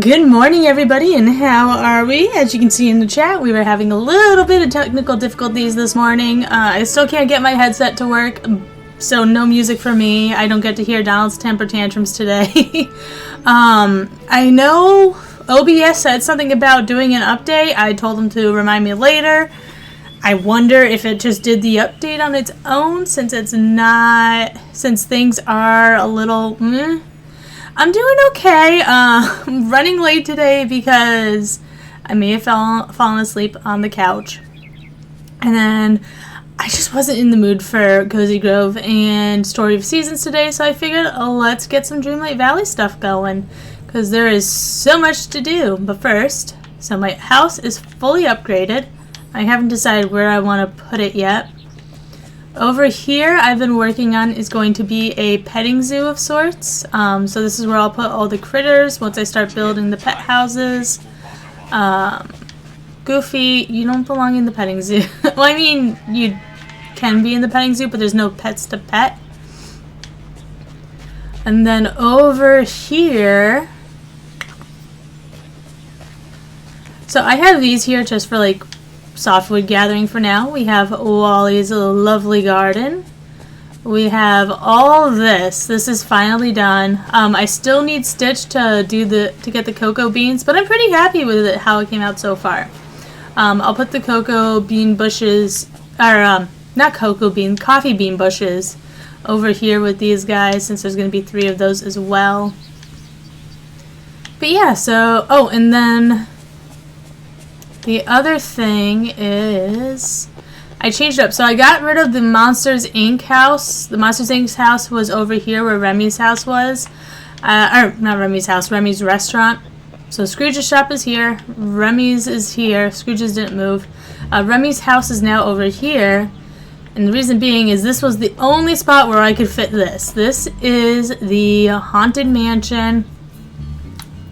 Good morning, everybody, and how are we? As you can see in the chat, we were having a little bit of technical difficulties this morning. I still can't get my headset to work, so no music for me. I don't get to hear Donald's temper tantrums today. I know OBS said something about doing an update. I told them to remind me later. I wonder if it just did the update on its own, since things are a little I'm doing okay. I'm running late today because I may have fallen asleep on the couch. And then I just wasn't in the mood for Cozy Grove and Story of Seasons today, so I figured let's get some Dreamlight Valley stuff going because there is so much to do. But first, so my house is fully upgraded. I haven't decided where I want to put it yet. Over here, I've been working on is going to be a petting zoo of sorts. So this is where I'll put all the critters once I start building the pet houses. Goofy, you don't belong in the petting zoo. Well, I mean, you can be in the petting zoo, but there's no pets to pet. And then over here, so I have these here just for like softwood gathering for now. We have Wally's lovely garden. We have all this. This is finally done. I still need Stitch to get the cocoa beans, but I'm pretty happy with it, how it came out so far. I'll put the cocoa bean bushes, or not cocoa bean, coffee bean bushes over here with these guys, since there's going to be 3 of those as well. But yeah, so, oh, and then the other thing is I changed it up. So I got rid of the Monsters Inc. house. The Monsters Inc. house was over here where Remy's house was. Or not Remy's house, Remy's restaurant. So Scrooge's shop is here. Remy's is here. Scrooge's didn't move. Remy's house is now over here. And the reason being is this was the only spot where I could fit this. This is the Haunted Mansion.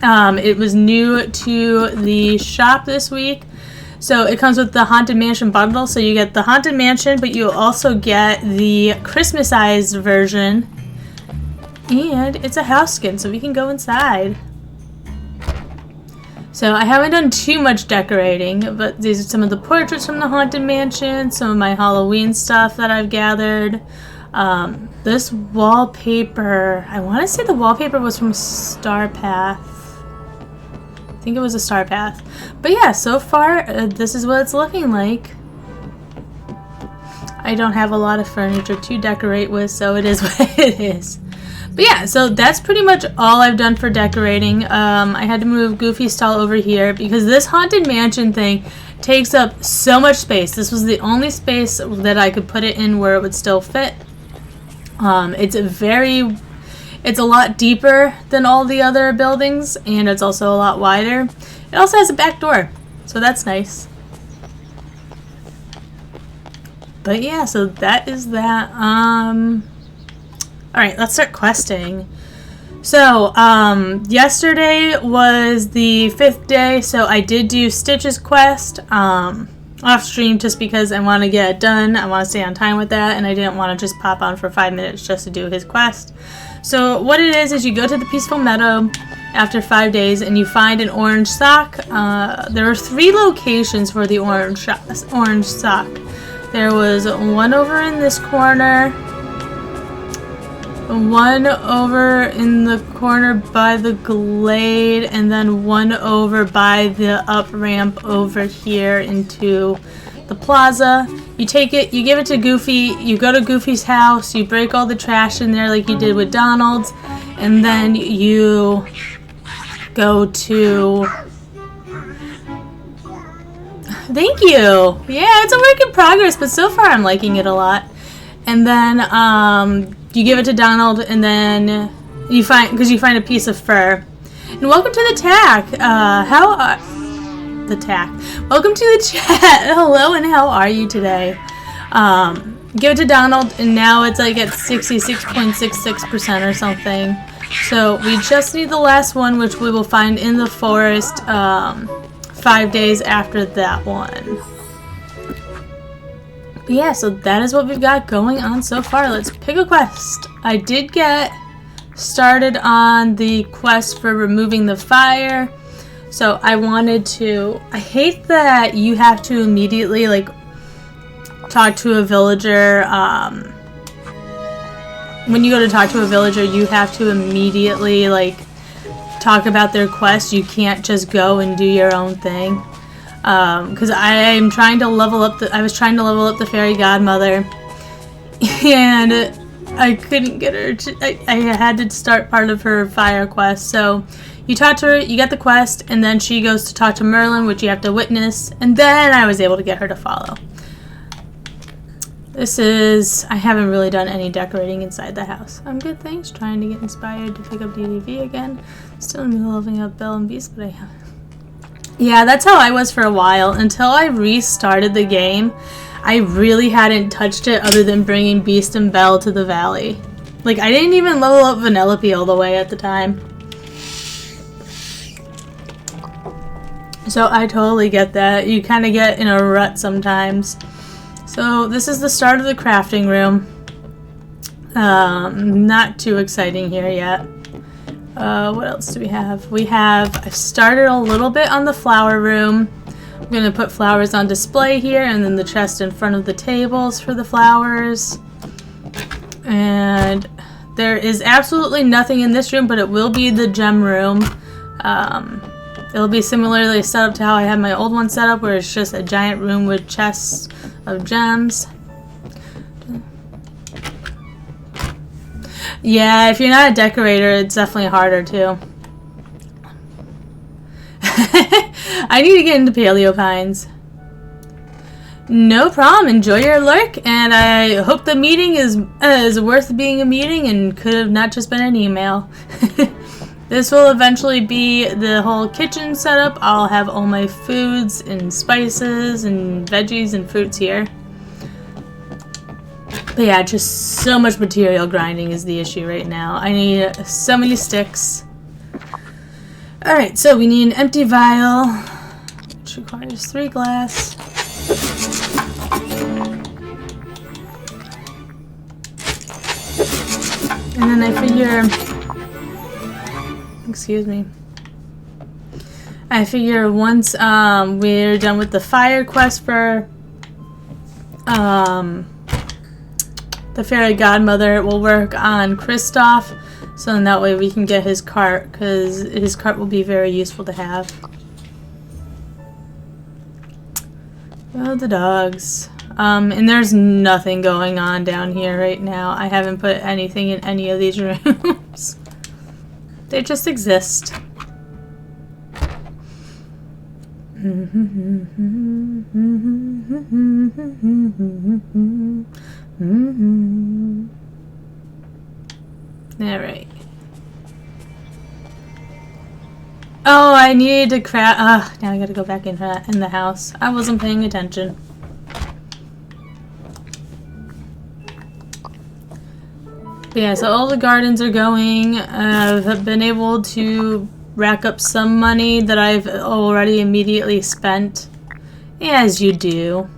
It was new to the shop this week. So it comes with the Haunted Mansion bundle. So you get the Haunted Mansion, but you also get the Christmasized version. And it's a house skin, so we can go inside. So I haven't done too much decorating, but these are some of the portraits from the Haunted Mansion, some of my Halloween stuff that I've gathered. This wallpaper, I want to say the wallpaper was from Star Path. I think it was a Star Path. But yeah, so far, this is what it's looking like. I don't have a lot of furniture to decorate with, so it is what it is. But yeah, so that's pretty much all I've done for decorating. I had to move Goofy's stall over here because this Haunted Mansion thing takes up so much space. This was the only space that I could put it in where it would still fit. It's a lot deeper than all the other buildings, and it's also a lot wider. It also has a back door, so that's nice. But yeah, so that is that. Alright, let's start questing. So, yesterday was the 5th day, so I did do Stitch's quest off stream just because I want to get it done. I want to stay on time with that, and I didn't want to just pop on for 5 minutes just to do his quest. So what it is you go to the Peaceful Meadow after 5 days and you find an orange sock. There are 3 locations for the orange sock. There was one over in this corner, one over in the corner by the glade, and then one over by the up ramp over here into the plaza. You take it, you give it to Goofy, you go to Goofy's house, you break all the trash in there like you did with Donald's, and then you go to... Thank you! Yeah, it's a work in progress, but so far I'm liking it a lot. And then you give it to Donald, and then you find a piece of fur. And welcome to the TAC! Welcome to the chat. Hello, and how are you today? Give it to Donald, and now it's like at 66.66% or something. So we just need the last one, which we will find in the forest 5 days after that one. But yeah, so that is what we've got going on so far. Let's pick a quest. I did get started on the quest for removing the fire. So I wanted to... I hate that you have to immediately, like, talk to a villager. When you go to talk to a villager, you have to immediately, like, talk about their quest. You can't just go and do your own thing. Because I'm trying to level up I was trying to level up the fairy godmother. And I couldn't get her to... I had to start part of her fire quest. So you talk to her, you get the quest, and then she goes to talk to Merlin, which you have to witness. And then I was able to get her to follow. This is... I haven't really done any decorating inside the house. I'm good, thanks. Trying to get inspired to pick up DDV again. Still in the middle of leveling up Belle and Beast, but I haven't. Yeah, that's how I was for a while. Until I restarted the game, I really hadn't touched it other than bringing Beast and Belle to the valley. Like, I didn't even level up Vanellope all the way at the time. So I totally get that. You kind of get in a rut sometimes. So this is the start of the crafting room. Not too exciting here yet. What else do we have? I've started a little bit on the flower room. I'm going to put flowers on display here, and then the chest in front of the tables for the flowers. And there is absolutely nothing in this room, but it will be the gem room. It'll be similarly set up to how I had my old one set up, where it's just a giant room with chests of gems. Yeah, if you're not a decorator, it's definitely harder too. I need to get into Paleo Pines. No problem. Enjoy your lurk, and I hope the meeting is worth being a meeting and could have not just been an email. This will eventually be the whole kitchen setup. I'll have all my foods and spices and veggies and fruits here. But yeah, just so much material grinding is the issue right now. I need so many sticks. Alright, so we need an empty vial, which requires 3 glass. And then I figure... Excuse me. I figure once we're done with the fire quest for the fairy godmother, we'll work on Kristoff, so then that way we can get his cart, because his cart will be very useful to have. Oh, the dogs. And there's nothing going on down here right now. I haven't put anything in any of these rooms. They just exist. Alright. Oh, I needed to craft. Now I gotta go back in the house. I wasn't paying attention. But yeah, so all the gardens are going. I've been able to rack up some money that I've already immediately spent, as you do.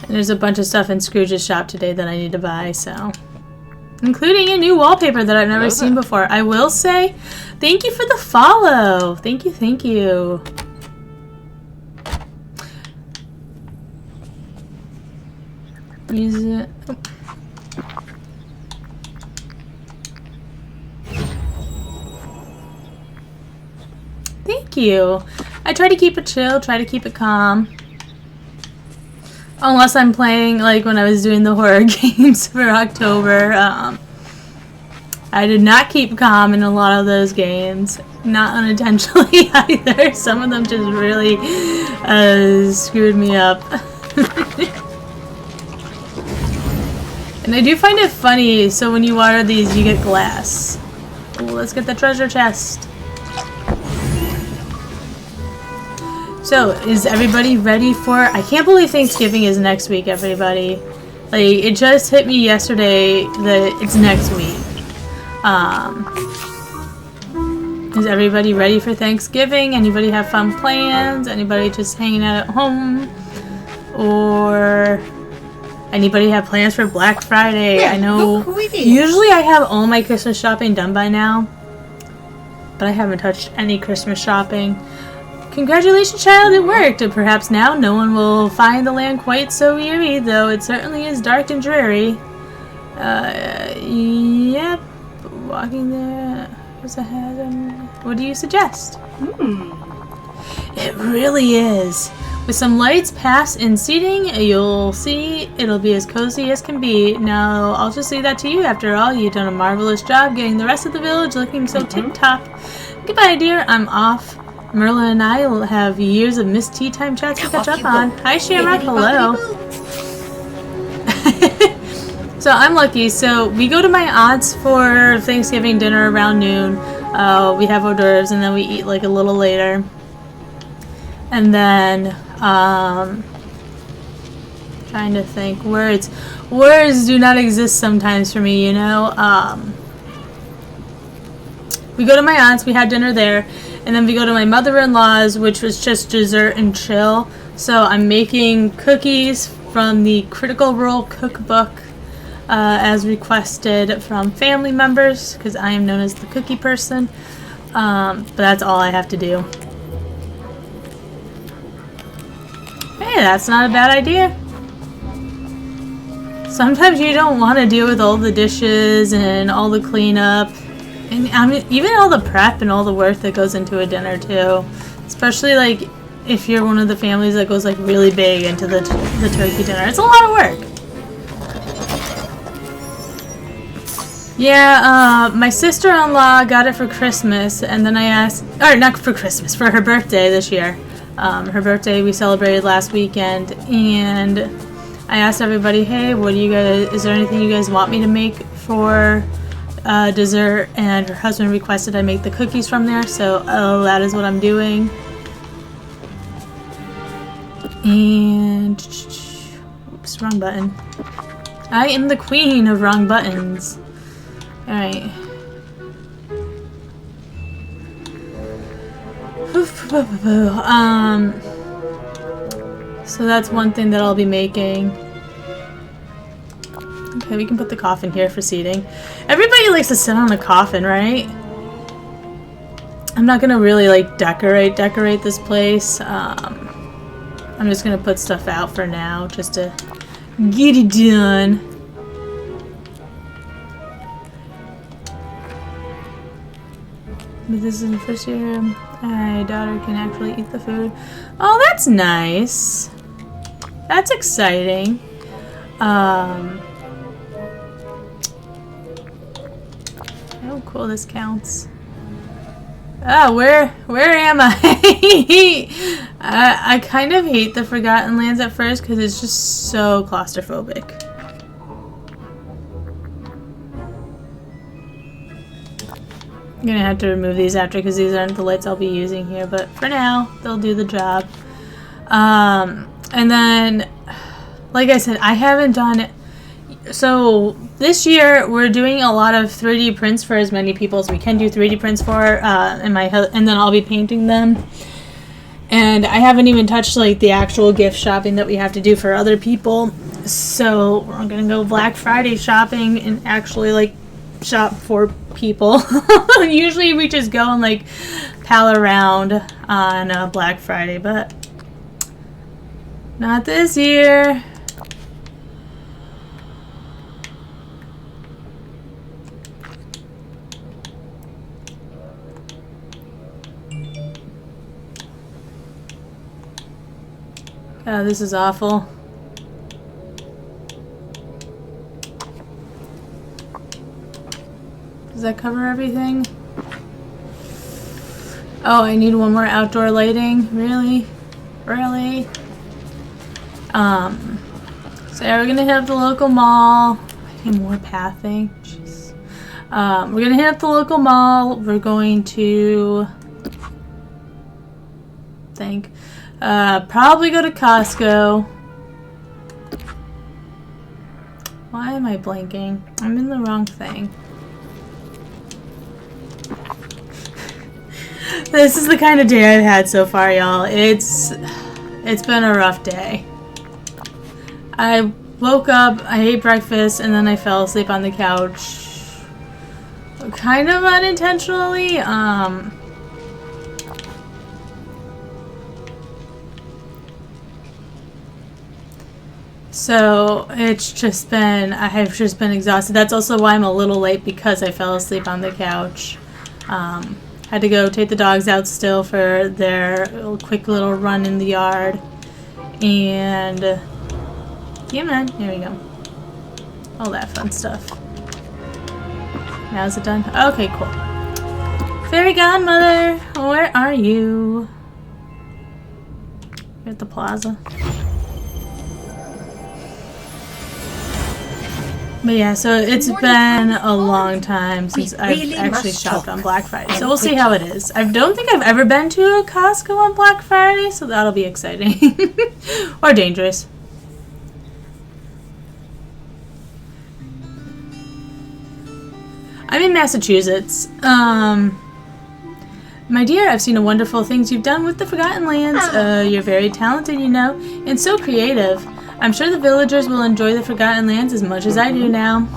And there's a bunch of stuff in Scrooge's shop today that I need to buy, so. Including a new wallpaper that I've never seen before. I will say, thank you for the follow. Thank you, thank you. Use it. Oh. Thank you. I try to keep it chill, try to keep it calm. Unless I'm playing, like when I was doing the horror games for October. I did not keep calm in a lot of those games. Not unintentionally either. Some of them just really screwed me up. And I do find it funny, so when you water these, you get glass. Ooh, let's get the treasure chest. So, is everybody ready for... I can't believe Thanksgiving is next week, everybody. Like, it just hit me yesterday that it's next week. Is everybody ready for Thanksgiving? Anybody have fun plans? Anybody just hanging out at home? Or... Anybody have plans for Black Friday? Yeah, I know look who it is. usually I have all my Christmas shopping done by now, but I haven't touched any Christmas shopping. Congratulations, child, it worked. And perhaps now no one will find the land quite so eerie, though it certainly is dark and dreary. Yep. Walking there. There's a hazard. What do you suggest? It really is. With some lights, paths, and seating, you'll see it'll be as cozy as can be. Now, I'll just leave that to you. After all, you've done a marvelous job getting the rest of the village looking so tip-top. Goodbye, dear. I'm off. Merlin and I will have years of missed tea time chats to catch up on. Hi, Shamrock. Hello. So I'm lucky. So we go to my aunt's for Thanksgiving dinner around noon. We have hors d'oeuvres, and then we eat like a little later. And then, trying to think, words do not exist sometimes for me, you know. We go to my aunt's, we had dinner there, and then we go to my mother-in-law's, which was just dessert and chill. So I'm making cookies from the Critical Role cookbook, as requested from family members, because I am known as the cookie person. But that's all I have to do. Hey, that's not a bad idea. Sometimes you don't want to deal with all the dishes and all the cleanup. And I mean, even all the prep and all the work that goes into a dinner too. Especially like if you're one of the families that goes like really big into the turkey dinner. It's a lot of work. Yeah, my sister-in-law got it for Christmas, and then I asked, or not for Christmas, for her birthday this year. Her birthday we celebrated last weekend, and I asked everybody, hey, what do you guys, is there anything you guys want me to make for dessert? And her husband requested I make the cookies from there, so that is what I'm doing. And, oops, wrong button. I am the queen of wrong buttons. Alright. So that's one thing that I'll be making. Okay, we can put the coffin here for seating. Everybody likes to sit on a coffin, right? I'm not gonna really like decorate this place. I'm just gonna put stuff out for now, just to get it done. But this is the first year my daughter can actually eat the food. Oh, that's nice. That's exciting. Oh, cool. This counts. Oh, where am I? I kind of hate the Forgotten Lands at first because it's just so claustrophobic. I'm gonna have to remove these after because these aren't the lights I'll be using here, but for now they'll do the job. And then, like I said, I haven't done it. So this year we're doing a lot of 3D prints for as many people as we can do 3D prints for, and then I'll be painting them. And I haven't even touched like the actual gift shopping that we have to do for other people. So we're gonna go Black Friday shopping and actually like shop for people. Usually we just go and like pal around on Black Friday, but not this year. God, this is awful. Does that cover everything? Oh, I need one more outdoor lighting. Really? Really? So yeah, we're gonna hit up the local mall. I need more pathing. Jeez. We're gonna hit up the local mall. We're going to probably go to Costco. Why am I blanking? I'm in the wrong thing. This is the kind of day I've had so far, y'all. It's been a rough day. I woke up, I ate breakfast, and then I fell asleep on the couch. Kind of unintentionally. So it's just been, I have just been exhausted. That's also why I'm a little late, because I fell asleep on the couch. Had to go take the dogs out still for their quick little run in the yard. And yeah, man, here we go. All that fun stuff. Now is it done? Okay, cool. Fairy godmother, where are you? You're at the plaza. But yeah, so it's been a long time since I've actually shopped on Black Friday. So we'll see how it is. I don't think I've ever been to a Costco on Black Friday, so that'll be exciting. Or dangerous. I'm in Massachusetts. My dear, I've seen the wonderful things you've done with the Forgotten Lands. You're very talented, you know, and so creative. I'm sure the villagers will enjoy the Forgotten Lands as much as I do now.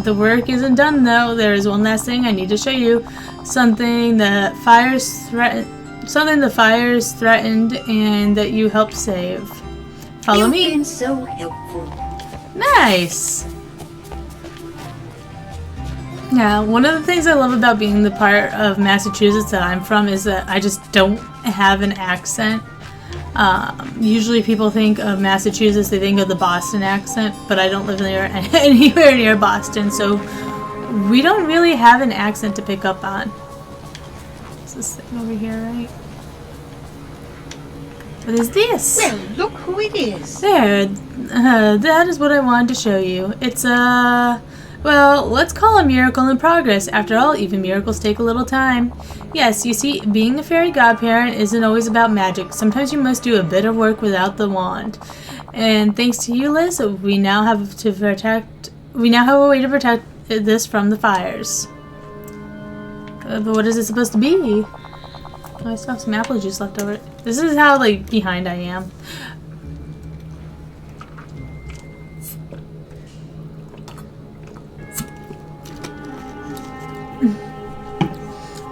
The work isn't done, though. There is one last thing I need to show you. Something the fires threatened and that you helped save. Follow me. You've been so helpful. Nice. Yeah, one of the things I love about being the part of Massachusetts that I'm from is that I just don't have an accent. Usually people think of Massachusetts, they think of the Boston accent, but I don't live anywhere near Boston, so we don't really have an accent to pick up on. Is this thing over here, right? What is this? Well, look who it is. There, that is what I wanted to show you. It's well, let's call a miracle in progress. After all, even miracles take a little time. Yes, you see, being a fairy godparent isn't always about magic. Sometimes you must do a bit of work without the wand. And thanks to you, Liz, we now have a way to protect this from the fires. But what is it supposed to be? Oh, I still have some apple juice left over. This is how, like, behind I am.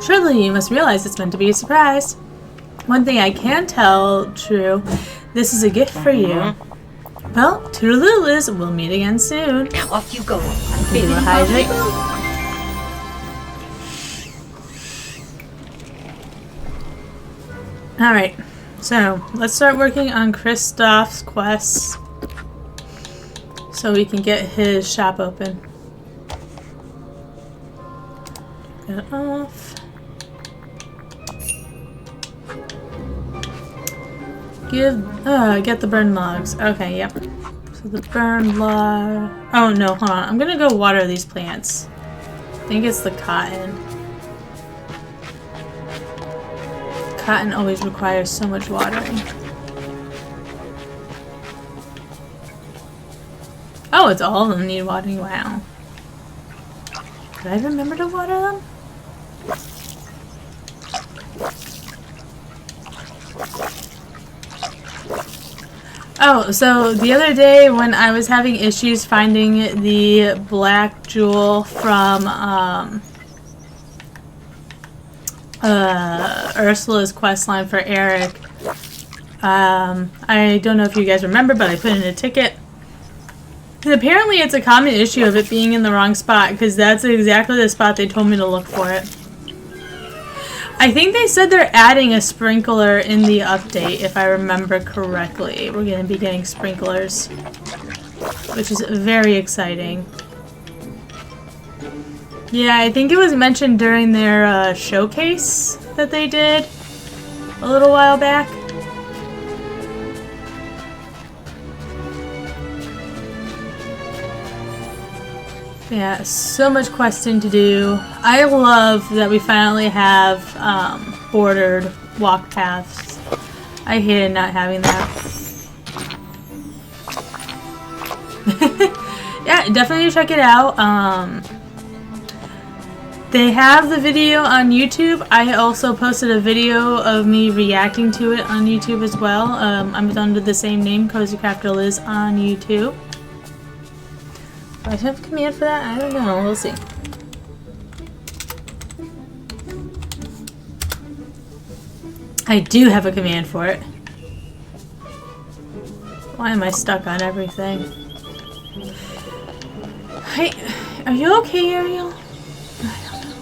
Surely you must realize it's meant to be a surprise. One thing I can tell, true, this is a gift for you. Well, toodaloo, Liz. We'll meet again soon. Now off you go. Do a hydrate. Alright, so let's start working on Kristoff's quests so we can get his shop open. Get it off. Get the burn logs. Okay, yep. So the burn log. Oh no, hold on. I'm gonna go water these plants. I think it's the cotton. Cotton always requires so much watering. Oh, it's all of them need watering. Wow. Did I remember to water them? Oh, so the other day when I was having issues finding the black jewel from Ursula's questline for Eric, I don't know if you guys remember, but I put in a ticket. And apparently it's a common issue of it being in the wrong spot, because that's exactly the spot they told me to look for it. I think they said they're adding a sprinkler in the update, if I remember correctly. We're going to be getting sprinklers, which is very exciting. Yeah, I think it was mentioned during their showcase that they did a little while back. Yeah, so much questing to do. I love that we finally have bordered walk paths. I hated not having that. Yeah, definitely check it out. They have the video on YouTube. I also posted a video of me reacting to it on YouTube as well. I'm under the same name, Cozy Crafter Liz, on YouTube. I have a command for that? I don't know. We'll see. I do have a command for it. Why am I stuck on everything? Hey, are you okay, Ariel? I don't know.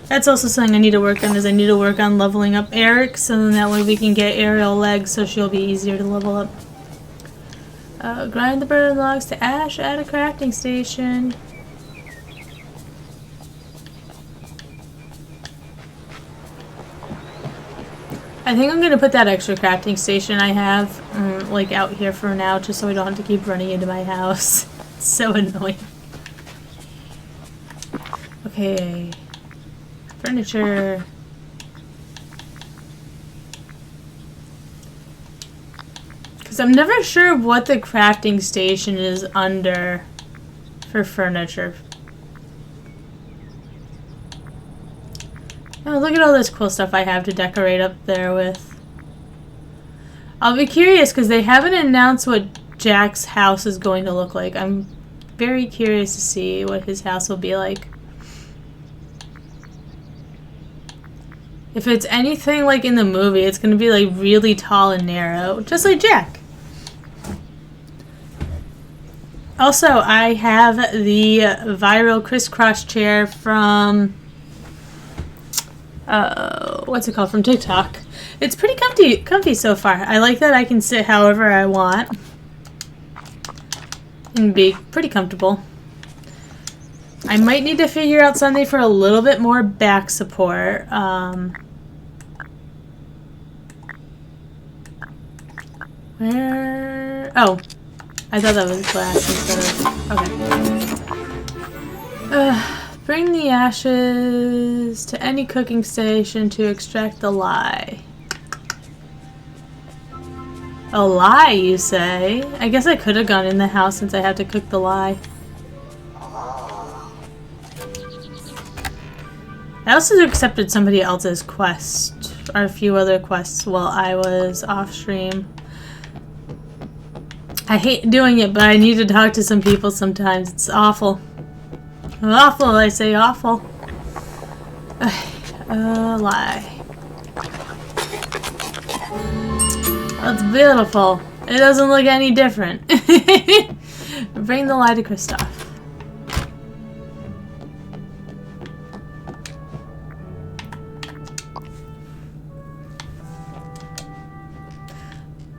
That's also something I need to work on, is I need to work on leveling up Eric, so then that way we can get Ariel legs, so she'll be easier to level up. Grind the burn logs to ash at a crafting station. I think I'm gonna put that extra crafting station I have, like out here for now, just so I don't have to keep running into my house. It's so annoying. Okay. Furniture. Because I'm never sure what the crafting station is under for furniture. Oh, look at all this cool stuff I have to decorate up there with. I'll be curious because they haven't announced what Jack's house is going to look like. I'm very curious to see what his house will be like. If it's anything like in the movie, it's going to be like really tall and narrow, just like Jack. Also, I have the viral crisscross chair from... what's it called? From TikTok. It's pretty comfy so far. I like that I can sit however I want and be pretty comfortable. I might need to figure out something for a little bit more back support. Where? Oh, I thought that was glass instead of... Okay. Bring the ashes to any cooking station to extract the lye. A lye, you say? I guess I could have gone in the house since I have to cook the lye. I also accepted somebody else's quest, or a few other quests while I was off stream. I hate doing it, but I need to talk to some people sometimes. It's awful. Awful, I say awful. Lie. That's beautiful. It doesn't look any different. Bring the lie to Kristoff.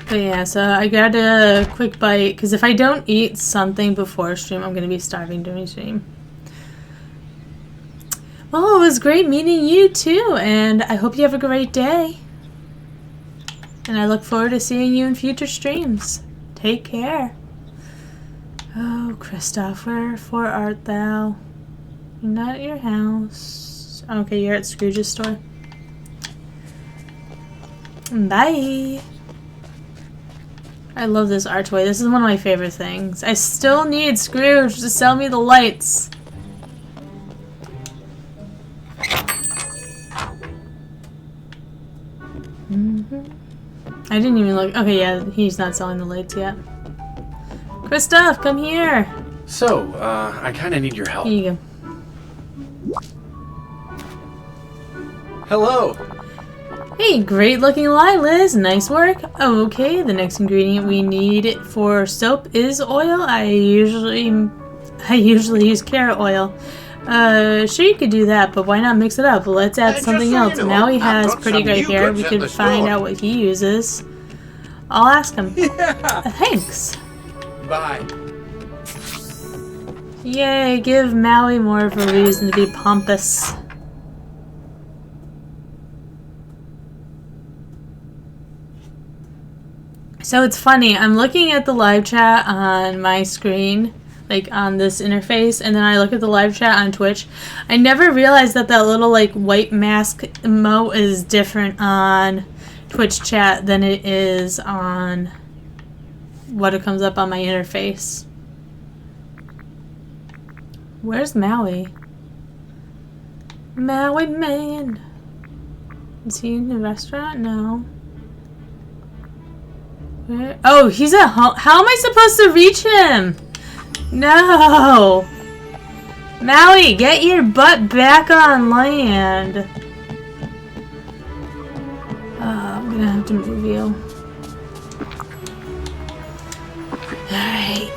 But yeah, so I got a quick bite, because if I don't eat something before stream, I'm going to be starving during stream. Well, it was great meeting you too, and I hope you have a great day. And I look forward to seeing you in future streams. Take care. Oh, Kristoff, wherefore art thou? You're not at your house. Okay, you're at Scrooge's store. Bye. I love this archway. This is one of my favorite things. I still need Scrooge to sell me the lights. I didn't even look. Okay, yeah, he's not selling the lights yet. Kristoff, come here. So, I kind of need your help. Here you go. Hello. Hey, great looking lie, Liz. Nice work. Okay, the next ingredient we need for soap is oil. I usually use carrot oil. Sure you could do that, but why not mix it up? Let's add something else. Now he has pretty great hair. We could find out what he uses. I'll ask him. Yeah. Thanks. Bye. Yay, give Maui more of a reason to be pompous. So it's funny, I'm looking at the live chat on my screen, like on this interface, and then I look at the live chat on Twitch. I never realized that that little like white mask emote is different on Twitch chat than it is on what it comes up on my interface. Where's Maui? Maui man. Is he in the restaurant? No. Where? Oh, he's at home. How am I supposed to reach him? No! Maui, get your butt back on land. I'm gonna have to move you. Alright.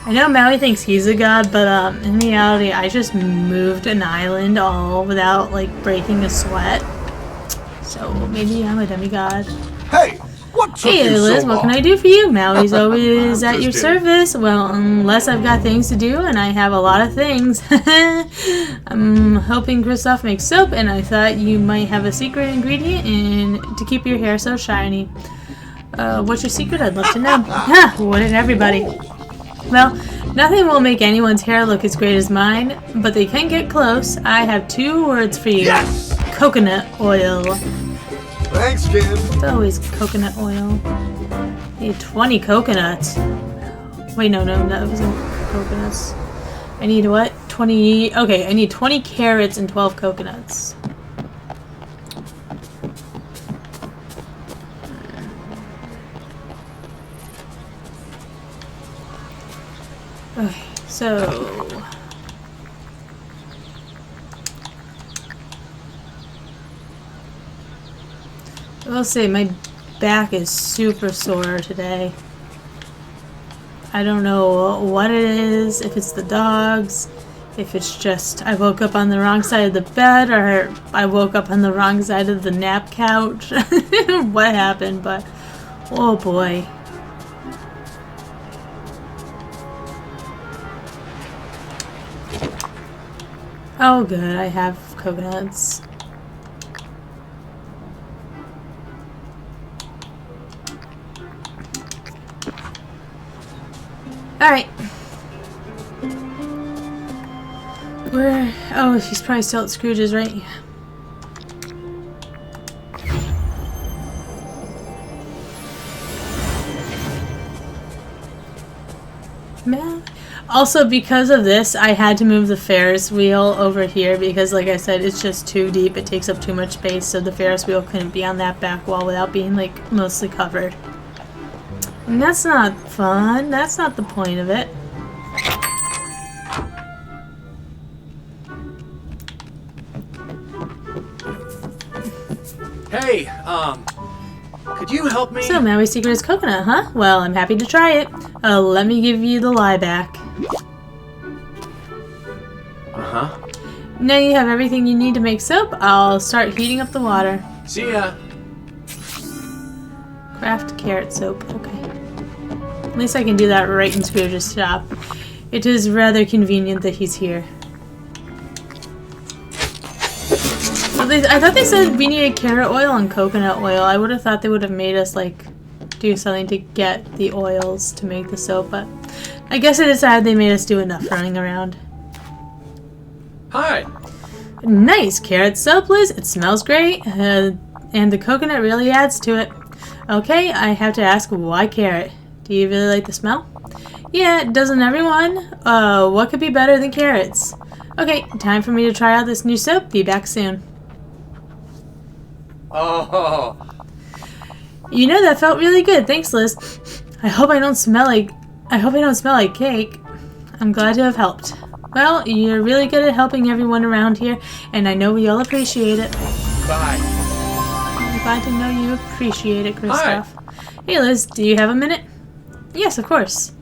I know Maui thinks he's a god, but in reality, I just moved an island all without, like, breaking a sweat. So maybe I'm a demigod. Hey, what took Hey you Liz, so what long? can I do for you? Maui's always at Just your kidding. service. Well, unless I've got things to do, and I have a lot of things. I'm helping Kristoff make soap, and I thought you might have a secret ingredient to keep your hair so shiny. What's your secret? I'd love to know. Ha! Wouldn't everybody? Well, nothing will make anyone's hair look as great as mine, but they can get close. I have 2 words for you. Yes! Coconut oil. Thanks, kid. It's always coconut oil. Need 20 coconuts. Wait, no, that wasn't coconuts. I need what? 20. Okay, I need 20 carrots and 12 coconuts. Okay, so. I will say my back is super sore today. I don't know what it is, if it's the dogs, if it's just I woke up on the wrong side of the bed, or I woke up on the wrong side of the nap couch. What happened, but oh boy. Oh good, I have coconuts. Alright. Where? Oh, she's probably still at Scrooge's, right? Man. Also, because of this, I had to move the Ferris wheel over here because, like I said, it's just too deep. It takes up too much space, so the Ferris wheel couldn't be on that back wall without being, like, mostly covered. And that's not fun. That's not the point of it. Hey, could you help me? So, Maui's secret is coconut, huh? Well, I'm happy to try it. Let me give you the lie back. Uh-huh. Now you have everything you need to make soap. I'll start heating up the water. See ya. Craft carrot soap. Okay. At least I can do that right in Scrooge's shop. It is rather convenient that he's here. Well, I thought they said we needed carrot oil and coconut oil. I would have thought they would have made us, like, do something to get the oils to make the soap, but I guess I decided they made us do enough running around. Hi. Nice carrot soap, Liz. It smells great, and the coconut really adds to it. Okay, I have to ask, why carrot? Do you really like the smell? Yeah, doesn't everyone? What could be better than carrots? Okay, time for me to try out this new soap. Be back soon. Oh. You know, that felt really good. Thanks, Liz. I hope I don't smell like cake. I'm glad to have helped. Well, you're really good at helping everyone around here, and I know we all appreciate it. Bye. I'm glad to know you appreciate it, Kristoff. Hey, Liz, do you have a minute? Yes, of course.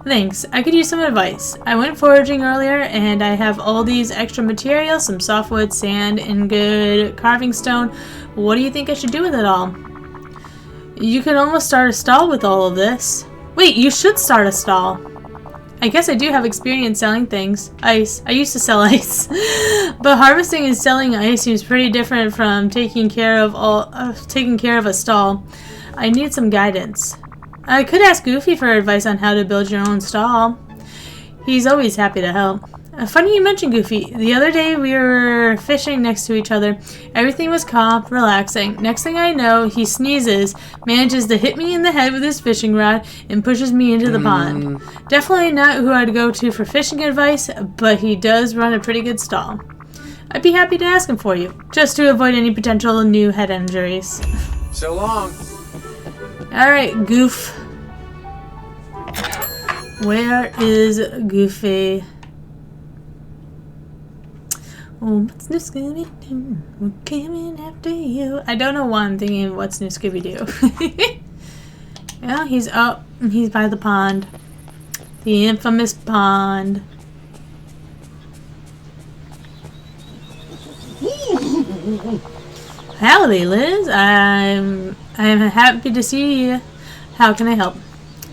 Thanks. I could use some advice. I went foraging earlier, and I have all these extra materials, some softwood, sand, and good carving stone. What do you think I should do with it all? You could almost start a stall with all of this. Wait, you should start a stall. I guess I do have experience selling things. Ice. I used to sell ice. But harvesting and selling ice seems pretty different from taking care of a stall. I need some guidance. I could ask Goofy for advice on how to build your own stall. He's always happy to help. Funny you mentioned Goofy. The other day we were fishing next to each other. Everything was calm, relaxing. Next thing I know, he sneezes, manages to hit me in the head with his fishing rod, and pushes me into the pond. Definitely not who I'd go to for fishing advice, but he does run a pretty good stall. I'd be happy to ask him for you, just to avoid any potential new head injuries. So long. Alright, Goof. Where is Goofy? Oh, what's new Scooby-Doo? We're coming after you. I don't know why I'm thinking of what's new Scooby-Doo. Yeah, he's up. He's by the pond. The infamous pond. Howdy, Liz. I'm happy to see you. How can I help?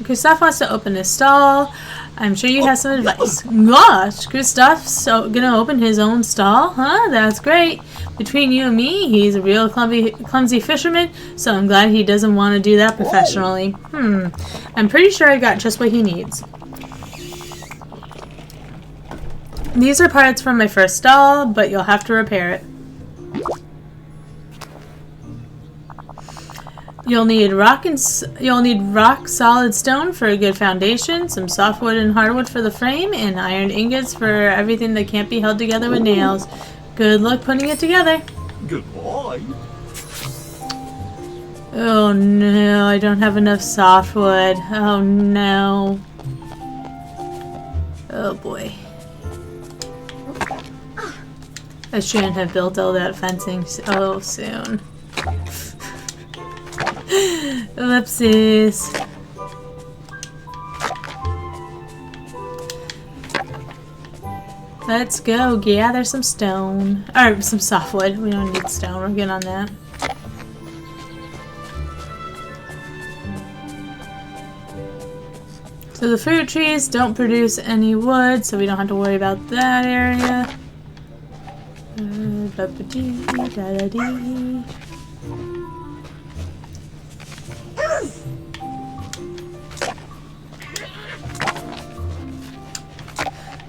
Christoph wants to open his stall. I'm sure you have some advice. Gosh, Christoph's gonna open his own stall? Huh? That's great. Between you and me, he's a real clumsy fisherman, so I'm glad he doesn't want to do that professionally. I'm pretty sure I got just what he needs. These are parts from my first stall, but you'll have to repair it. You'll need rock solid stone for a good foundation, some softwood and hardwood for the frame, and iron ingots for everything that can't be held together with nails. Good luck putting it together. Goodbye. Oh no, I don't have enough softwood. Oh no. Oh boy. I shouldn't have built all that fencing so soon. Whoopsies. Let's go gather some stone. Or some softwood. We don't need stone. We're good on that. So the fruit trees don't produce any wood, so we don't have to worry about that area.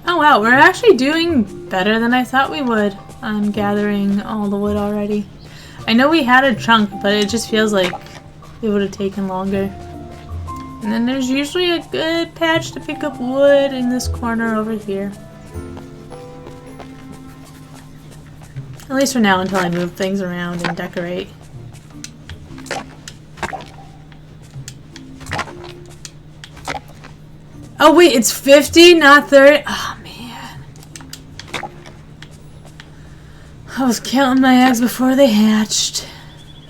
Oh wow, we're actually doing better than I thought we would. I'm gathering all the wood already. I know we had a chunk, but it just feels like it would have taken longer. And then there's usually a good patch to pick up wood in this corner over here. At least for now, until I move things around and decorate. Oh wait, it's 50, not 30? Oh man. I was counting my eggs before they hatched.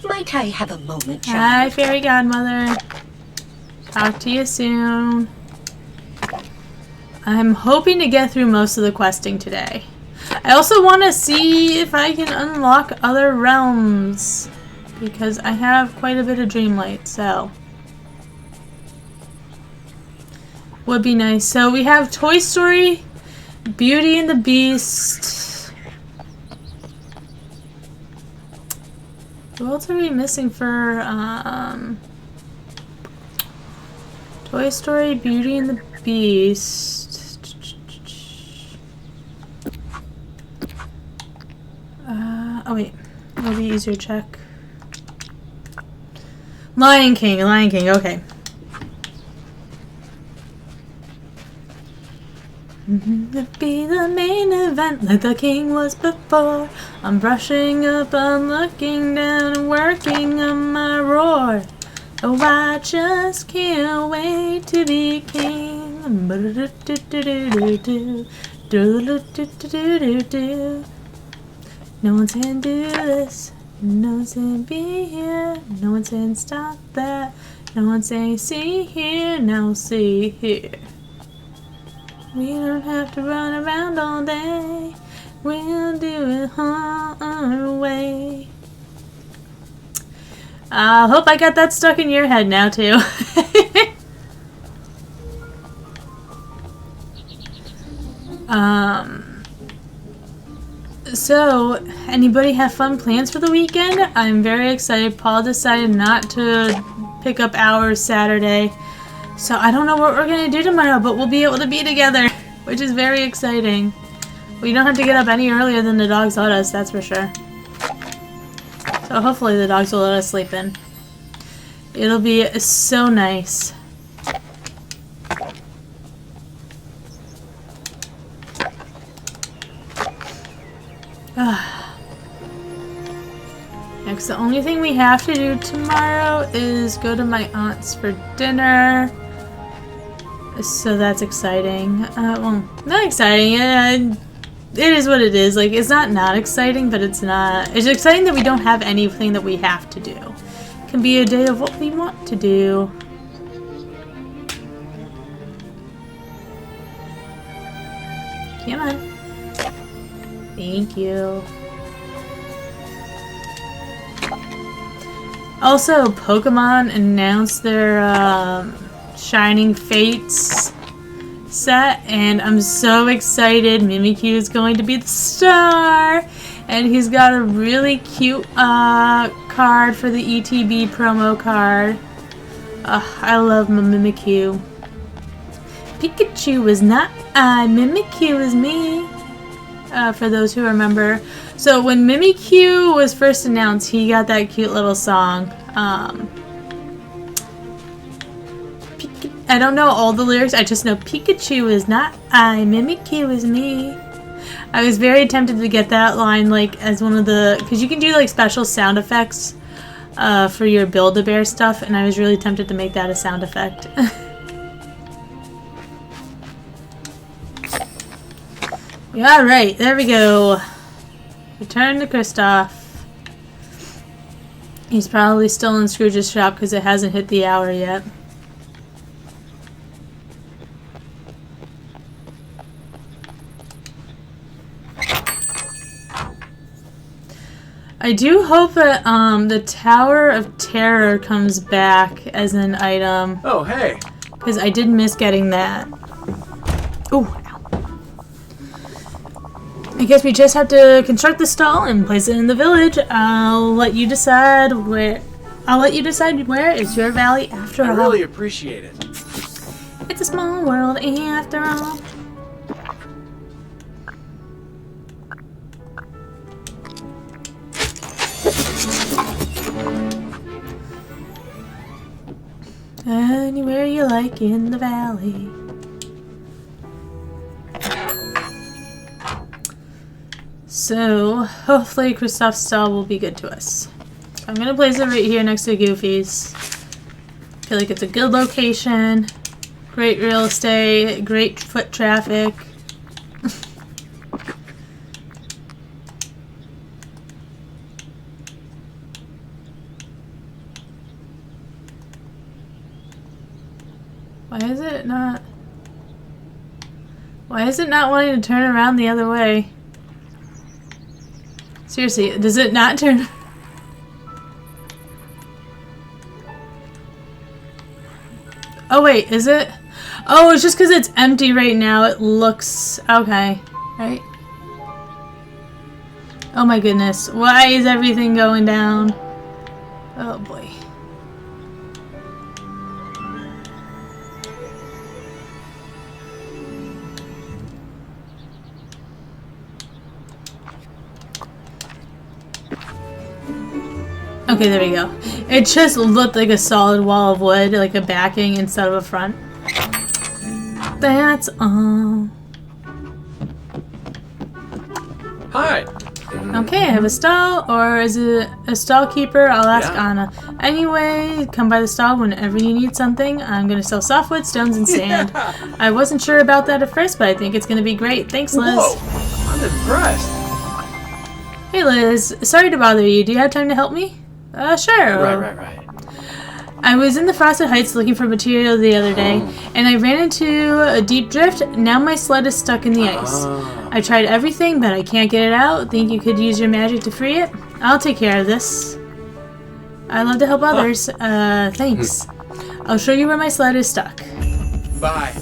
Might I have a moment, child? Hi, fairy godmother. Talk to you soon. I'm hoping to get through most of the questing today. I also want to see if I can unlock other realms, because I have quite a bit of Dreamlight, so would be nice. So we have Toy Story, Beauty and the Beast. What else are we missing for Toy Story, Beauty and the Beast? Oh wait, it'll be easier to check. Lion King, okay. Be the main event like the king was before. I'm brushing up, I'm looking down and working on my roar. Oh, I just can't wait to be king. No one's gonna do this. No one's gonna be here. No one's gonna stop that. No one's saying see here, now see here. We don't have to run around all day. We'll do it our way. I hope I got that stuck in your head now too. So, anybody have fun plans for the weekend? I'm very excited. Paul decided not to pick up hours Saturday. So I don't know what we're going to do tomorrow, but we'll be able to be together, which is very exciting. We don't have to get up any earlier than the dogs let us, that's for sure. So hopefully the dogs will let us sleep in. It'll be so nice. Next, the only thing we have to do tomorrow is go to my aunt's for dinner. So that's exciting. Well, not exciting. It is what it is. Like, it's not exciting, but it's not. It's exciting that we don't have anything that we have to do. It can be a day of what we want to do. Come on. Thank you. Also, Pokemon announced their Shining Fates set, and I'm so excited. Mimikyu is going to be the star, and he's got a really cute card for the ETB promo card. I love my Mimikyu. Pikachu is not I, Mimikyu is me. For those who remember. So when Mimikyu was first announced, he got that cute little song. I don't know all the lyrics, I just know Pikachu is not I, Mimikyu is me. I was very tempted to get that line like as one of the, because you can do like special sound effects for your Build-A-Bear stuff, and I was really tempted to make that a sound effect. Yeah, right, there we go. Return to Kristoff. He's probably still in Scrooge's shop because it hasn't hit the hour yet. I do hope that the Tower of Terror comes back as an item. Oh, hey. Because I did miss getting that. Ooh. I guess we just have to construct the stall and place it in the village. I'll let you decide where. It's your valley after all. I really appreciate it. It's a small world after all. Anywhere you like in the valley. So, hopefully Kristoff's stall will be good to us. So I'm going to place it right here next to Goofy's. I feel like it's a good location. Great real estate. Great foot traffic. Why is it not... Why is it not wanting to turn around the other way? Seriously, does it not turn... Oh wait, is it? Oh, it's just because it's empty right now. It looks... Okay, right? Oh my goodness. Why is everything going down? Oh boy. Okay, there we go. It just looked like a solid wall of wood, like a backing instead of a front. That's all. Hi. Okay, I have a stall, or is it a stall keeper? I'll ask Anna. Anyway, come by the stall whenever you need something. I'm going to sell softwood, stones, and sand. I wasn't sure about that at first, but I think it's going to be great. Thanks, Liz. Whoa, I'm impressed. Hey, Liz. Sorry to bother you. Do you have time to help me? Sure. Right. I was in the Frosted Heights looking for material the other day, and I ran into a deep drift. Now my sled is stuck in the ice. I tried everything, but I can't get it out. Think you could use your magic to free it? I'll take care of this. I love to help others. Thanks. I'll show you where my sled is stuck. Bye.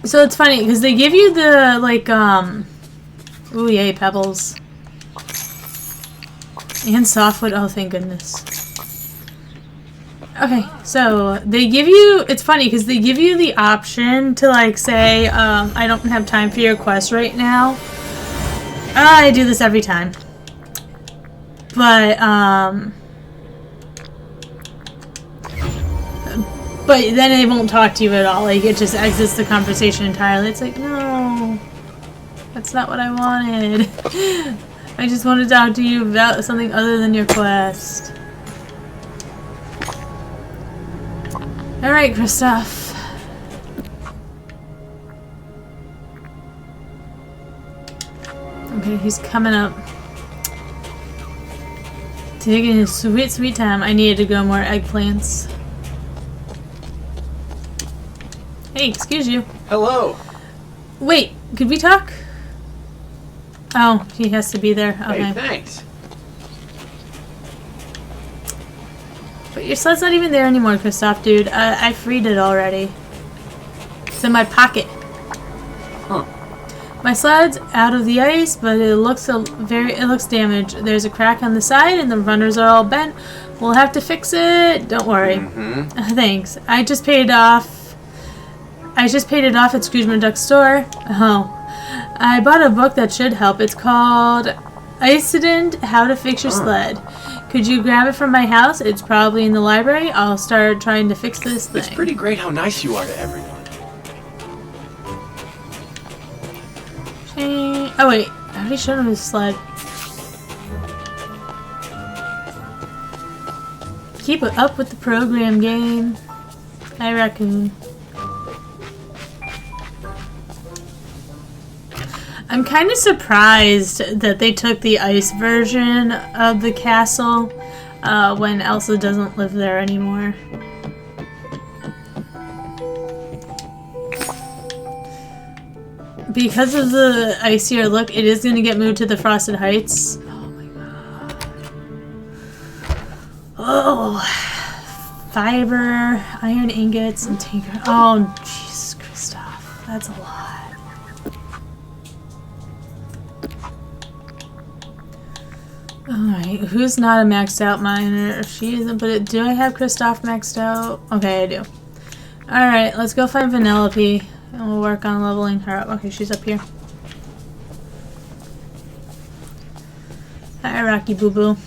So it's funny because they give you the like ooh yay, pebbles and softwood. Oh, thank goodness. Okay, so they give you, it's funny because they give you the option to like say I don't have time for your quest right now. I do this every time, but then they won't talk to you at all. Like, it just exits the conversation entirely. It's like, no, that's not what I wanted. I just want to talk to you about something other than your quest. Alright, Kristoff. Okay, he's coming up. Taking his sweet, sweet time. I needed to grow more eggplants. Hey, excuse you. Hello. Wait, could we talk? Oh, he has to be there. Okay. Hey, thanks. But your sled's not even there anymore, Kristoff, dude. I freed it already. It's in my pocket. Huh. My sled's out of the ice, but it looks damaged. There's a crack on the side, and the runners are all bent. We'll have to fix it. Don't worry. Thanks. I just paid it off at Scrooge McDuck's store. Oh. I bought a book that should help. It's called Incident: How to Fix Your Sled. Could you grab it from my house? It's probably in the library. I'll start trying to fix this thing. It's pretty great how nice you are to everyone. Oh wait, I already showed him his sled. Keep it up with the program, game. Hi, raccoon. I'm kind of surprised that they took the ice version of the castle when Elsa doesn't live there anymore. Because of the icier look, it is going to get moved to the Frosted Heights. Oh my god. Oh. Fiber, iron ingots, and tinker. Oh, Jesus, Kristoff. That's a lot. Alright, who's not a maxed out miner? She isn't, but do I have Kristoff maxed out? Okay, I do. Alright, let's go find Vanellope. And we'll work on leveling her up. Okay, she's up here. Hi, Rocky Boo Boo.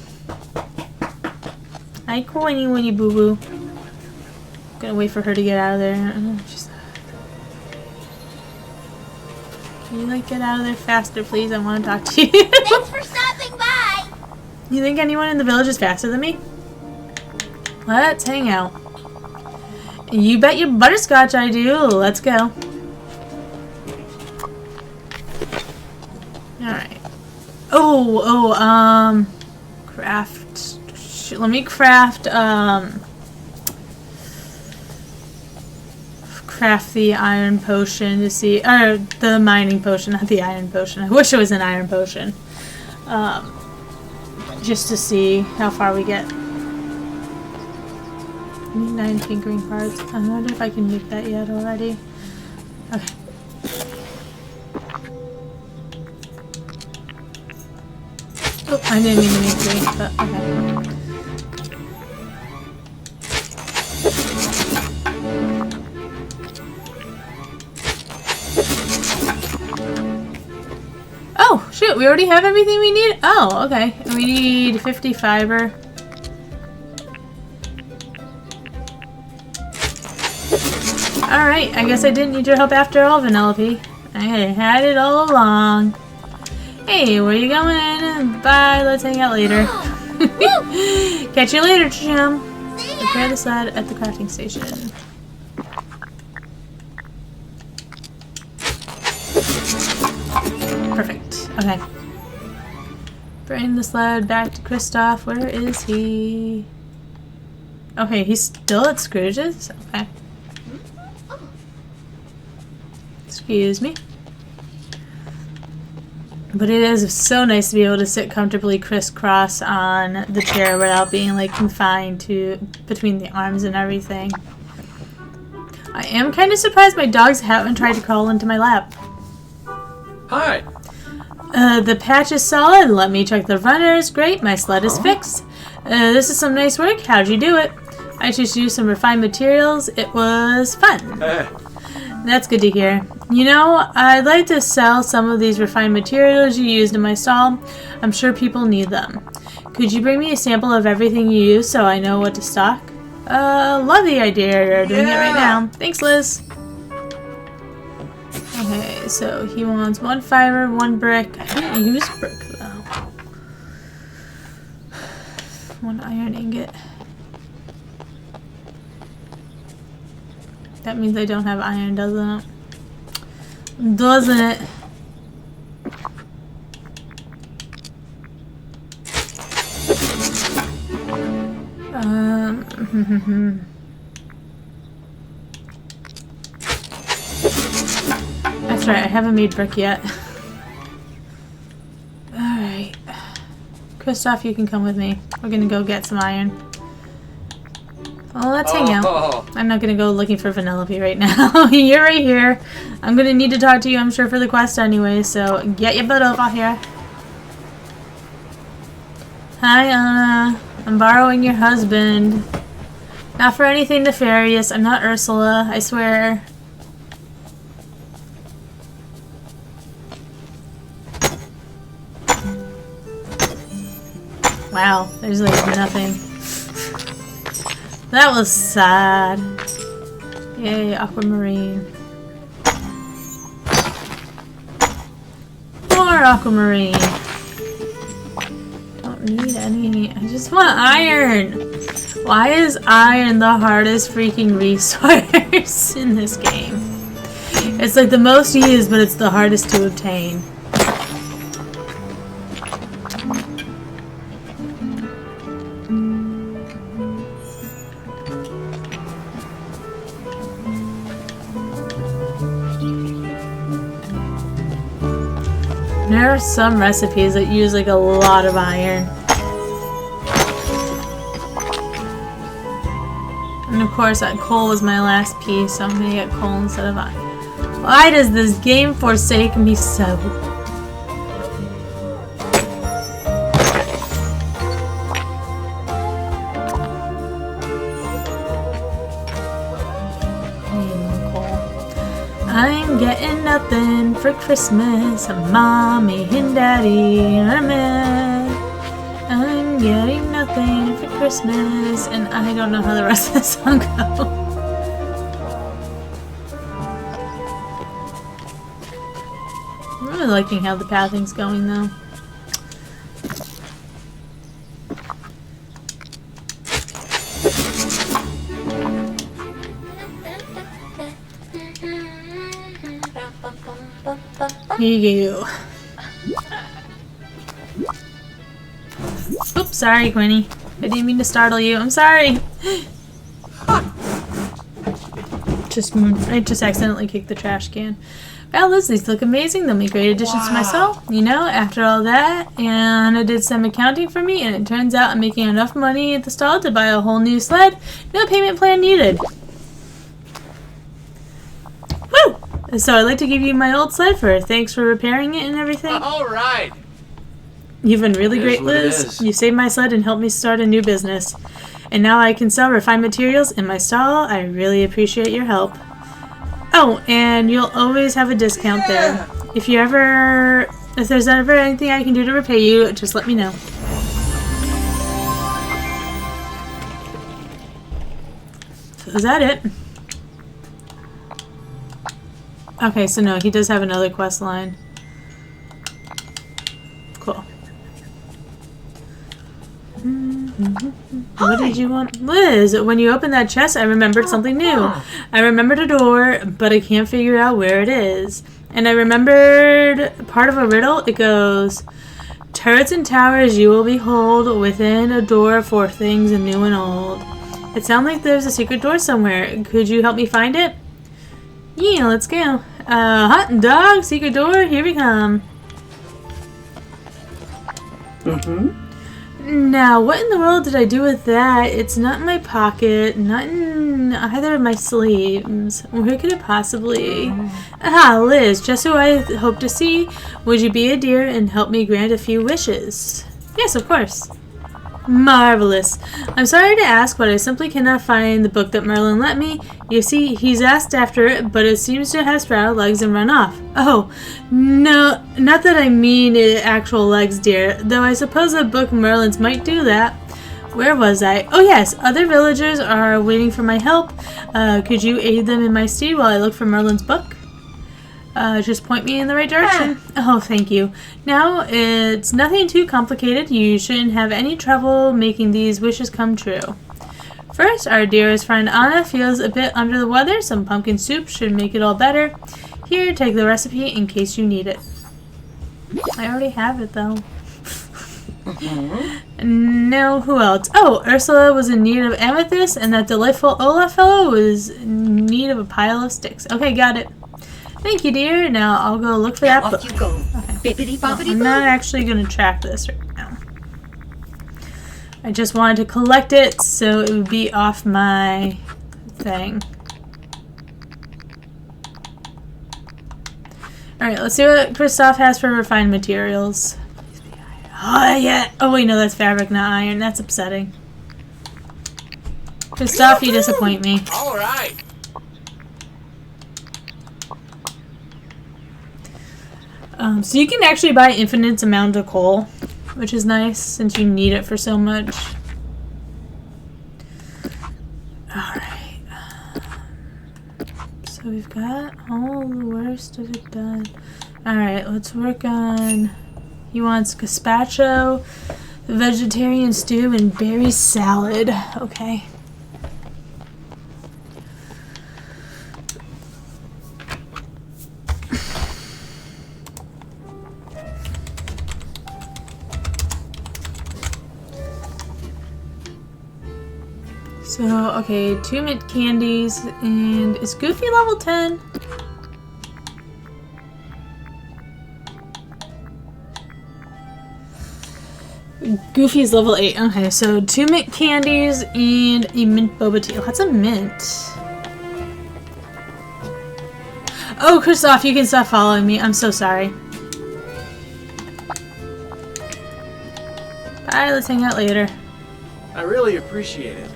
Hi, Coiny Winnie Boo Boo. Gonna wait for her to get out of there. She's... Can you, like, get out of there faster, please? I want to talk to you. Thanks for stopping by. You think anyone in the village is faster than me? Let's hang out. You bet your butterscotch I do. Let's go. Alright. Craft. Let me craft, craft the iron potion to see, or the mining potion, not the iron potion. I wish it was an iron potion. Just to see how far we get. I need 9 tinkering parts. I wonder if I can make that yet already. Okay. Oh, I didn't mean to make 3, but okay. Oh, shoot, we already have everything we need? Oh, okay. We need 50 fiber. Alright, I guess I didn't need your help after all, Vanellope. I had it all along. Hey, where you going? Bye, let's hang out later. Catch you later, chum. Prepare the sled at the crafting station. Perfect. Okay. Bring the sled back to Kristoff. Where is he? Okay, he's still at Scrooge's? Okay. Excuse me. But it is so nice to be able to sit comfortably crisscross on the chair without being like confined to between the arms and everything. I am kind of surprised my dogs haven't tried to crawl into my lap. Hi. The patch is solid. Let me check the runners. Great, my sled is fixed. This is some nice work. How'd you do it? I just used some refined materials. It was fun. That's good to hear. You know, I'd like to sell some of these refined materials you used in my stall. I'm sure people need them. Could you bring me a sample of everything you use so I know what to stock? Love the idea. You're doing it right now. Thanks, Liz. Okay, so he wants 1 fiber, 1 brick. I can't use brick, though. One iron ingot. That means I don't have iron, doesn't it? Doesn't it? That's right, I haven't made brick yet. Alright. Kristoff, you can come with me. We're gonna go get some iron. Well, let's hang out. I'm not gonna go looking for Vanellope right now. You're right here. I'm gonna need to talk to you, I'm sure, for the quest anyway, so get your butt over here. Hi, Anna. I'm borrowing your husband. Not for anything nefarious. I'm not Ursula, I swear. Wow, there's like nothing. That was sad. Yay, aquamarine. More aquamarine. Don't need any. I just want iron. Why is iron the hardest freaking resource in this game? It's like the most used, but it's the hardest to obtain. There are some recipes that use like a lot of iron. And of course that coal was my last piece, so I'm gonna get coal instead of iron. Why does this game forsake me so? I'm getting nothing for Christmas, mommy and daddy are mad. I'm getting nothing for Christmas, and I don't know how the rest of the song goes. I'm really liking how the pathing's going though. Here you go. Oops, sorry, Quinny. I didn't mean to startle you. I'm sorry. I just accidentally kicked the trash can. Wow, Liz, these look amazing. They'll make great additions to my stall. You know, after all that, and I did some accounting for me, and it turns out I'm making enough money at the stall to buy a whole new sled. No payment plan needed. Woo! So I'd like to give you my old sled for thanks for repairing it and everything. All right. You've been really It great, is what it Liz. is. You saved my sled and helped me start a new business. And now I can sell refined materials in my stall. I really appreciate your help. Oh, and you'll always have a discount there. If there's ever anything I can do to repay you, just let me know. So is that it? Okay, so no, he does have another quest line. Cool. What did you want? Liz, when you opened that chest, I remembered something new. I remembered a door, but I can't figure out where it is. And I remembered part of a riddle. It goes, turrets and towers you will behold within a door for things new and old. It sounds like there's a secret door somewhere. Could you help me find it? Yeah, let's go. Hot dog, secret door, here we come. Now, what in the world did I do with that? It's not in my pocket, not in either of my sleeves. Where could it possibly... Ah, Liz, just who I hope to see. Would you be a dear and help me grant a few wishes? Yes, of course. Marvelous. I'm sorry to ask, but I simply cannot find the book that Merlin lent me. You see, he's asked after it, but it seems to have sprouted legs and run off. Oh, no, not that I mean actual legs, dear, though I suppose a book Merlin's might do that. Where was I? Oh yes, other villagers are waiting for my help. Could you aid them in my stead while I look for Merlin's book? Just point me in the right direction. Oh, thank you. Now, it's nothing too complicated. You shouldn't have any trouble making these wishes come true. First, our dearest friend Anna feels a bit under the weather. Some pumpkin soup should make it all better. Here, take the recipe in case you need it. I already have it, though. Now, who else? Oh, Ursula was in need of amethyst, and that delightful Olaf fellow was in need of a pile of sticks. Okay, got it. Thank you, dear. Now I'll go look for that book. Off you go. Okay. Bippity Well, boppity I'm boo. not actually going to track this right now. I just wanted to collect it so it would be off my thing. Alright, let's see what Kristoff has for refined materials. Oh, yeah. Oh, wait, no, that's fabric, not iron. That's upsetting. Kristoff, you disappoint me. All right. So you can actually buy infinite amount of coal, which is nice since you need it for so much. Alright. So we've got all the worst of it done. Alright, let's work on... He wants gazpacho, vegetarian stew, and berry salad. Okay. So, okay, 2 mint candies, and is Goofy level 10? Goofy's level 8. Okay, so 2 mint candies and a mint boba tea. Lots of mint. Oh, Kristoff, you can stop following me. I'm so sorry. Bye, let's hang out later. I really appreciate it.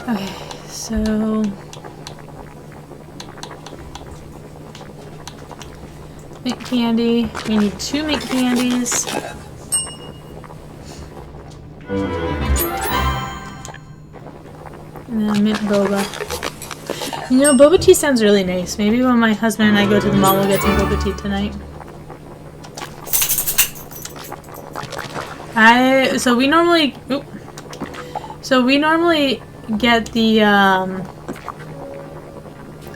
Okay, so... mint candy. We need 2 mint candies. And then mint boba. You know, boba tea sounds really nice. Maybe when my husband and I go to the mall, we'll get some boba tea tonight. So we normally get the,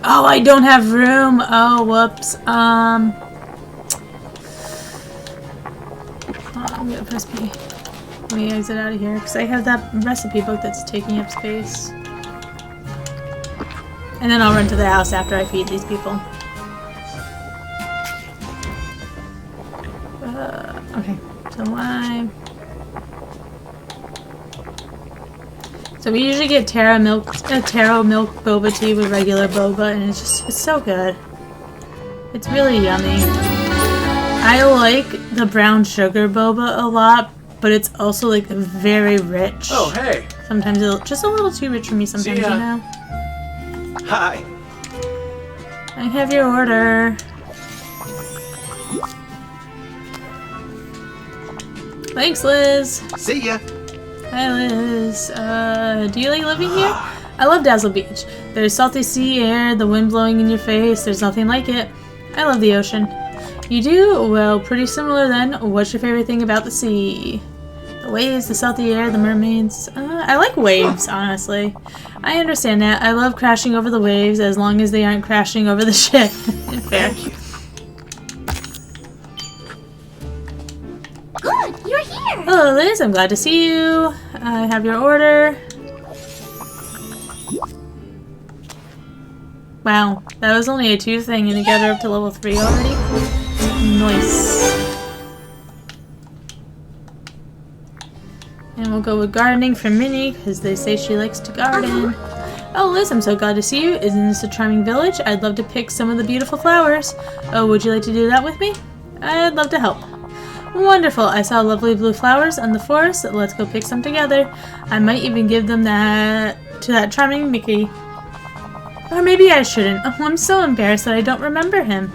oh, I don't have room. Oh, whoops. I'm gonna press P. Let me exit out of here, because I have that recipe book that's taking up space. And then I'll run to the house after I feed these people. Okay, so we usually get taro milk boba tea with regular boba, and it's so good. It's really yummy. I like the brown sugar boba a lot, but it's also like very rich. Oh, hey. Sometimes it's just a little too rich for me sometimes, you know? Hi. I have your order. Thanks, Liz. See ya. Hi, Liz. Do you like living here? I love Dazzle Beach. There's salty sea air, the wind blowing in your face. There's nothing like it. I love the ocean. You do? Well, pretty similar then. What's your favorite thing about the sea? The waves, the salty air, the mermaids. I like waves, honestly. I understand that. I love crashing over the waves as long as they aren't crashing over the ship. Fair. Good, you're here. Hello, Liz. I'm glad to see you. I have your order. Wow, that was only a 2 thing and it got her up to level 3 already. Nice. And we'll go with gardening for Minnie, because they say she likes to garden. Oh, Liz, I'm so glad to see you. Isn't this a charming village? I'd love to pick some of the beautiful flowers. Oh, would you like to do that with me? I'd love to help. Wonderful. I saw lovely blue flowers in the forest. Let's go pick some together. I might even give them to that charming Mickey. Or maybe I shouldn't. Oh, I'm so embarrassed that I don't remember him.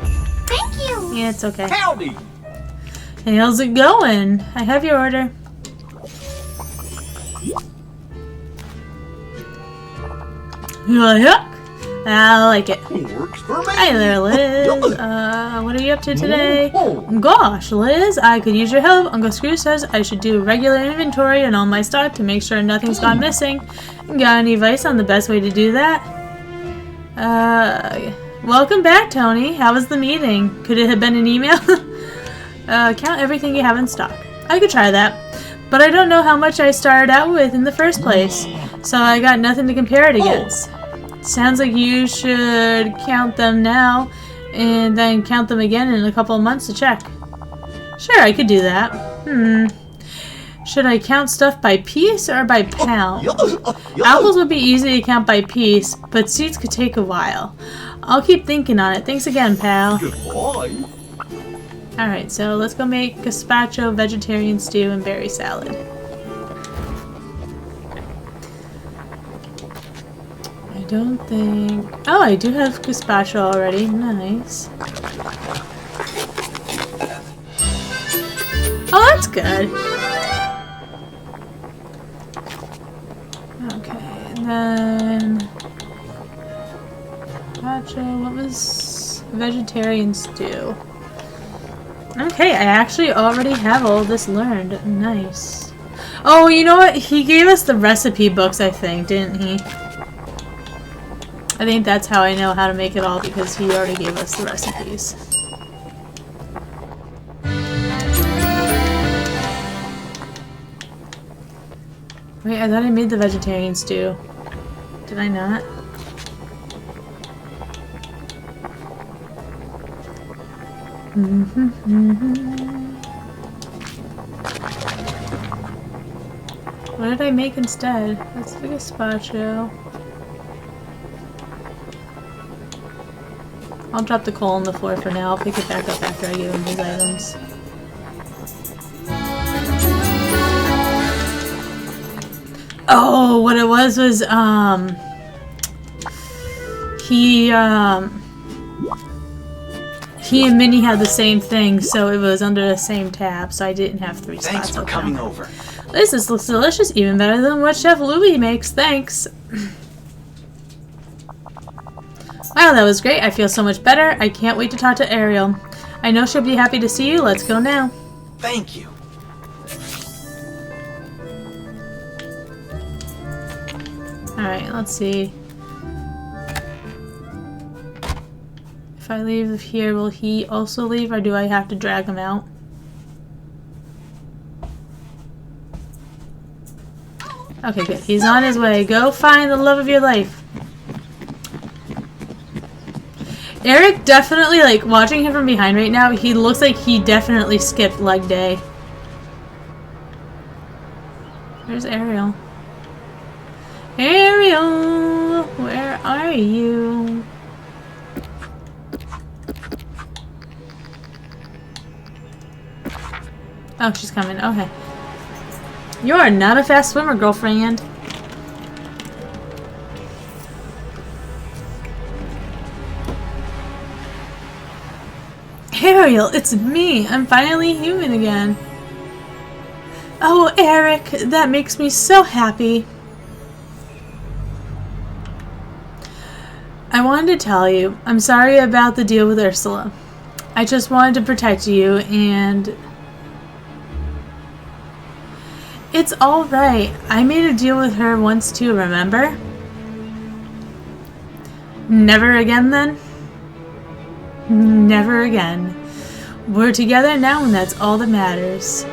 Thank you. Yeah, it's okay. Howdy. Hey, how's it going? I have your order. Yuck. I like it. Works for me. Hi there, Liz. What are you up to today? Gosh, Liz, I could use your help. Uncle Screw says I should do a regular inventory on all my stock to make sure nothing's gone missing. Got any advice on the best way to do that? Welcome back, Tony. How was the meeting? Could it have been an email? Count everything you have in stock. I could try that. But I don't know how much I started out with in the first place. So I got nothing to compare it against. Sounds like you should count them now and then count them again in a couple of months to check. Sure, I could do that. Should I count stuff by piece or by pound? Apples would be easy to count by piece, but seeds could take a while. I'll keep thinking on it. Thanks again, pal. Goodbye. Alright, so let's go make gazpacho, vegetarian stew, and berry salad. I don't think... Oh, I do have gazpacho already. Nice. Oh, that's good. Okay, and then... Gazpacho, what was... Vegetarian stew. Okay, I actually already have all this learned. Nice. Oh, you know what? He gave us the recipe books, I think, didn't he? I think that's how I know how to make it all, because he already gave us the recipes. Wait, I thought I made the vegetarian stew. Did I not? What did I make instead? That's the gazpacho. I'll drop the coal on the floor for now. I'll pick it back up after I give him these items. Oh, what it was he and Minnie had the same thing, so it was under the same tab, so I didn't have 3 spots. Thanks for coming over. This looks delicious, even better than what Chef Louie makes. Thanks. Wow, that was great. I feel so much better. I can't wait to talk to Ariel. I know she'll be happy to see you. Let's go now. Thank you. Alright, let's see. If I leave here, will he also leave, or do I have to drag him out? Okay, good. He's on his way. Go find the love of your life. Eric definitely, like, watching him from behind right now, he looks like he definitely skipped leg day. Where's Ariel? Ariel! Where are you? Oh, she's coming. Okay. You are not a fast swimmer, girlfriend. Ariel, it's me. I'm finally human again. Oh, Eric, that makes me so happy. I wanted to tell you, I'm sorry about the deal with Ursula. I just wanted to protect you, and... It's alright. I made a deal with her once too, remember? Never again then? Never again. We're together now, and that's all that matters.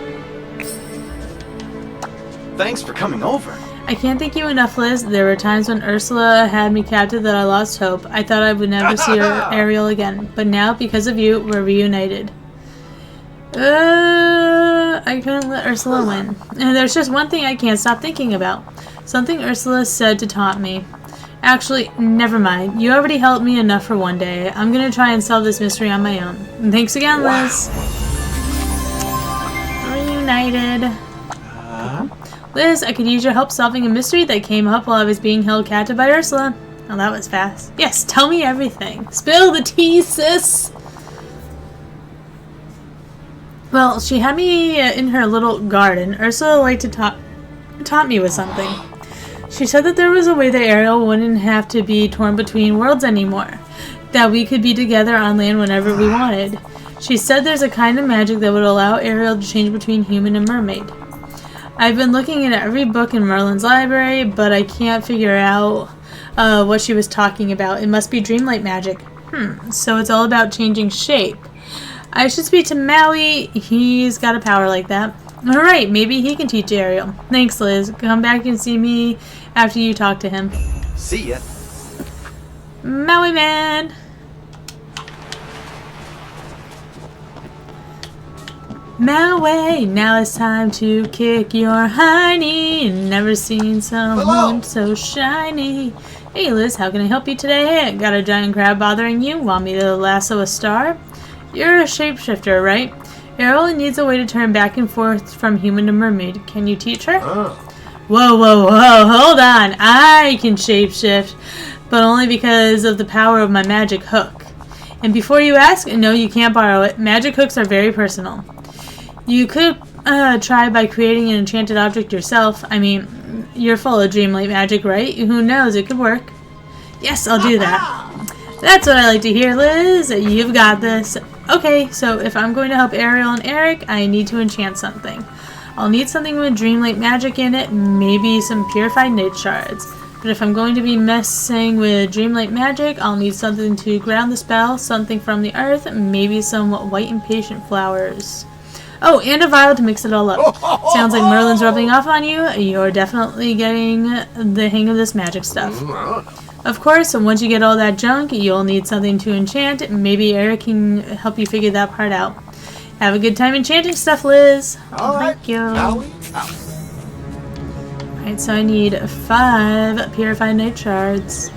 Thanks for coming over. I can't thank you enough, Liz. There were times when Ursula had me captive that I lost hope. I thought I would never see Ariel again. But now, because of you, we're reunited. I couldn't let Ursula win. And there's just one thing I can't stop thinking about. Something Ursula said to taunt me. Actually, never mind. You already helped me enough for one day. I'm gonna try and solve this mystery on my own. And thanks again, Liz. Reunited. Liz, I could use your help solving a mystery that came up while I was being held captive by Ursula. Oh, that was fast. Yes, tell me everything. Spill the tea, sis! Well, she had me in her little garden. Ursula liked to taunt me with something. She said that there was a way that Ariel wouldn't have to be torn between worlds anymore. That we could be together on land whenever we wanted. She said there's a kind of magic that would allow Ariel to change between human and mermaid. I've been looking at every book in Merlin's library, but I can't figure out what she was talking about. It must be Dreamlight magic. So it's all about changing shape. I should speak to Maui. He's got a power like that. Alright, maybe he can teach Ariel. Thanks, Liz. Come back and see me after you talk to him. See ya. Maui man! Maui, now it's time to kick your hiney. Never seen someone so shiny. Hey Liz, how can I help you today? Got a giant crab bothering you? Want me to lasso a star? You're a shapeshifter, right? Ariel needs a way to turn back and forth from human to mermaid. Can you teach her? Whoa, whoa, whoa, hold on. I can shapeshift, but only because of the power of my magic hook. And before you ask, no, you can't borrow it. Magic hooks are very personal. You could try by creating an enchanted object yourself. I mean, you're full of Dreamlight magic, right? Who knows, it could work. Yes, I'll do that. That's what I like to hear, Liz. You've got this. Okay, so if I'm going to help Ariel and Eric, I need to enchant something. I'll need something with Dreamlight magic in it, maybe some purified night shards. But if I'm going to be messing with Dreamlight magic, I'll need something to ground the spell, something from the earth, maybe some white impatient flowers. Oh, and a vial to mix it all up. Sounds like Merlin's rubbing off on you. You're definitely getting the hang of this magic stuff. Of course, once you get all that junk, you'll need something to enchant. Maybe Eric can help you figure that part out. Have a good time enchanting stuff, Liz. Thank you. Alright, so I need 5 purified night shards.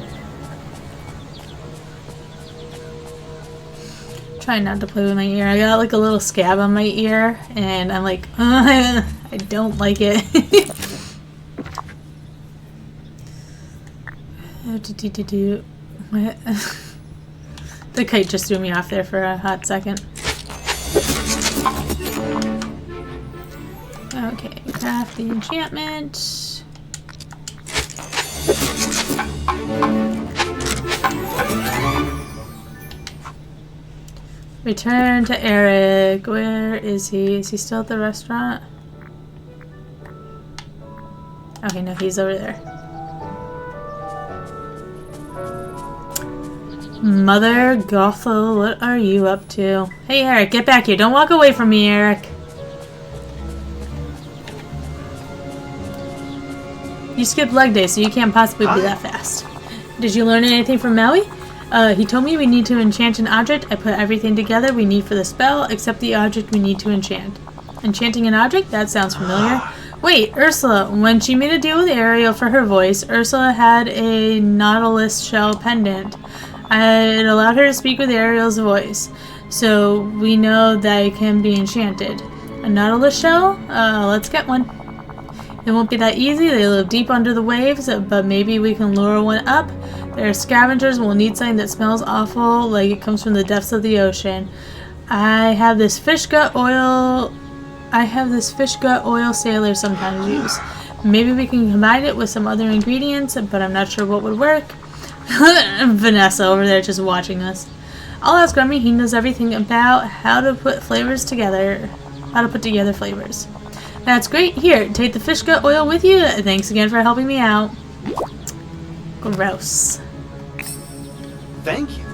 Try not to play with my ear. I got like a little scab on my ear, and I'm like, I don't like it. What? The kite just threw me off there for a hot second. Okay, craft the enchantment. Return to Eric. Where is he? Is he still at the restaurant? Okay, no, he's over there. Mother Gothel, what are you up to? Hey, Eric, get back here. Don't walk away from me, Eric. You skipped leg day, so you can't possibly be that fast. Did you learn anything from Maui? He told me we need to enchant an object. I put everything together we need for the spell, except the object we need to enchant. Enchanting an object? That sounds familiar. Wait, Ursula. When she made a deal with Ariel for her voice, Ursula had a nautilus shell pendant. It allowed her to speak with Ariel's voice, so we know that it can be enchanted. A nautilus shell? Let's get one. It won't be that easy. They live deep under the waves, but maybe we can lure one up. They're scavengers. We'll need something that smells awful, like it comes from the depths of the ocean. I have this fish gut oil sailors sometimes use. Maybe we can combine it with some other ingredients, but I'm not sure what would work. Vanessa over there just watching us. I'll ask Remy. He knows everything about how to put together flavors. That's great. Here, take the fish gut oil with you. Thanks again for helping me out. Gross. Thank you.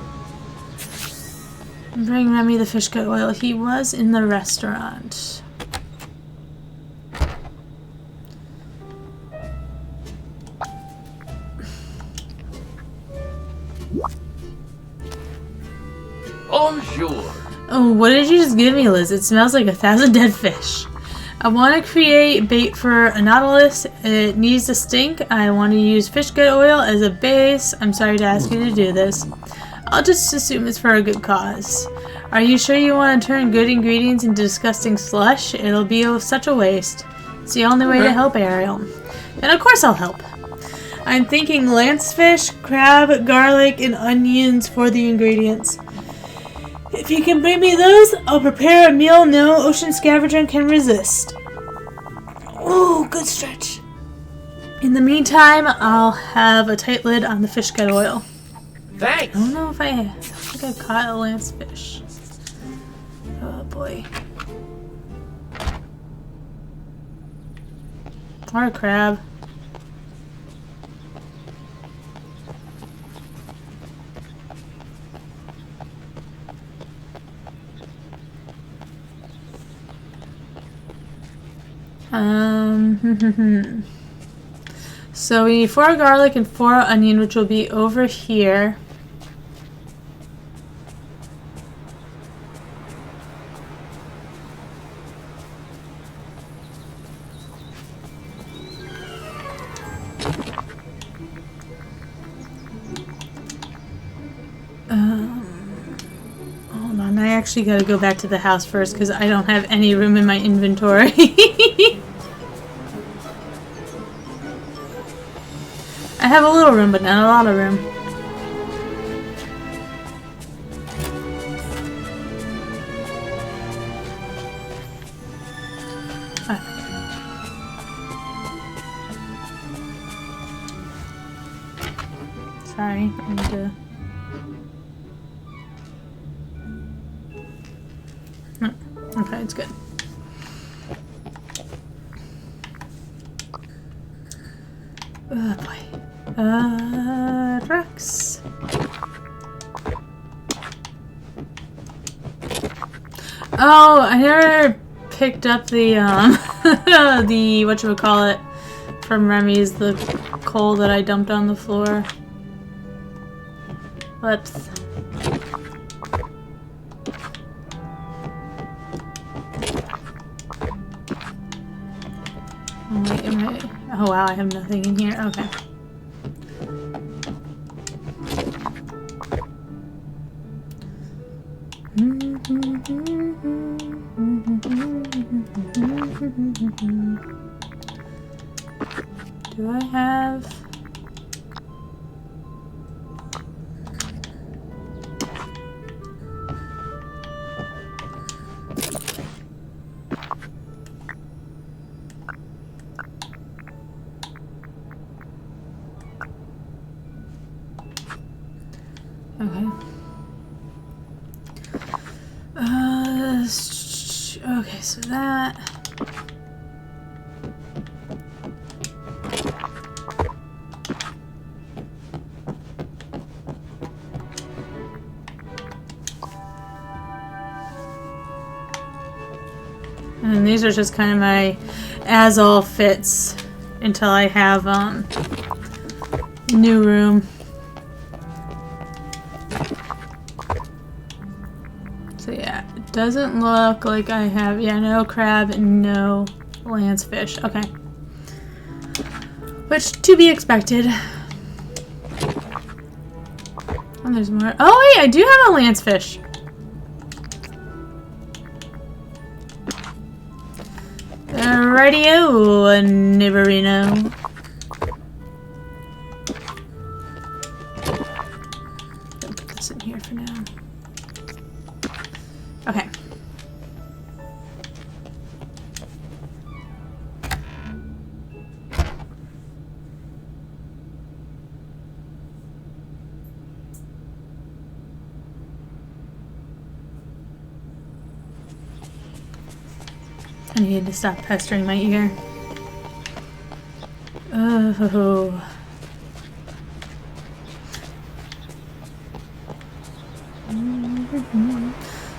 Bring Remy the fish gut oil. He was in the restaurant. Bonjour. Oh, what did you just give me, Liz? It smells like 1,000 dead fish. I want to create bait for a nautilus. It needs to stink. I want to use fish gut oil as a base. I'm sorry to ask you to do this. I'll just assume it's for a good cause. Are you sure you want to turn good ingredients into disgusting slush? It'll be such a waste. It's the only way to help Ariel. And of course I'll help. I'm thinking lancefish, crab, garlic, and onions for the ingredients. If you can bring me those, I'll prepare a meal no ocean scavenger can resist. Ooh, good stretch. In the meantime, I'll have a tight lid on the fish get oil. Thanks. I don't know if I think I've caught a lance fish. Oh boy. Or a crab. So we need 4 garlic and 4 onion, which will be over here. Hold on, I actually gotta go back to the house first because I don't have any room in my inventory. I have a little room, but not a lot of room. Sorry, I need to... No. Okay, it's good. Oh boy. Trucks. Oh, I never picked up the, the, whatchamacallit, from Remy's, the coal that I dumped on the floor. Whoops. Oh, wait, am I... Oh wow, I have nothing in here. Okay. Do I have... Okay. Okay, so that... And then these are just kind of my as all fits until I have new room. So yeah, it doesn't look like I have, no crab and no lance fish. Okay. Which, to be expected. Oh, there's more. Oh wait, I do have a lance fish. Rightio, Neighborino. I'll put this in here for now. Okay. I need to stop pestering my ear. Oh.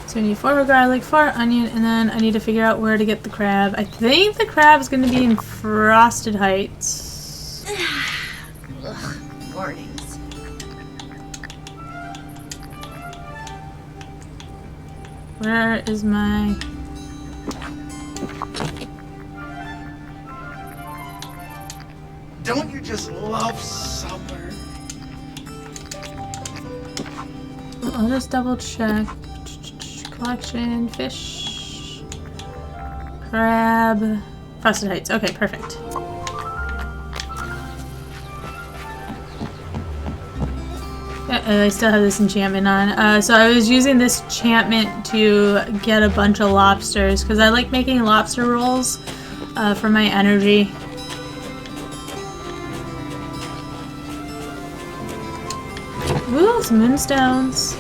So I need 4 garlic, 4 onion, and then I need to figure out where to get the crab. I think the crab is going to be in Frosted Heights. Ugh, mornings. Where is my... Don't you just love summer? I'll just double check. Collection, fish, crab, Frosted Heights. Okay, perfect. I still have this enchantment on. So I was using this enchantment to get a bunch of lobsters because I like making lobster rolls for my energy. Nice moonstones.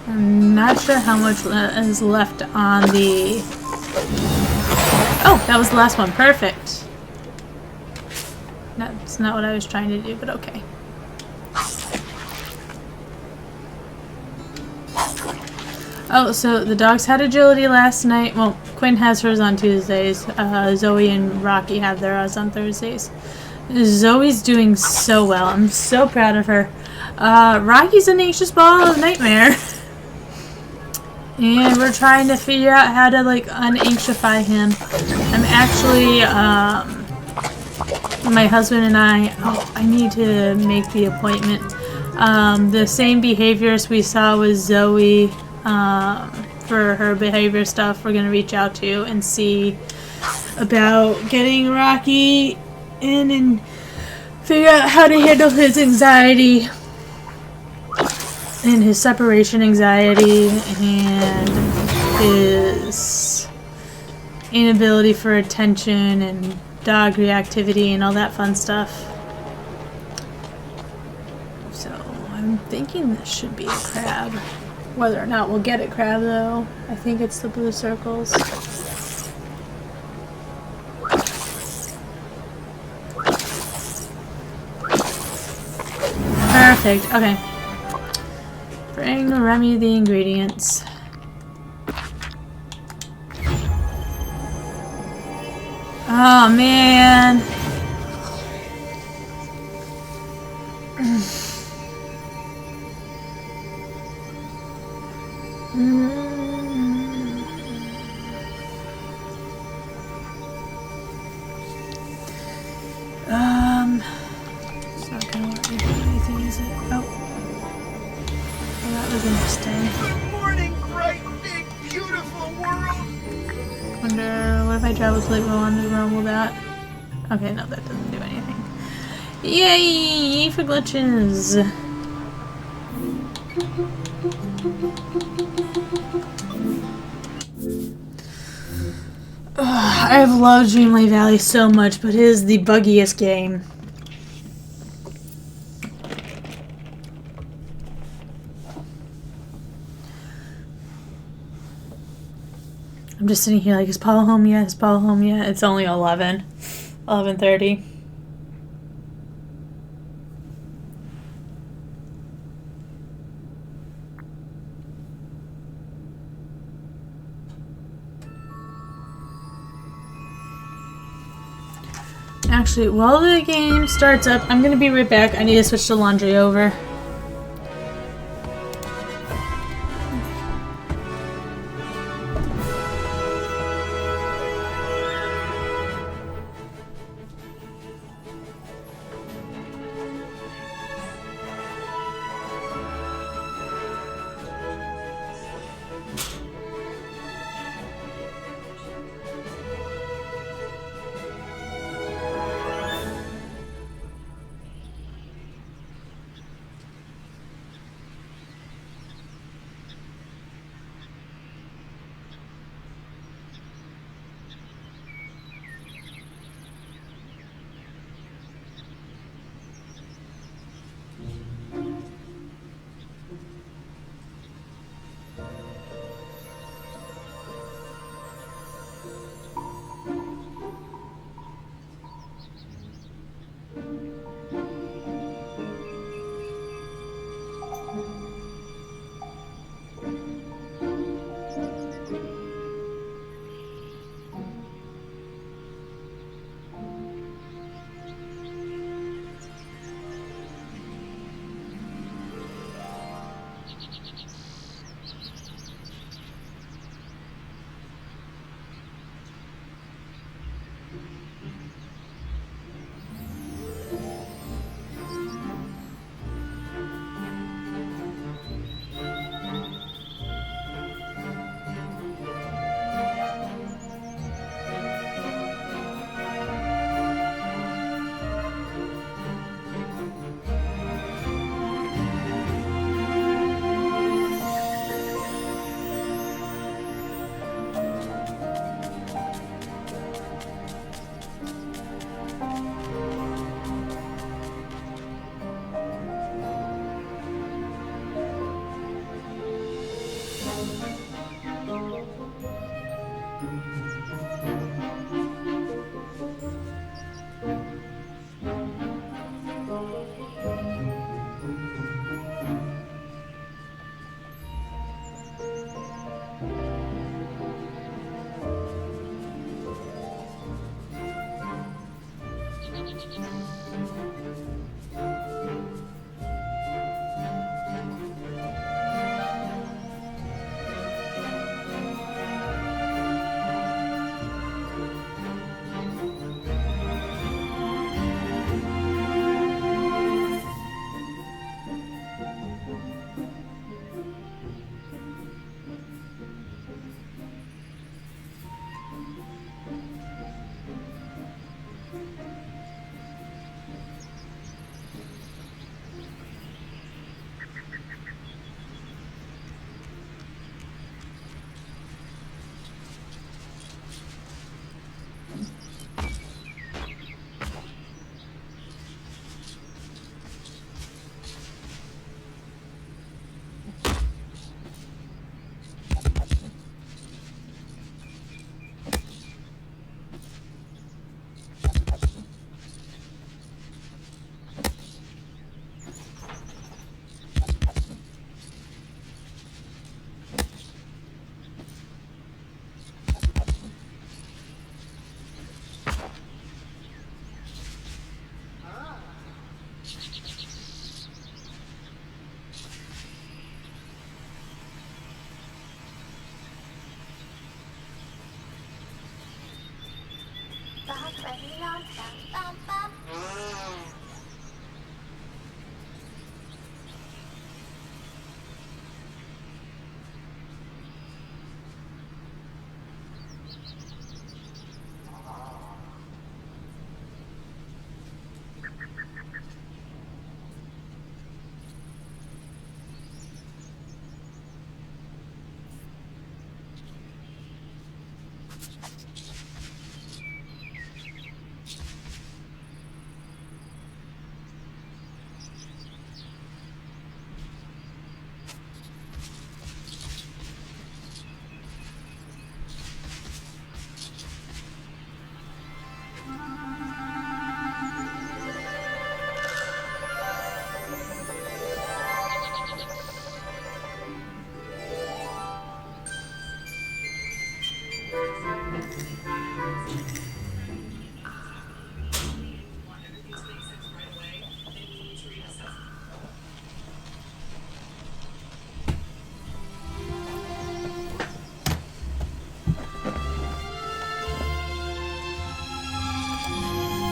I'm not sure how much is left on the... Oh, that was the last one. Perfect. That's not what I was trying to do, but okay. Oh, so the dogs had agility last night. Well, Quinn has hers on Tuesdays. Zoe and Rocky have theirs on Thursdays. Zoe's doing so well. I'm so proud of her. Rocky's an anxious ball of nightmare. And we're trying to figure out how to, like, unanxify him. I'm actually, my husband and I need to make the appointment. The same behaviors we saw with Zoe, for her behavior stuff, we're going to reach out to and see about getting Rocky in and figure out how to handle his anxiety and his separation anxiety and his inability for attention and dog reactivity and all that fun stuff. So I'm thinking this should be a crab. Whether or not we'll get a crab though, I think it's the blue circles. Perfect, okay. Bring Remy the ingredients. Oh man. It's not gonna let me do anything, is it? Oh. Well, that was interesting. Good morning, bright, big, beautiful world. Wonder, what if I travel sleep while on the room with that? Okay, no, that doesn't do anything. Yay for glitches! I've loved Dreamlight Valley so much, but it is the buggiest game. I'm just sitting here like, is Paul home yet? Is Paul home yet? It's only 11:30. Actually, while the game starts up, I'm gonna be right back. I need to switch the laundry over.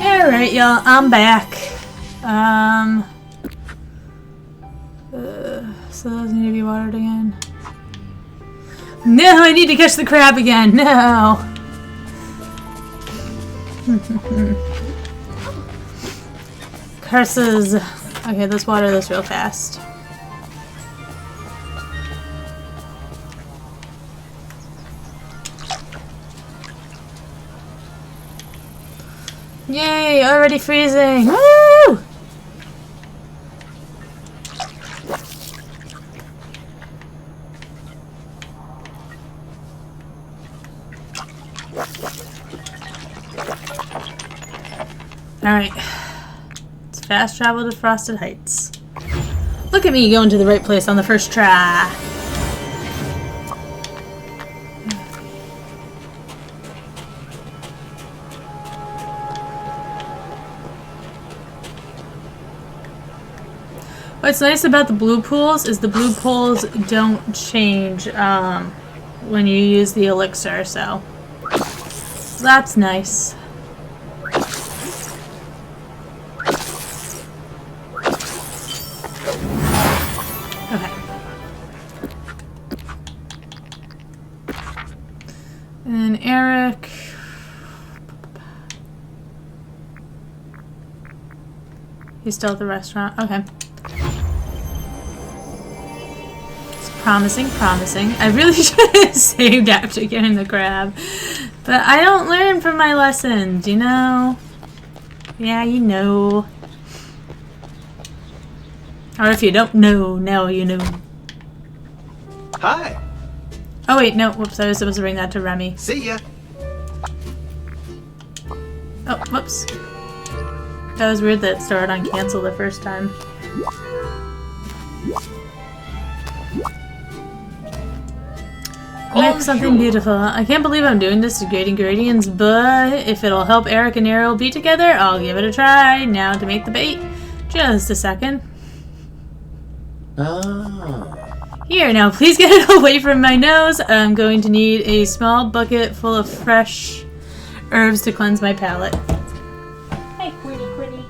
Alright, y'all, I'm back. So those need to be watered again. No, I need to catch the crab again. No. Curses. Okay, let's water this real fast. Yay, already freezing. Woo! Alright. Let's fast travel to Frosted Heights. Look at me going to the right place on the first try. What's nice about the blue pools is the blue pools don't change when you use the elixir, so that's nice. Okay. And Eric. He's still at the restaurant. Okay. Promising, promising. I really should have saved after getting the crab. But I don't learn from my lessons, you know? Yeah, you know. Or if you don't know, now you know. Hi. Oh wait, no, whoops, I was supposed to bring that to Remy. See ya. Oh, whoops. That was weird that it started on cancel the first time. Make something beautiful. I can't believe I'm doing this to great ingredients, but if it'll help Eric and Ariel be together, I'll give it a try. Now to make the bait. Just a second. Here, now please get it away from my nose. I'm going to need a small bucket full of fresh herbs to cleanse my palate. Hey, Quitty Quitty.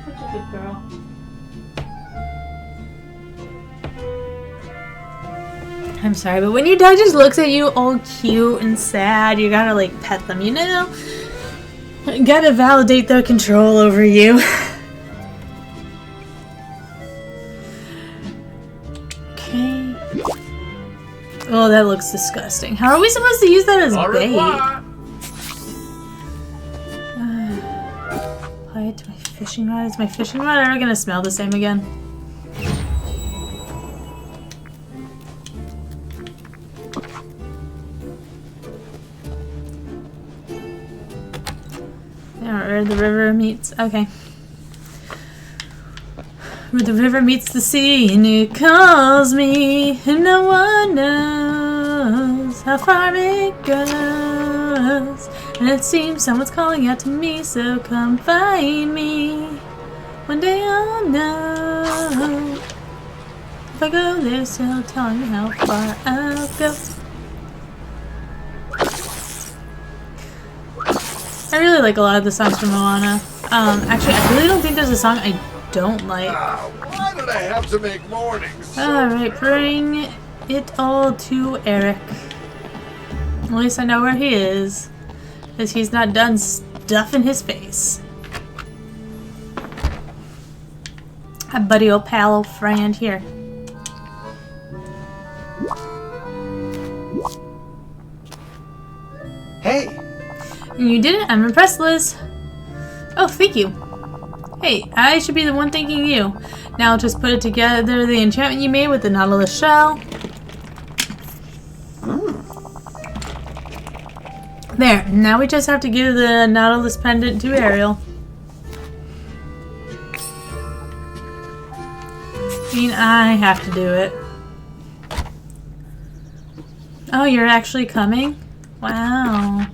Such a good girl. I'm sorry, but when your dog just looks at you all cute and sad, you gotta like pet them, you know? You gotta validate their control over you. Okay. Oh, that looks disgusting. How are we supposed to use that as bait? Apply it to my fishing rod. Is my fishing rod ever gonna smell the same again? Where the river meets. Okay. Where the river meets the sea and it calls me, and no one knows how far it goes. And it seems someone's calling out to me, so come find me. One day I'll know. If I go this hill, tell me how far I'll go. I really like a lot of the songs from Moana. Actually, I really don't think there's a song I don't like. Why did I have to make mornings? Alright, bring it all to Eric. At least I know where he is. Because he's not done stuffing his face. A buddy old pal old friend here. Hey, You did it? I'm impressed, Liz. Oh, thank you. Hey, I should be the one thanking you. Now I'll just put it together, the enchantment you made with the Nautilus shell. There, now we just have to give the Nautilus pendant to Ariel. I mean, I have to do it. Oh, you're actually coming? Wow.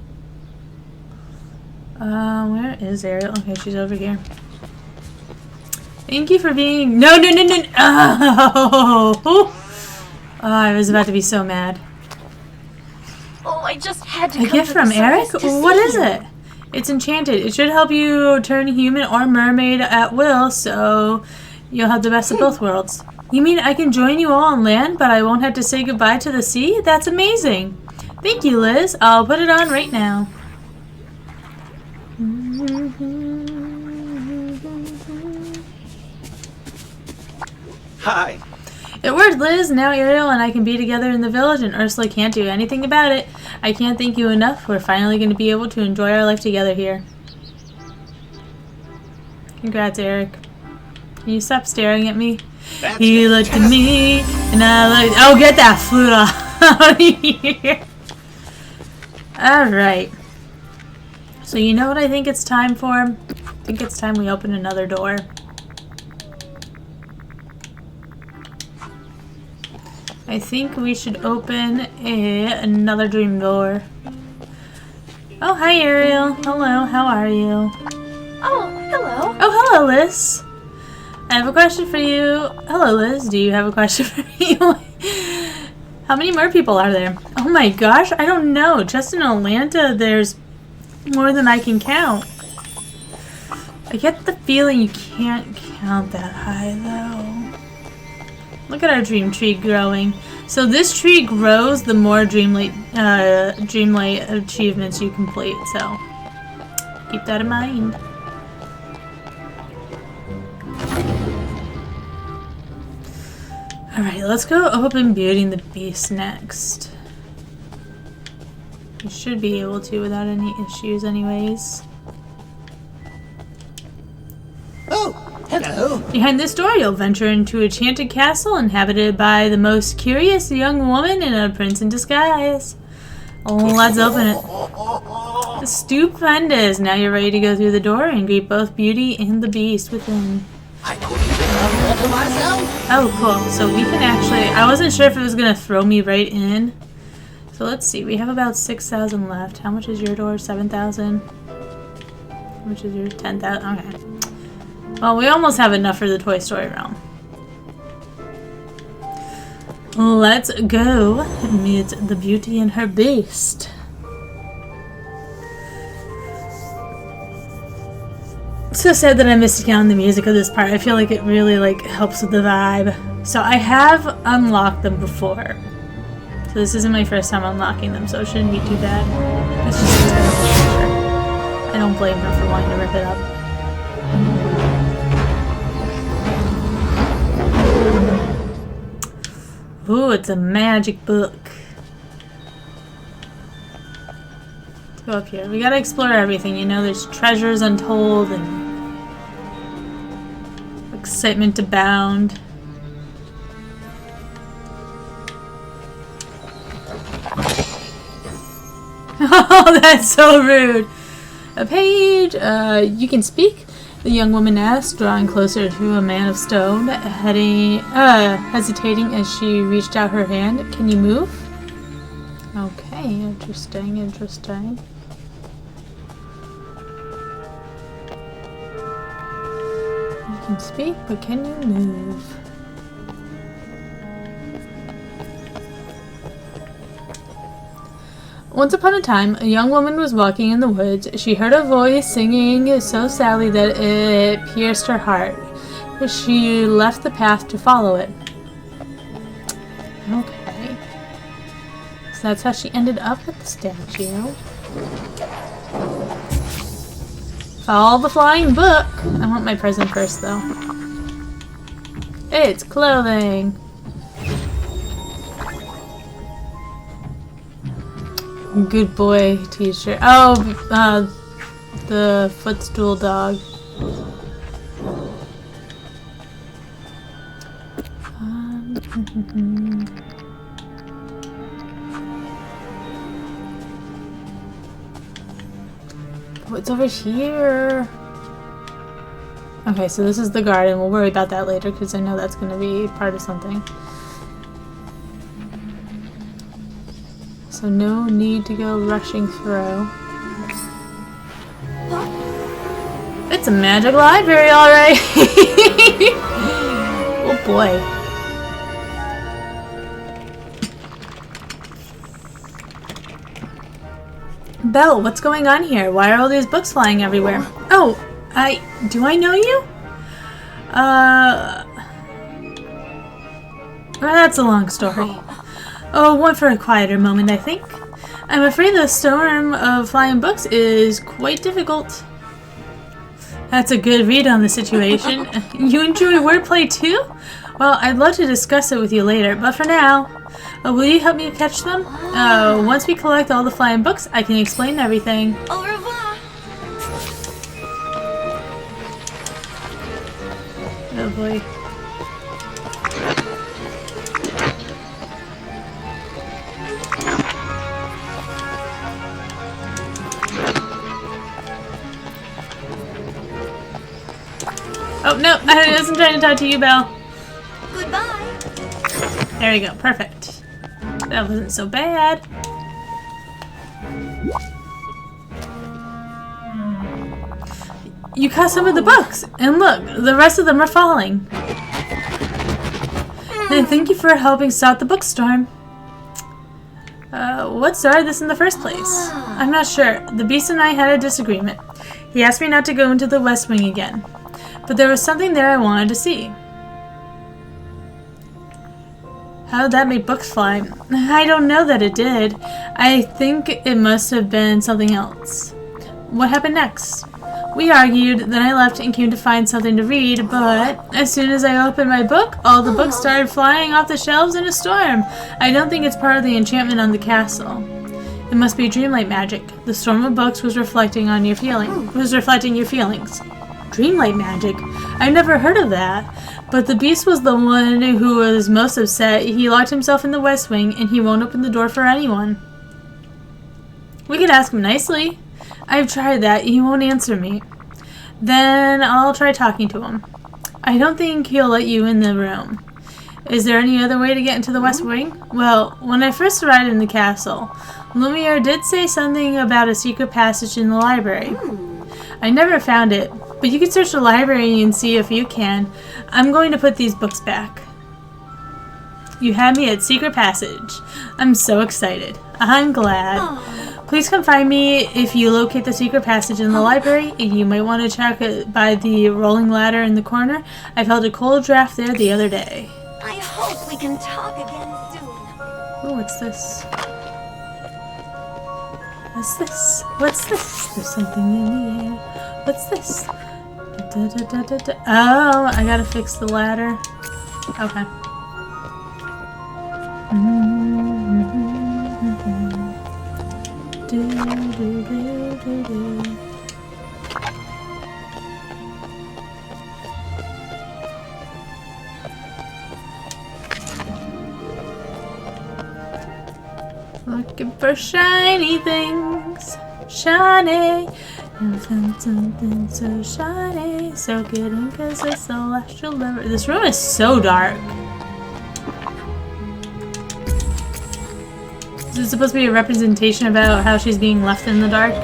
Where is Ariel? Okay, she's over here. Thank you for being... No! Oh, I was about to be so mad. Oh, I just had to A come gift to from the Eric? surface to What see is you. it? It's enchanted. It should help you turn human or mermaid at will, so you'll have the best of both worlds. You mean I can join you all on land, but I won't have to say goodbye to the sea? That's amazing. Thank you, Liz. I'll put it on right now. hi. It worked, Liz. Now Ariel and I can be together in the village, and Ursula can't do anything about it. I can't thank you enough. We're finally going to be able to enjoy our life together here. Congrats, Eric. Can you stop staring at me? That's He looked at me, and I looked. Oh, get that flute out of here. Alright. So, you know what I think it's time for? I think it's time we open another door. I think we should open another dream door. Oh, hi, Ariel. Hello, how are you? Oh, hello. Oh, hello, Liz. I have a question for you. Hello, Liz. Do you have a question for me? How many more people are there? Oh my gosh, I don't know. Just in Atlanta, there's more than I can count. I get the feeling you can't count that high, though. Look at our dream tree growing. So this tree grows the more Dreamlight achievements you complete. So keep that in mind. Alright, let's go open Beauty and the Beast next. We should be able to without any issues anyways. Oh, hello. Behind this door, you'll venture into a enchanted castle inhabited by the most curious young woman and a prince in disguise. Let's open it. Stupendous! Now you're ready to go through the door and greet both Beauty and the Beast within. I couldn't have all to myself. Oh, cool. So we can actually... I wasn't sure if it was going to throw me right in. So let's see. We have about 6,000 left. How much is your door? 7,000? How much is yours? 10,000? Okay. Well, we almost have enough for the Toy Story realm. Let's go meet the Beauty and her Beast. So sad that I missed out on the music of this part. I feel like it really helps with the vibe. So I have unlocked them before. So this isn't my first time unlocking them, so it shouldn't be too bad. It's just I don't blame her for wanting to rip it up. Ooh, it's a magic book. Let's go up here. We gotta explore everything, you know, there's treasures untold and excitement abound. Oh, that's so rude. A page, you can speak? The young woman asked, drawing closer to a man of stone, hesitating as she reached out her hand. Can you move? Okay, interesting. You can speak, but can you move? Once upon a time, a young woman was walking in the woods. She heard a voice singing so sadly that it pierced her heart. She left the path to follow it. Okay. So that's how she ended up at the statue. Follow the flying book. I want my present first, though. It's clothing. Good boy t-shirt. Oh, the footstool dog. What's over here? Okay, so this is the garden. We'll worry about that later because I know that's going to be part of something. So no need to go rushing through. It's a magic library, alright! Oh boy. Belle, what's going on here? Why are all these books flying everywhere? Oh, do I know you? Well, that's a long story. Oh, one for a quieter moment, I think. I'm afraid the storm of flying books is quite difficult. That's a good read on the situation. You enjoy wordplay too? Well, I'd love to discuss it with you later, but for now, will you help me catch them? Once we collect all the flying books, I can explain everything. Au revoir. Oh boy. Oh, no, I wasn't trying to talk to you, Belle. Goodbye. There we go, perfect. That wasn't so bad. You caught some of the books, and look, the rest of them are falling. And thank you for helping stop the bookstorm. What started this in the first place? I'm not sure. The Beast and I had a disagreement. He asked me not to go into the West Wing again. But there was something there I wanted to see. How did that make books fly? I don't know that it did. I think it must have been something else. What happened next? We argued, then I left and came to find something to read, but as soon as I opened my book, all the books started flying off the shelves in a storm. I don't think it's part of the enchantment on the castle. It must be dreamlight magic. The storm of books was reflecting on your feelings. Dreamlight magic? I've never heard of that. But the Beast was the one who was most upset. He locked himself in the West Wing and he won't open the door for anyone. We could ask him nicely. I've tried that. He won't answer me. Then I'll try talking to him. I don't think he'll let you in the room. Is there any other way to get into the West Wing? Well, when I first arrived in the castle, Lumiere did say something about a secret passage in the library. I never found it, but you can search the library and see if you can. I'm going to put these books back. You had me at Secret Passage. I'm so excited. I'm glad. Please come find me if you locate the secret passage in the library. You might want to check it by the rolling ladder in the corner. I felt a cold draft there the other day. I hope we can talk again soon. Oh, what's this? What's this? What's this? There's something in the air. What's this? Da, da, da, da, da. Oh, I gotta fix the ladder. Okay. Do, do, do, do, do. Looking for shiny things, shiny, and found something so shiny. So get in, cause it's the last you'll ever. This room is so dark. Is it supposed to be a representation about how she's being left in the dark?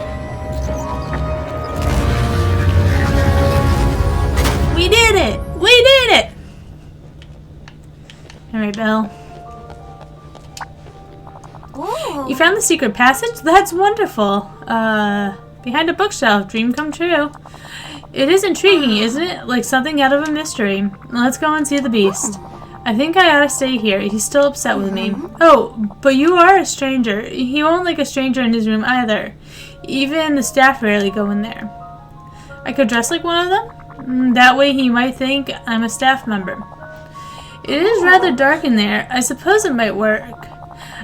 We did it! We did it! Alright, Belle. You found the secret passage? That's wonderful. Behind a bookshelf. Dream come true. It is intriguing, isn't it? Like something out of a mystery. Let's go and see the beast. I think I ought to stay here. He's still upset with me. Oh, but you are a stranger. He won't like a stranger in his room either. Even the staff rarely go in there. I could dress like one of them? That way he might think I'm a staff member. It is rather dark in there. I suppose it might work.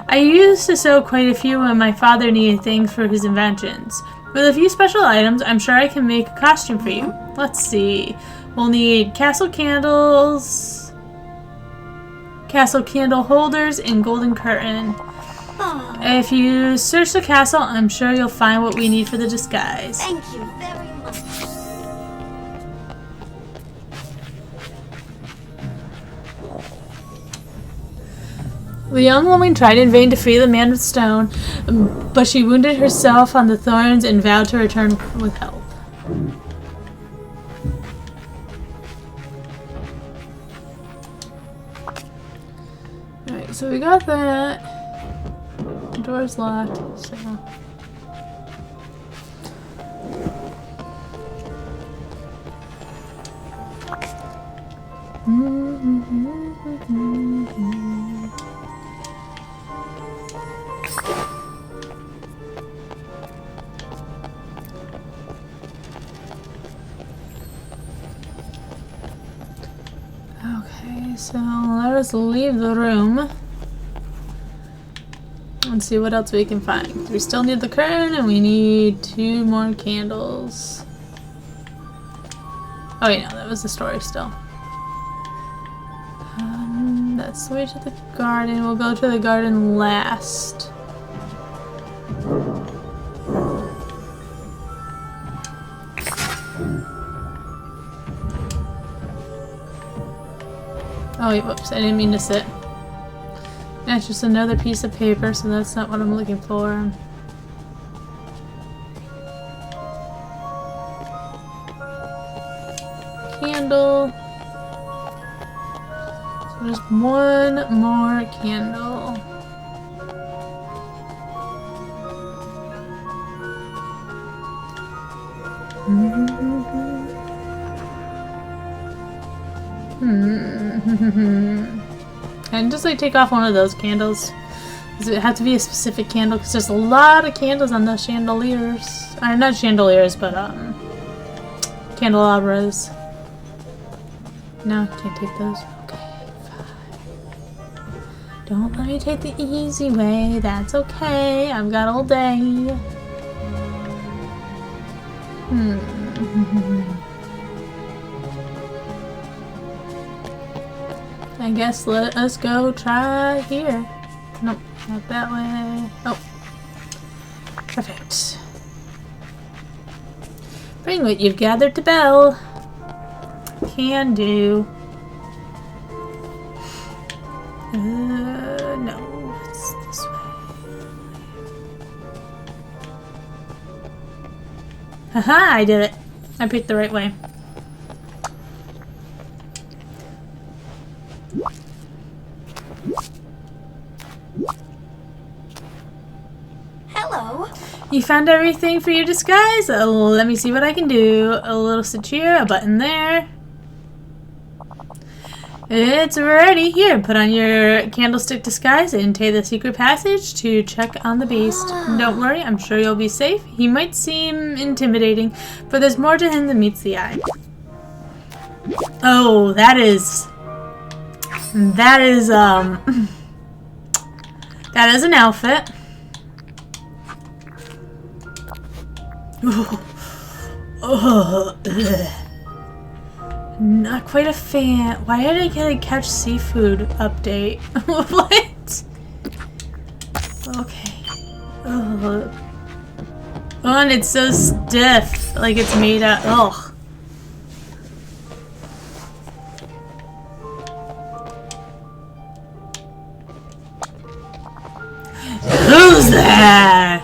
I used to sew quite a few when my father needed things for his inventions. With a few special items, I'm sure I can make a costume for you. Let's see. We'll need castle candles, castle candle holders, and golden curtain. If you search the castle, I'm sure you'll find what we need for the disguise. Thank you very much. The young woman tried in vain to free the man with stone, but she wounded herself on the thorns and vowed to return with help. Alright, so we got that. The door's locked, so... Okay, so let us leave the room and see what else we can find. We still need the curtain and we need 2 more candles. Oh wait, no, that was the story still. That's the way to the garden. We'll go to the garden last. Oh wait, whoops, I didn't mean to sit. That's just another piece of paper, so that's not what I'm looking for. Candle. So there's 1 more candle. And just like take off one of those candles. Does it have to be a specific candle? Because there's a lot of candles on the chandeliers. Or not chandeliers, but candelabras. No, can't take those. Okay, fine. Don't let me take the easy way. That's okay. I've got all day. I guess let us go try here. Nope, not that way. Oh. Perfect. Bring what you've gathered to Belle. Can do. No, it's this way. Haha, I did it. I picked the right way. Hello. You found everything for your disguise? Let me see what I can do. A little stitch here, a button there. It's ready. Here, put on your candlestick disguise and take the secret passage to check on the beast. Don't worry, I'm sure you'll be safe. He might seem intimidating, but there's more to him than meets the eye. Oh, that is that is an outfit. Not quite a fan. Why did I get a catch seafood update? What? Okay. Oh, and it's so stiff. Like it's made out. Ugh. Who's there?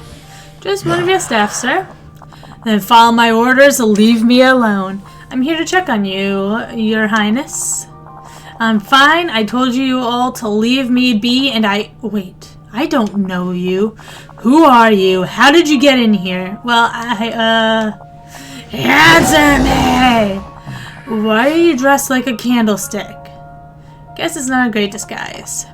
Just one of your staff, sir. Then follow my orders or leave me alone. I'm here to check on you, Your Highness. I'm fine. I told you all to leave me be, and wait. I don't know you. Who are you? How did you get in here? Well, answer me! Why are you dressed like a candlestick? Guess it's not a great disguise.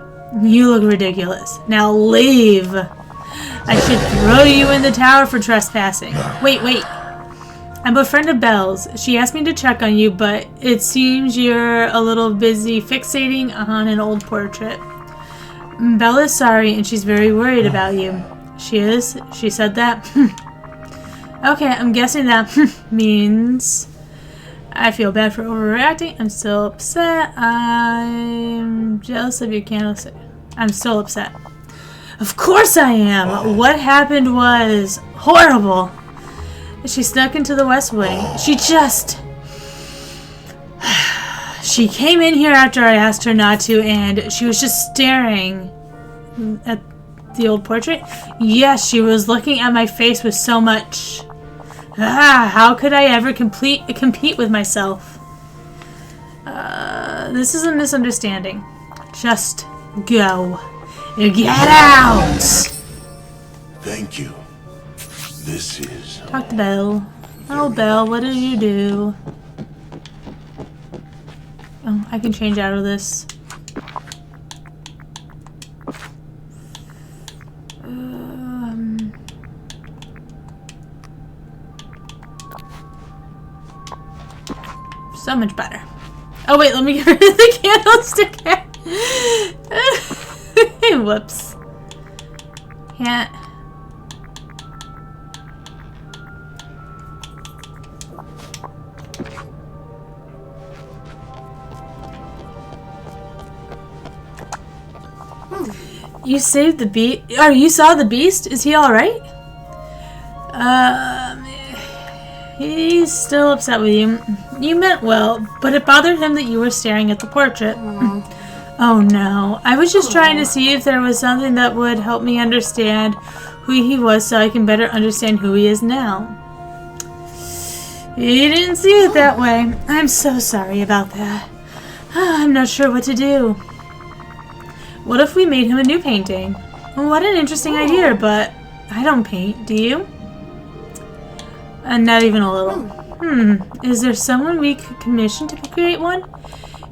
You look ridiculous. Now leave! I should throw you in the tower for trespassing. Wait. I'm a friend of Belle's. She asked me to check on you, but it seems you're a little busy fixating on an old portrait. Belle is sorry, and she's very worried about you. She is? She said that? Okay, I'm guessing that means I feel bad for overreacting. I'm still upset. I'm jealous of your candlestick. I'm still upset. Of course I am! What happened was horrible. She snuck into the West Wing. She came in here after I asked her not to, and she was just staring at the old portrait. Yes, she was looking at my face with so much... how could I ever compete with myself? This is a misunderstanding. Just go. Get out! Thank you. This is... Talk to Belle. Oh, Belle, what did you do? Oh, I can change out of this. So much better. Oh wait, let me get rid of the candlestick. Whoops. Can't. You saved the beast? Oh, you saw the beast? Is he alright? He's still upset with you. You meant well, but it bothered him that you were staring at the portrait. Oh no. I was just trying to see if there was something that would help me understand who he was so I can better understand who he is now. You didn't see it that way. I'm so sorry about that. I'm not sure what to do. What if we made him a new painting? What an interesting idea, but I don't paint, do you? Not even a little. Is there someone we could commission to create one?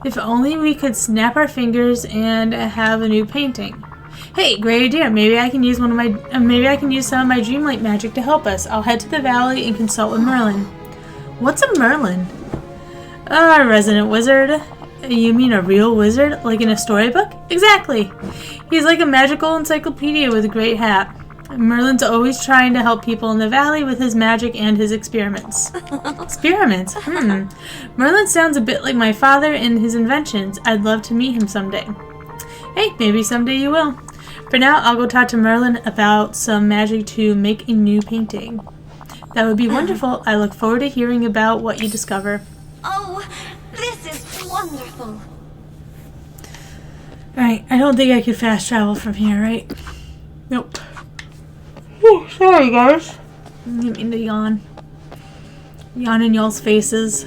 If only we could snap our fingers and have a new painting. Hey, great idea. Maybe I can use some of my Dreamlight magic to help us. I'll head to the valley and consult with Merlin. What's a Merlin? A resident wizard. You mean a real wizard? Like in a storybook? Exactly. He's like a magical encyclopedia with a great hat. Merlin's always trying to help people in the valley with his magic and his experiments. Experiments? Merlin sounds a bit like my father and his inventions. I'd love to meet him someday. Hey, maybe someday you will. For now, I'll go talk to Merlin about some magic to make a new painting. That would be wonderful. I look forward to hearing about what you discover. Oh, this is wonderful. Alright, I don't think I could fast travel from here, right? Nope. Oh, sorry, guys. I didn't mean to yawn. Yawn in y'all's faces.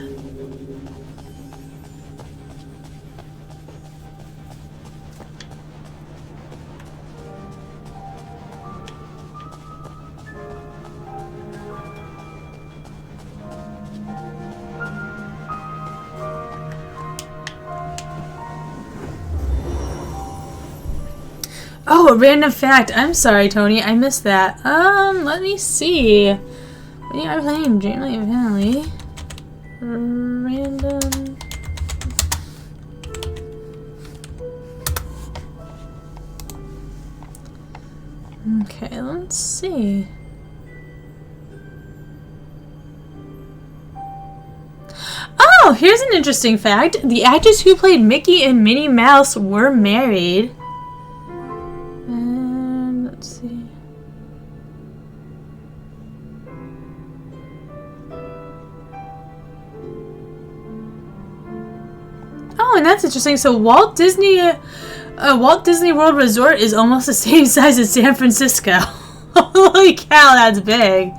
Oh, a random fact. I'm sorry, Tony. I missed that. Let me see. We are playing Dreamlight Valley. Random. Okay, let's see. Oh, here's an interesting fact. The actors who played Mickey and Minnie Mouse were married. Let's see. Oh, and that's interesting. So Walt Disney World Resort is almost the same size as San Francisco. Holy cow, that's big.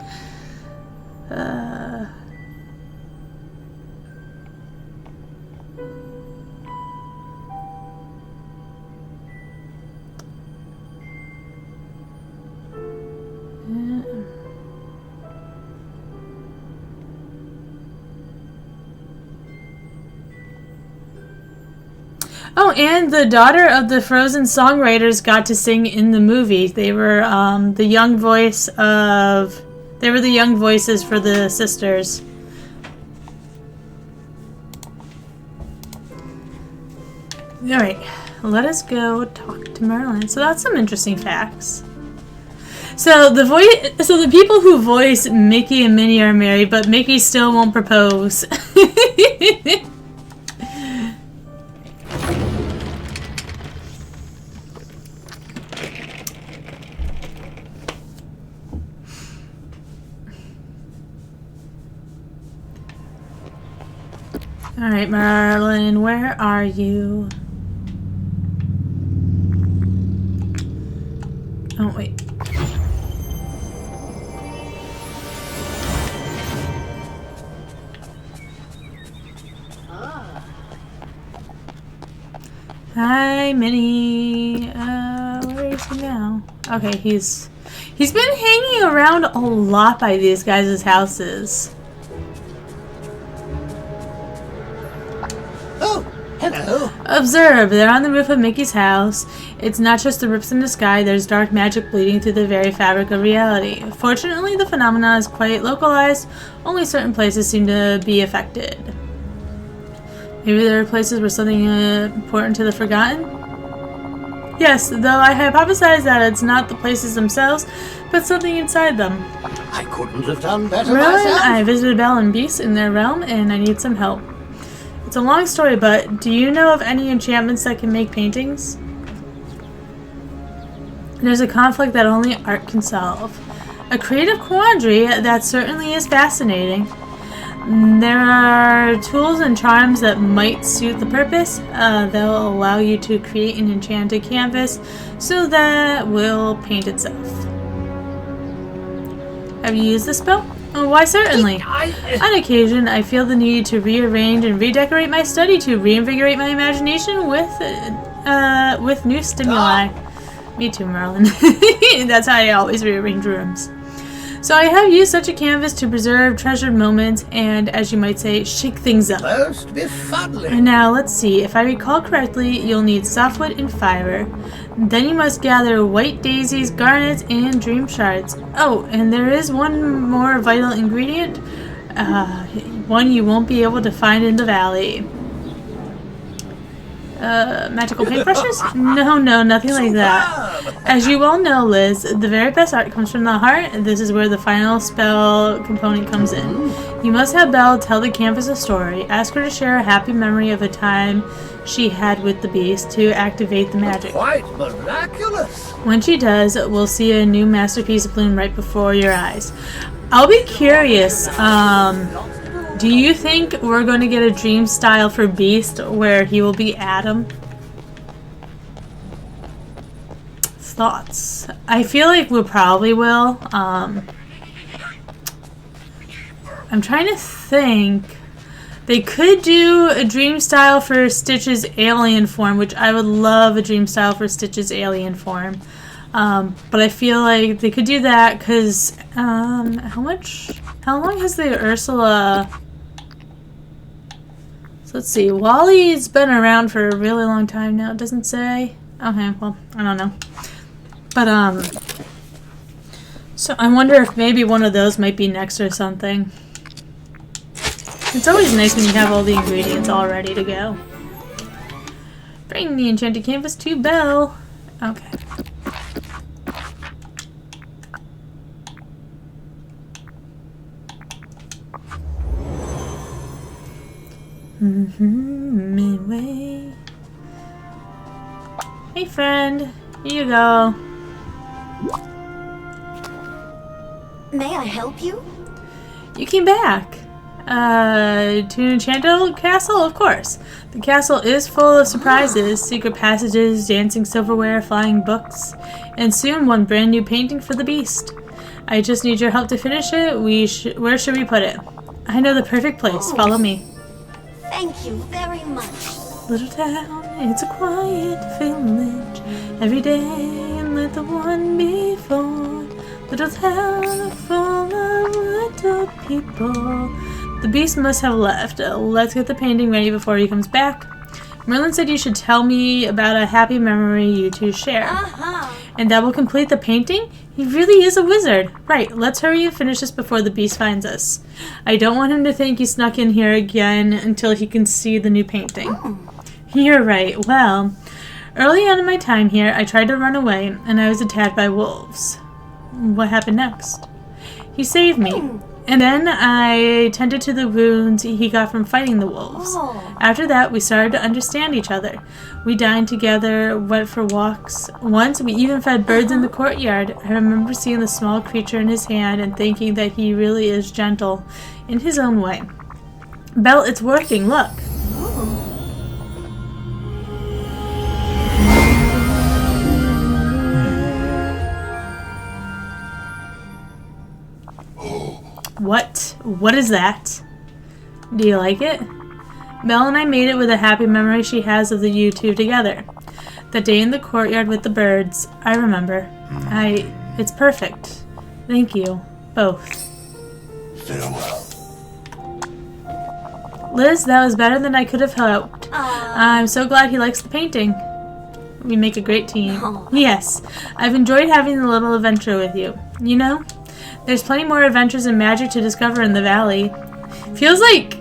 Oh, and the daughter of the Frozen songwriters got to sing in the movie. They were the young voices for the sisters. Alright, let us go talk to Merlin. So that's some interesting facts. So the people who voice Mickey and Minnie are married, but Mickey still won't propose. Alright, Merlin, where are you? Oh, wait. Hi, Minnie. Where is he now? Okay, he's been hanging around a lot by these guys' houses. Oh, hello. Observe, they're on the roof of Mickey's house. It's not just the rips in the sky, there's dark magic bleeding through the very fabric of reality. Fortunately, the phenomena is quite localized. Only certain places seem to be affected. Maybe there are places where something important to the forgotten? Yes, though I hypothesize that it's not the places themselves, but something inside them. I couldn't have done better Merlin, myself. I visited Belle and Beast in their realm, and I need some help. It's a long story, but do you know of any enchantments that can make paintings? There's a conflict that only art can solve. A creative quandary that certainly is fascinating. There are tools and charms that might suit the purpose. They'll allow you to create an enchanted canvas so that will paint itself. Have you used this spell? Oh, why certainly. On occasion, I feel the need to rearrange and redecorate my study to reinvigorate my imagination with new stimuli. Me too, Merlin. That's how I always rearrange rooms. So I have used such a canvas to preserve treasured moments and, as you might say, shake things up. Most befuddling. And now, let's see. If I recall correctly, you'll need softwood and fiber. Then you must gather white daisies, garnets, and dream shards. Oh, and there is one more vital ingredient. One you won't be able to find in the valley. Magical paintbrushes? No, nothing like that. As you well know, Liz, the very best art comes from the heart, and this is where the final spell component comes in. You must have Belle tell the canvas a story. Ask her to share a happy memory of a time she had with the beast to activate the magic. Quite miraculous. When she does, we'll see a new masterpiece bloom right before your eyes. I'll be curious, do you think we're going to get a dream style for Beast where he will be Adam? Thoughts? I feel like we probably will. I'm trying to think. They could do a dream style for Stitch's alien form, which I would love a dream style for Stitch's alien form. But I feel like they could do that because how long has the Ursula... So let's see, Wally's been around for a really long time now, it doesn't say. Okay, well, I don't know. But, so I wonder if maybe one of those might be next or something. It's always nice when you have all the ingredients all ready to go. Bring the enchanted canvas to Belle. Okay. Midway. Hey friend, here you go. May I help you? You came back. To Enchanted Castle? Of course. The castle is full of surprises, secret passages, dancing silverware, flying books, and soon one brand new painting for the beast. I just need your help to finish it. Where should we put it? I know the perfect place. Follow me. Thank you very much. Little town, it's a quiet village. Every day like the one before. Little town full of little people. The beast must have left. Let's get the painting ready before he comes back. Merlin said you should tell me about a happy memory you two share. And that will complete the painting? He really is a wizard. Right, let's hurry and finish this before the beast finds us. I don't want him to think you snuck in here again until he can see the new painting. You're right. Well, early on in my time here, I tried to run away, and I was attacked by wolves. What happened next? He saved me. And then I tended to the wounds he got from fighting the wolves. After that, we started to understand each other. We dined together, went for walks. Once, we even fed birds in the courtyard. I remember seeing the small creature in his hand and thinking that he really is gentle in his own way. Belle, it's working. Look. What is that? Do you like it? Belle and I made it with a happy memory she has of the you two together. That day in the courtyard with the birds. I remember. It's perfect. Thank you. Both. Farewell. Liz, that was better than I could have hoped. I'm so glad he likes the painting. We make a great team. Yes. I've enjoyed having the little adventure with you. You know, there's plenty more adventures and magic to discover in the valley. Feels like...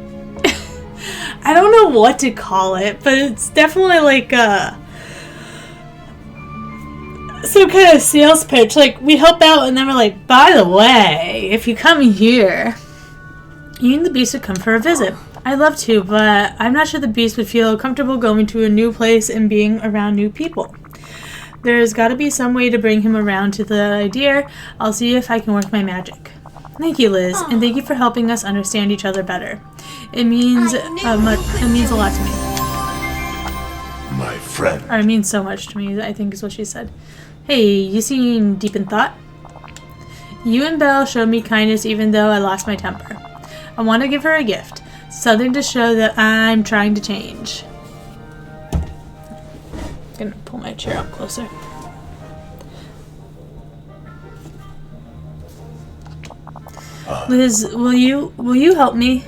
I don't know what to call it, but it's definitely like some kind of sales pitch. Like, we help out and then we're like, by the way, if you come here, you and the beast would come for a visit. I'd love to, but I'm not sure the beast would feel comfortable going to a new place and being around new people. There's got to be some way to bring him around to the idea. I'll see if I can work my magic. Thank you, Liz, and thank you for helping us understand each other better. It means it means a lot to me. My friend. Or it means so much to me, I think is what she said. Hey, you seem deep in thought. You and Belle showed me kindness even though I lost my temper. I want to give her a gift. Something to show that I'm trying to change. I'm gonna pull my chair up closer. Liz, will you help me?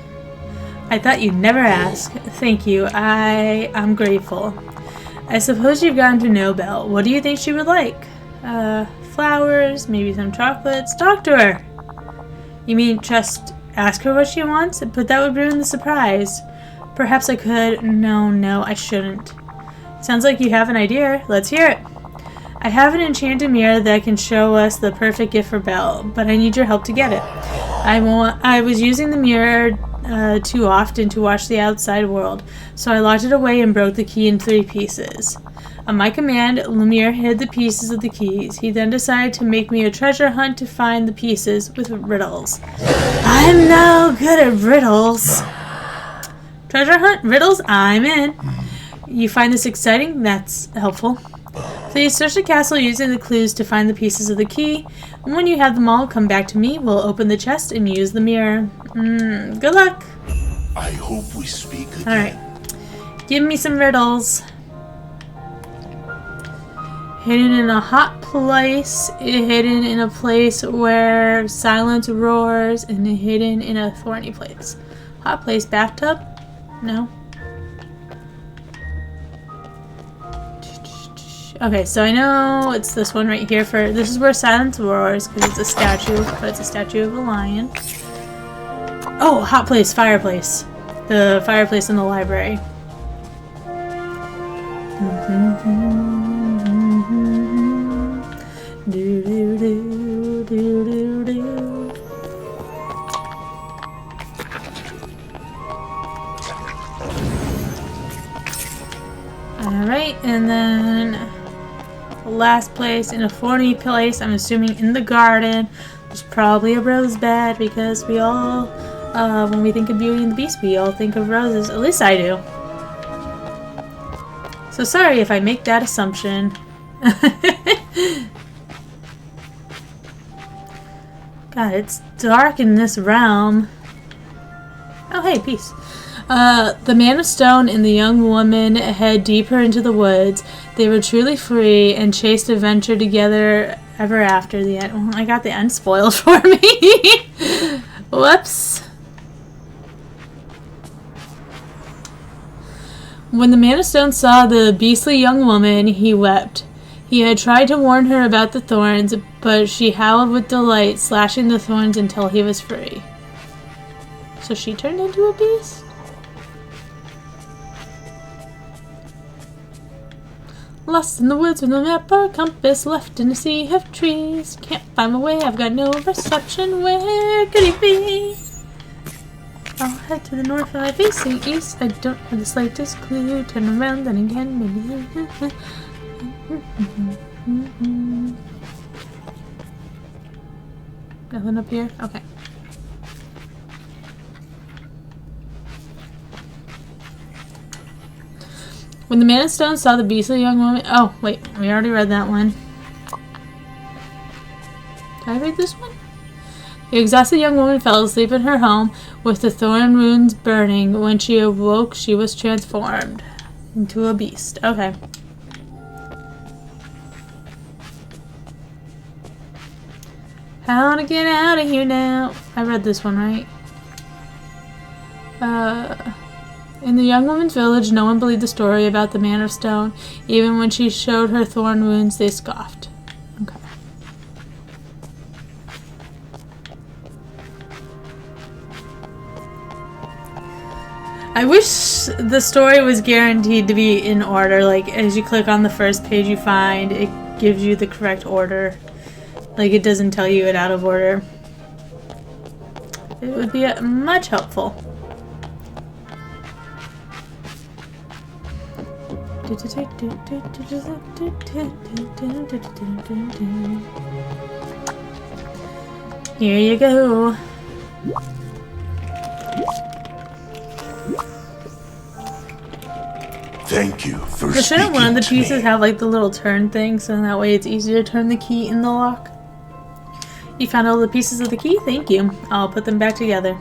I thought you'd never ask. Thank you. I'm grateful. I suppose you've gotten to know Belle. What do you think she would like? Flowers, maybe some chocolates. Talk to her. You mean just ask her what she wants? But that would ruin the surprise. Perhaps I could. No, I shouldn't. Sounds like you have an idea. Let's hear it. I have an enchanted mirror that can show us the perfect gift for Belle, but I need your help to get it. I was using the mirror too often to watch the outside world, so I locked it away and broke the key in 3 pieces. On my command, Lemire hid the pieces of the keys. He then decided to make me a treasure hunt to find the pieces with riddles. I'm no good at riddles. Treasure hunt? Riddles? I'm in. You find this exciting? That's helpful. Please search the castle using the clues to find the pieces of the key. And when you have them all, come back to me. We'll open the chest and use the mirror. Good luck. I hope we speak again. Alright. Give me some riddles. Hidden in a hot place. Hidden in a place where silence roars. And hidden in a thorny place. Hot place, bathtub? No. Okay, so I know it's this one right here. This is where silence roars because it's a statue, but it's a statue of a lion. Oh, hot place, fireplace. The fireplace in the library. Alright, and then last place in a thorny place, I'm assuming in the garden. There's probably a rose bed because we all, when we think of Beauty and the Beast, we all think of roses. At least I do. So sorry if I make that assumption. God, it's dark in this realm. Oh, hey, peace. The man of stone and the young woman head deeper into the woods. They were truly free and chased adventure together ever after the end. Well, I got the end spoiled for me. Whoops. When the Man of Stone saw the beastly young woman, he wept. He had tried to warn her about the thorns, but she howled with delight, slashing the thorns until he was free. So she turned into a beast? Lost in the woods with no map or compass, left in a sea of trees. Can't find my way, I've got no perception. Where could he be? I'll head to the north and I'm facing east. I don't have the slightest clue. Turn around, then again, maybe. Nothing up here? Okay. When the Man of Stone saw the beastly young woman... Oh, wait. We already read that one. Did I read this one? The exhausted young woman fell asleep in her home with the thorn runes burning. When she awoke, she was transformed into a beast. Okay. How to get out of here now? I read this one, right? In the young woman's village, no one believed the story about the Man of Stone. Even when she showed her thorn wounds, they scoffed. Okay. I wish the story was guaranteed to be in order. Like, as you click on the first page you find, it gives you the correct order. Like, it doesn't tell you it out of order. It would be much helpful. Here you go. Thank you for But shouldn't one of the speaking to pieces me. have like the little turn thing so that way it's easier to turn the key in the lock? You found all the pieces of the key? Thank you. I'll put them back together.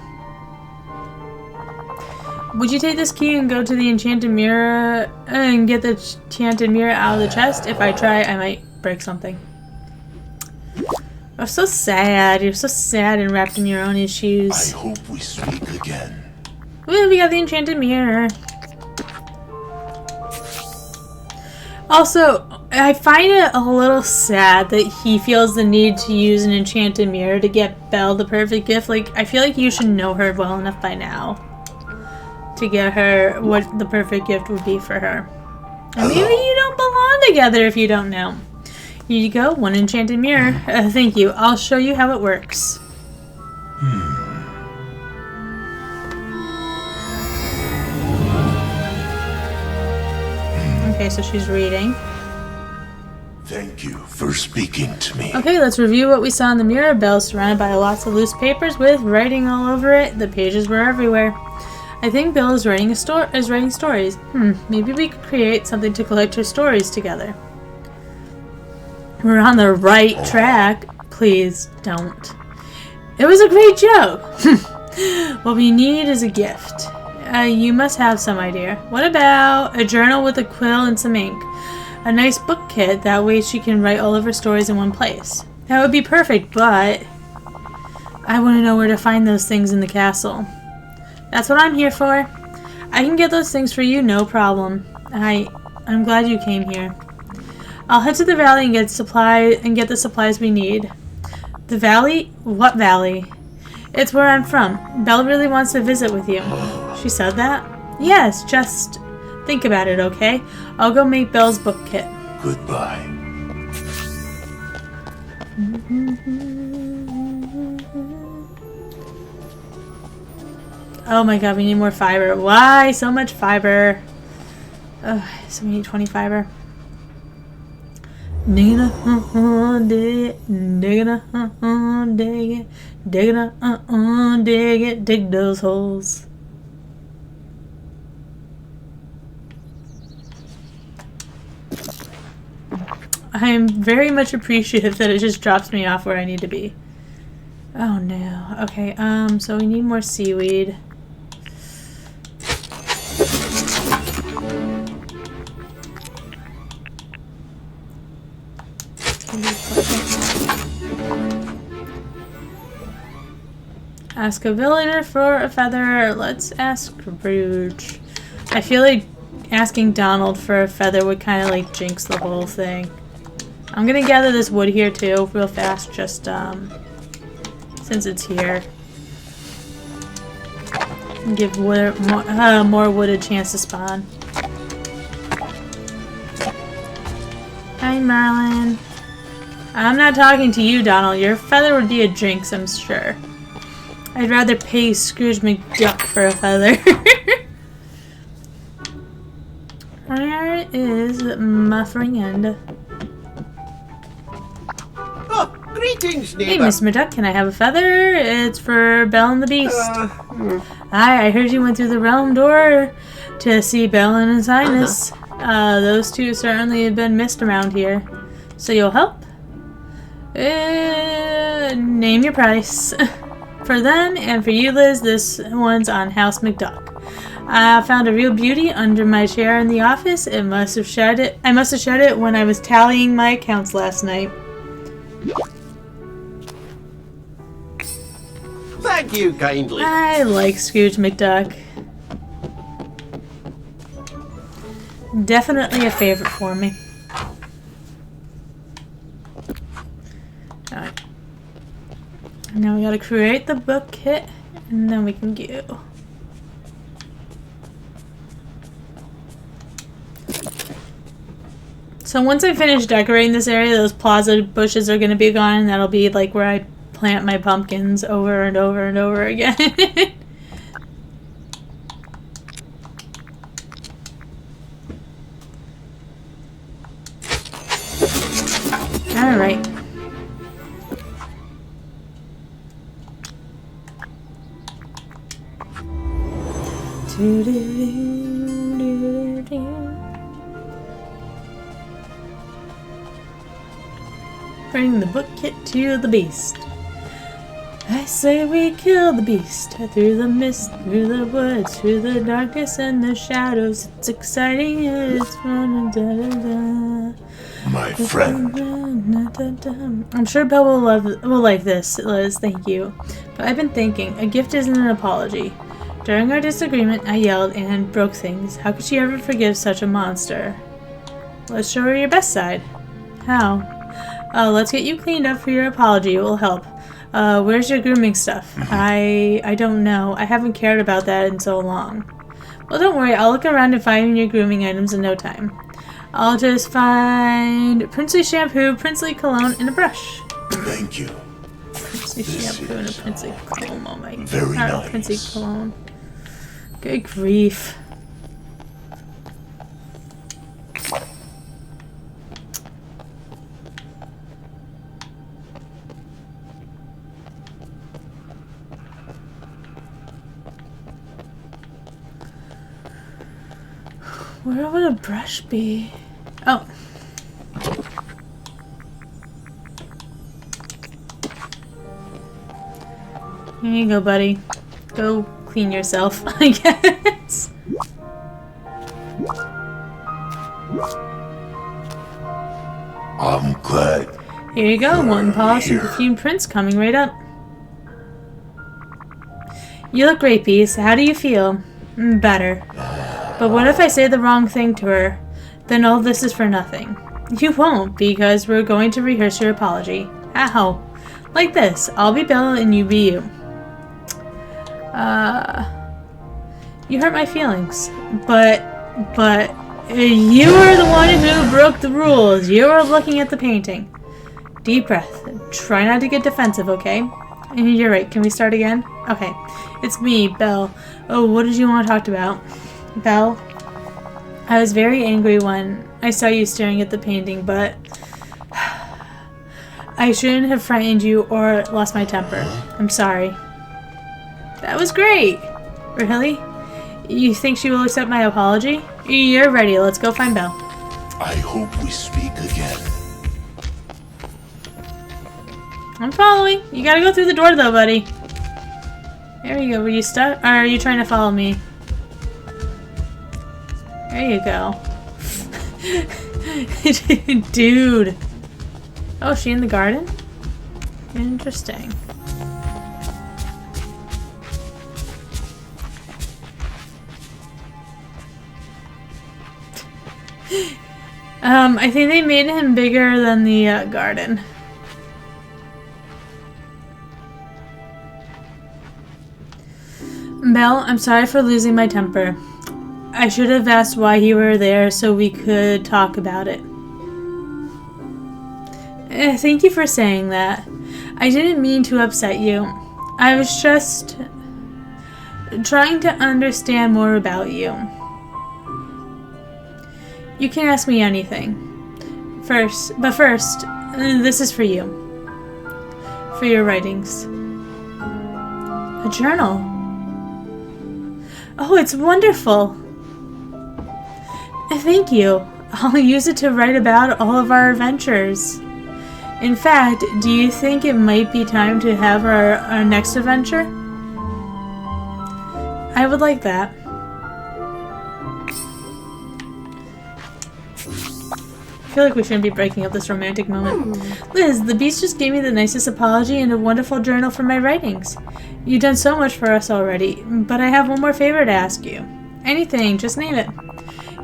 Would you take this key and go to the enchanted mirror and get the enchanted mirror out of the chest? If I try, I might break something. I'm so sad. You're so sad and wrapped in your own I issues. hope we speak again. Well, we got the enchanted mirror. Also, I find it a little sad that he feels the need to use an enchanted mirror to get Belle the perfect gift. Like, I feel like you should know her well enough by now to get her what the perfect gift would be for her. And maybe you don't belong together if you don't know. Here you go, one enchanted mirror. Thank you. I'll show you how it works. Okay, so she's reading. Thank you for speaking to me. Okay, let's review what we saw in the mirror. Belle surrounded by lots of loose papers with writing all over it. The pages were everywhere. I think Bill is writing stories. Maybe we could create something to collect her stories together. We're on the right track. Please don't. It was a great joke. What we need is a gift. You must have some idea. What about a journal with a quill and some ink? A nice book kit, that way she can write all of her stories in one place. That would be perfect, but I want to know where to find those things in the castle. That's what I'm here for. I can get those things for you, no problem. I'm glad you came here. I'll head to the valley and get the supplies we need. The valley? What valley? It's where I'm from. Belle really wants to visit with you. She said that? Yes, just think about it, okay? I'll go make Belle's book kit. Goodbye. Oh my god, we need more fiber. Why so much fiber? Ugh, so we need 20 fiber. Dig it, dig those holes. I am very much appreciative that it just drops me off where I need to be. Oh no. Okay, so we need more seaweed. Ask a villager for a feather. Let's ask Rouge. I feel like asking Donald for a feather would kind of like jinx the whole thing. I'm gonna gather this wood here too, real fast, just since it's here. And give wood, more wood a chance to spawn. Hi, Merlin. I'm not talking to you, Donald. Your feather would be a jinx, I'm sure. I'd rather pay Scrooge McDuck for a feather. Where is my friend? Oh, greetings, Hey, neighbor. Miss McDuck, can I have a feather? It's for Belle and the Beast. Hi, I heard you went through the realm door to see Belle and His Highness. Those two certainly have been missed around here. So you'll help? Name your price. For them and for you, Liz, this one's on House McDuck. I found a real beauty under my chair in the office. I must have shed it when I was tallying my accounts last night. Thank you kindly. I like Scrooge McDuck. Definitely a favorite for me. Alright. Now we gotta create the book kit, and then we can go. So once I finish decorating this area, those plaza bushes are gonna be gone, and that'll be like where I plant my pumpkins over and over and over again. Alright. Bring the book kit to the beast. I say we kill the beast. Through the mist, through the woods, through the darkness and the shadows. It's exciting, it's fun. My friend. I'm sure Belle will like this, Liz. Thank you. But I've been thinking, a gift isn't an apology. During our disagreement, I yelled and broke things. How could she ever forgive such a monster? Let's show her your best side. How? Let's get you cleaned up for your apology. It will help. Where's your grooming stuff? I don't know. I haven't cared about that in so long. Well, don't worry. I'll look around and find your grooming items in no time. I'll just find princely shampoo, princely cologne, and a brush. Thank you. Princely shampoo and a princely cologne. Oh my Very nice. Princely cologne. Good grief. Where would a brush be? Oh. Here you go, buddy. Go clean yourself, I guess. I'm glad. Here you go, one polished and Here. perfumed prince coming right up. You look great, Beast. How do you feel? Better. But what if I say the wrong thing to her? Then all this is for nothing. You won't, because we're going to rehearse your apology. How? Like this. I'll be Belle and you be you. You hurt my feelings. But you were the one who broke the rules. You were looking at the painting. Deep breath. Try not to get defensive, okay? You're right. Can we start again? Okay. It's me, Belle. Oh, what did you want to talk about? Belle? I was very angry when I saw you staring at the painting, but I shouldn't have frightened you or lost my temper. I'm sorry. That was great! Really? You think she will accept my apology? You're ready. Let's go find Belle. I hope we speak again. I'm following. You gotta go through the door though, buddy. There you go. Were you stuck? Or are you trying to follow me? There you go. Dude. Oh, is she in the garden? Interesting. I think they made him bigger than the garden. Belle, I'm sorry for losing my temper. I should have asked why you were there so we could talk about it. Thank you for saying that. I didn't mean to upset you. I was just trying to understand more about you. You can ask me anything. First, this is for you. For your writings. A journal. Oh, it's wonderful. Thank you. I'll use it to write about all of our adventures. In fact, do you think it might be time to have our next adventure? I would like that. I feel like we shouldn't be breaking up this romantic moment. Liz, the Beast just gave me the nicest apology and a wonderful journal for my writings. You've done so much for us already, but I have one more favor to ask you. Anything, just name it.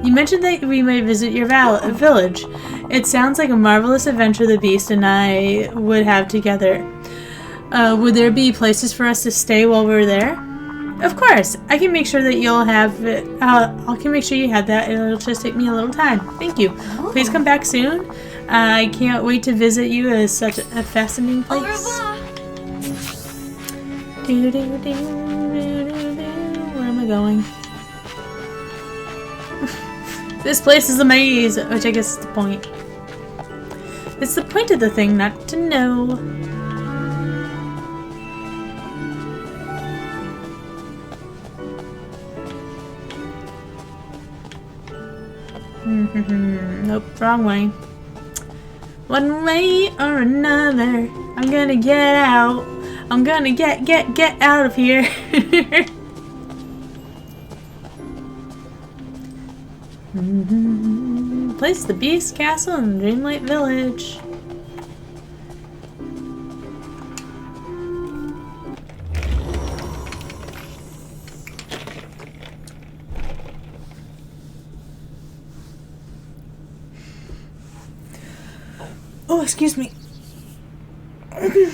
You mentioned that we might visit your village. It sounds like a marvelous adventure the Beast and I would have together. Would there be places for us to stay while we're there? Of course. I can make sure that you'll have it. I can make sure you have that. It'll just take me a little time. Thank you. Please come back soon. I can't wait to visit you. It's such a fascinating place. Where am I going? This place is a maze, which I guess is the point. It's the point of the thing not to know. Nope, wrong way. One way or another, I'm gonna get out. I'm gonna get out of here. Place the Beast Castle in Dreamlight Village. Oh, excuse me. Okay.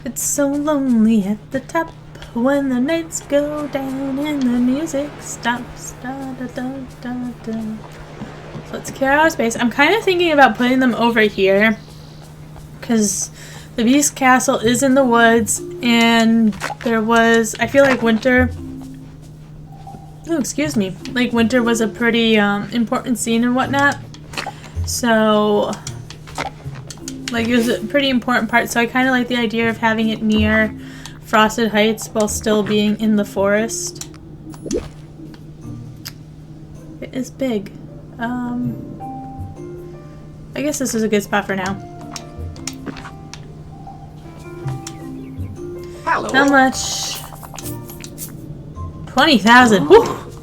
It's so lonely at the top when the nights go down and the music stops. Da, da, da, da, da. So let's clear our space. I'm kind of thinking about putting them over here because the Beast Castle is in the woods and there was, I feel like winter. Oh, excuse me. Like winter was a pretty important scene and whatnot. So, like it was a pretty important part. So I kind of like the idea of having it near Frosted Heights while still being in the forest. It is big. I guess this is a good spot for now. Hello. How much? 20,000.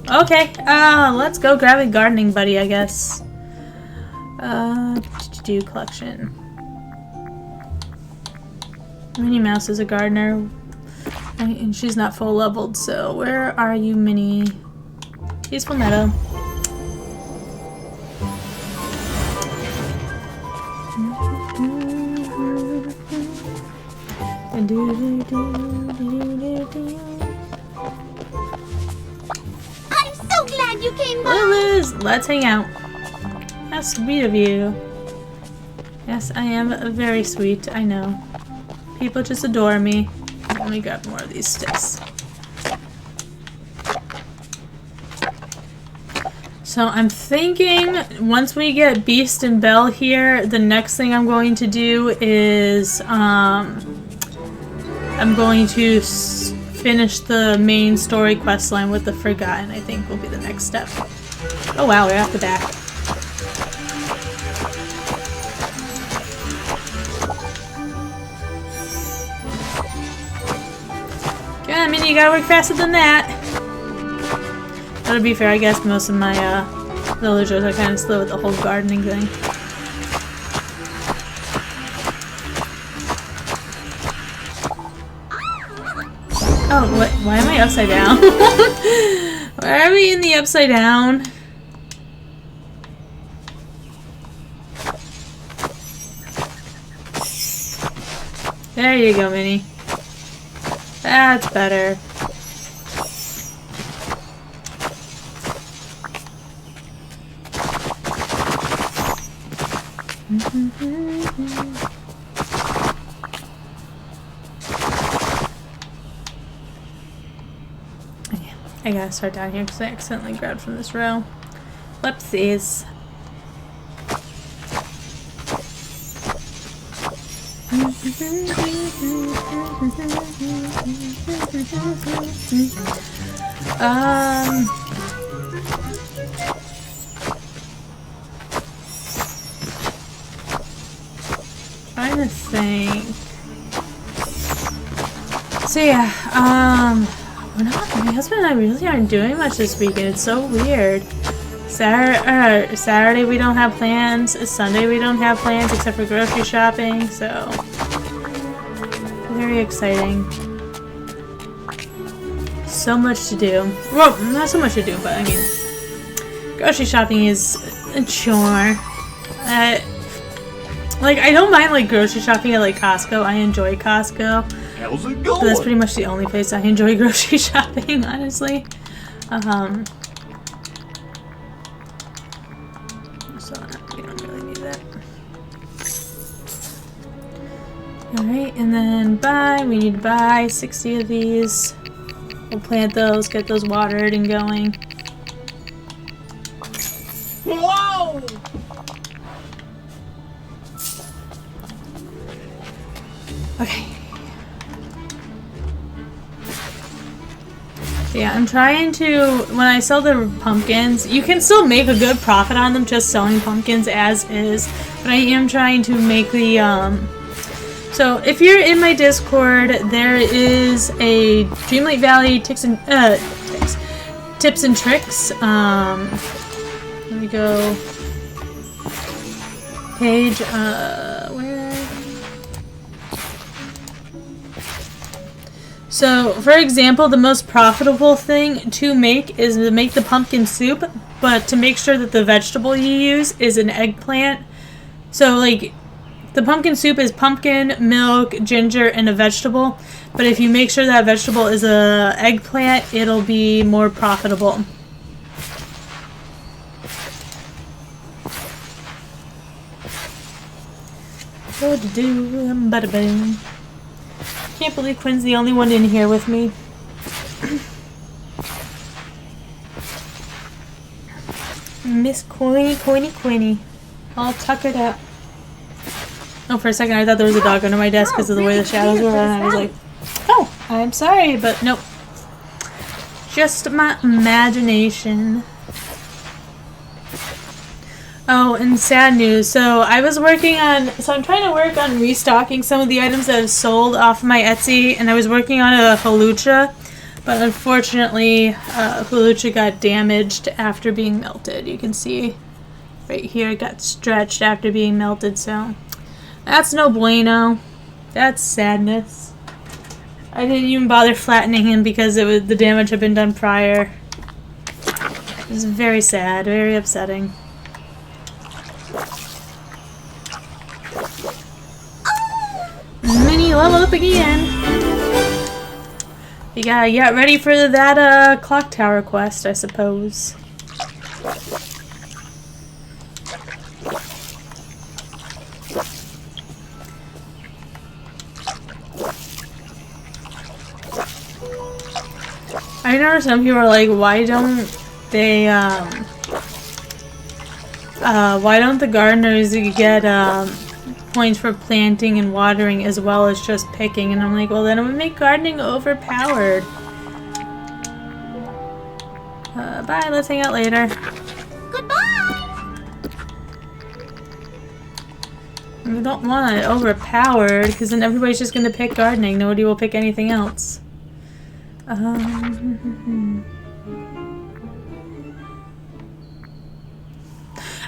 Okay. Let's go grab a gardening buddy, I guess. Do collection. Minnie Mouse is a gardener. And she's not full leveled, so where are you, Minnie? Peaceful Meadow. I'm so glad you came by. Liz, let's hang out. How sweet of you. Yes, I am very sweet, I know. People just adore me. Let me grab more of these sticks. So I'm thinking once we get Beast and Belle here, the next thing I'm going to do is I'm going to finish the main story quest line with the Forgotten, I think will be the next step. Oh wow, we're at the back. I mean, you gotta work faster than that. But to be fair, I guess most of my villagers are kind of slow with the whole gardening thing. Oh, what? Why am I upside down? Why are we in the upside down? There you go, Minnie. That's better. Okay, I gotta start down here because I accidentally grabbed from this row. Whoopsies. Trying to think. So yeah, we're not, my husband and I really aren't doing much this weekend. It's so weird. Saturday we don't have plans. Sunday we don't have plans except for grocery shopping, so very exciting. So much to do. Well, not so much to do, but I mean, grocery shopping is a chore. Like, I don't mind like grocery shopping at like Costco. I enjoy Costco. How's it But that's going? pretty much the only place I enjoy grocery shopping, honestly. So we don't really need that. Alright, and then we need to buy 60 of these. We'll plant those, get those watered and going. Whoa! Okay. Yeah, I'm trying to, when I sell the pumpkins, you can still make a good profit on them just selling pumpkins as is, but I am trying to make the, so if you're in my Discord, there is a Dreamlight Valley tips and tricks, let me go, page, where? So, for example, the most profitable thing to make is to make the pumpkin soup, but to make sure that the vegetable you use is an eggplant. So, like, the pumpkin soup is pumpkin, milk, ginger, and a vegetable. But if you make sure that vegetable is a eggplant, it'll be more profitable. Bada boom. Can't believe Quinn's the only one in here with me. Miss Quinny. All tuckered up. Oh, for a second I thought there was a dog under my desk because of the way the shadows were, and I was like, oh, I'm sorry, but nope. Just my imagination. Oh, and sad news. So I'm trying to work on restocking some of the items that I've sold off my Etsy, and I was working on a halucha, but unfortunately, halucha got damaged after being melted. You can see right here it got stretched after being melted, so that's no bueno. That's sadness. I didn't even bother flattening him because the damage had been done prior. It was very sad, very upsetting. Mini level up again. You gotta get ready for that clock tower quest, I suppose. I know some people are like, why don't the gardeners get points for planting and watering as well as just picking? And I'm like, well, then it would make gardening overpowered. Bye, let's hang out later. Goodbye! We don't want it overpowered because then everybody's just going to pick gardening. Nobody will pick anything else.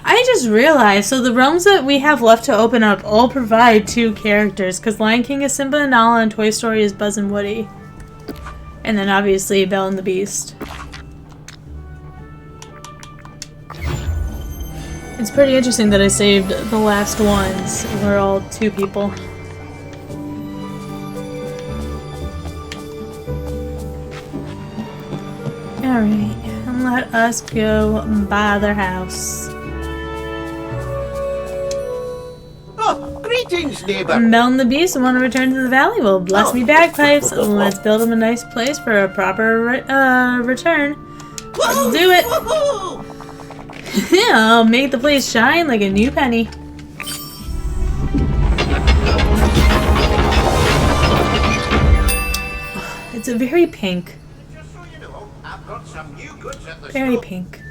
I just realized, so the realms that we have left to open up all provide 2 characters, because Lion King is Simba and Nala and Toy Story is Buzz and Woody. And then obviously Belle and the Beast. It's pretty interesting that I saved the last ones. We're all 2 people. Alright, and let us go by their house. Oh, greetings, neighbor. Belle and the Beast want to return to the valley. Well, bless me bagpipes. Let's build them a nice place for a proper return. Let's do it. I'll make the place shine like a new penny. It's a very pink. Just so you know, I've got some new goods at the Very store. pink.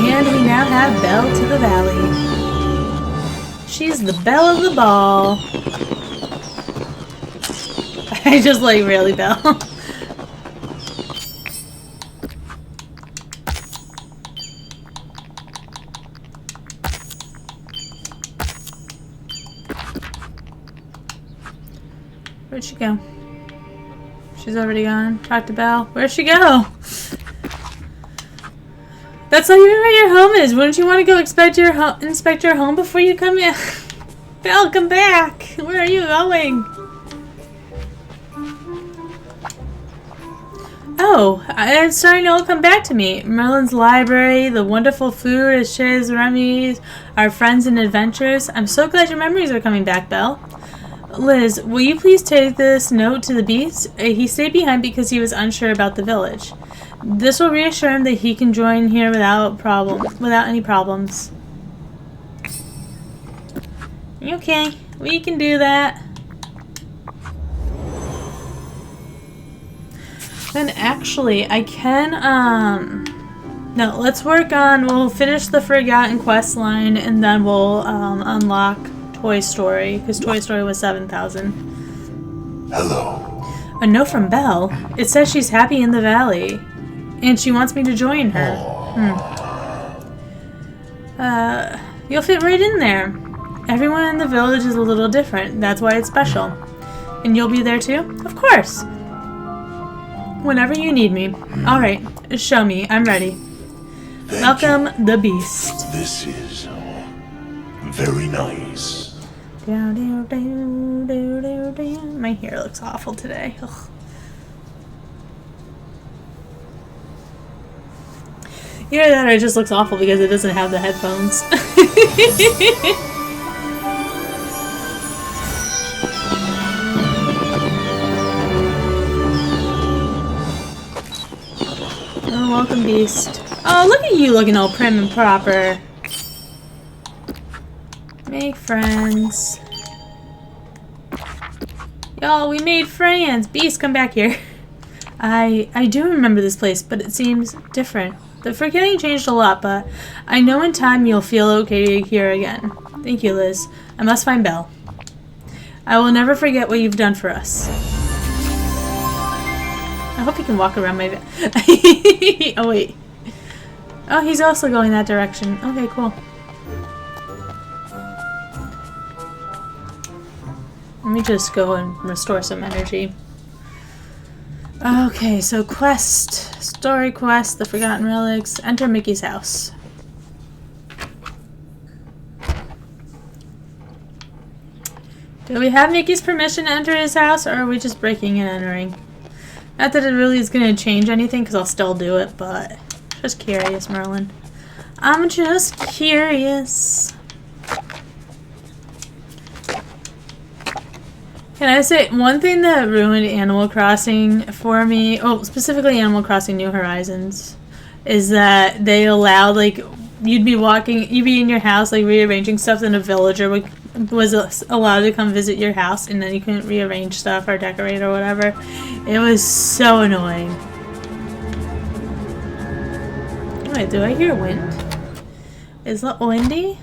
And we now have Belle to the valley. She's the belle of the ball. I just like really Belle. Where'd she go? She's already gone. Talk to Belle. Where'd she go? That's not even where your home is. Wouldn't you want to go inspect your home before you come in? Belle, come back. Where are you going? Oh, it's starting to all come back to me. Merlin's library, the wonderful food, Ashay's remedies, our friends and adventures. I'm so glad your memories are coming back, Belle. Liz, will you please take this note to the Beast? He stayed behind because he was unsure about the village. This will reassure him that he can join here without any problems. Okay, we can do that. Then actually, I can, no, let's work on, we'll finish the Forgotten quest line, and then we'll, unlock Toy Story, because Toy Story was 7,000. Hello. A note from Belle. It says she's happy in the valley, and she wants me to join her. You'll fit right in there. Everyone in the village is a little different, that's why it's special. And you'll be there too? Of course! Whenever you need me. Alright, show me. I'm ready. Thank Welcome, you. the Beast. This is very nice. My hair looks awful today. Ugh. Either that or it just looks awful because it doesn't have the headphones. Oh, welcome, Beast. Oh, look at you looking all prim and proper. Make friends. Y'all, we made friends. Beast, come back here. I do remember this place, but it seems different. The forgetting changed a lot, but I know in time you'll feel okay here again. Thank you, Liz. I must find Belle. I will never forget what you've done for us. I hope he can walk around my... Oh, wait. Oh, he's also going that direction. Okay, cool. Let me just go and restore some energy. Okay, so quest. Story quest, the Forgotten Relics. Enter Mickey's house. Do we have Mickey's permission to enter his house, or are we just breaking and entering? Not that it really is going to change anything, because I'll still do it, but... Just curious, Merlin. I'm just curious. Can I say, one thing that ruined Animal Crossing for me, oh, specifically Animal Crossing New Horizons, is that they allowed, like, you'd be in your house, like, rearranging stuff, and a villager was allowed to come visit your house, and then you couldn't rearrange stuff or decorate or whatever. It was so annoying. Wait, do I hear wind? Is it windy?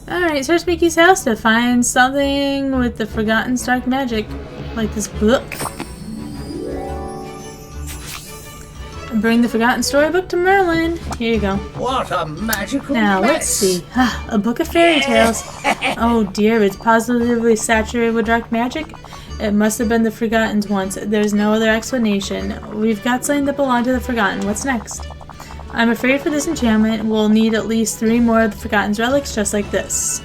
Alright, search Mickey's house to find something with the Forgotten Stark magic. Like this book. Bring the forgotten storybook to Merlin. Here you go. What a magical Now, mess. let's see. A book of fairy tales. Oh dear, it's positively saturated with dark magic. It must have been the Forgotten's once. There's no other explanation. We've got something that belonged to the Forgotten. What's next? I'm afraid for this enchantment, we'll need at least 3 more of the Forgotten's relics just like this.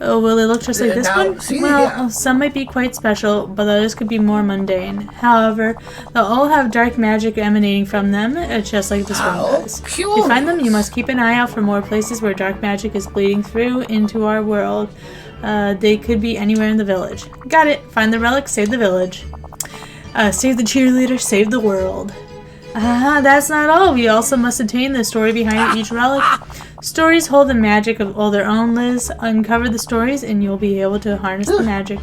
Oh, will they look just like this Now, one? see Well, here. some might be quite special, but others could be more mundane. However, they'll all have dark magic emanating from them, just like this one How does. If you find them, you must keep an eye out for more places where dark magic is bleeding through into our world. They could be anywhere in the village. Got it. Find the relic, save the village. Save the cheerleader, save the world. That's not all. We also must attain the story behind each relic. Stories hold the magic of all their own, Liz. Uncover the stories and you'll be able to harness the magic.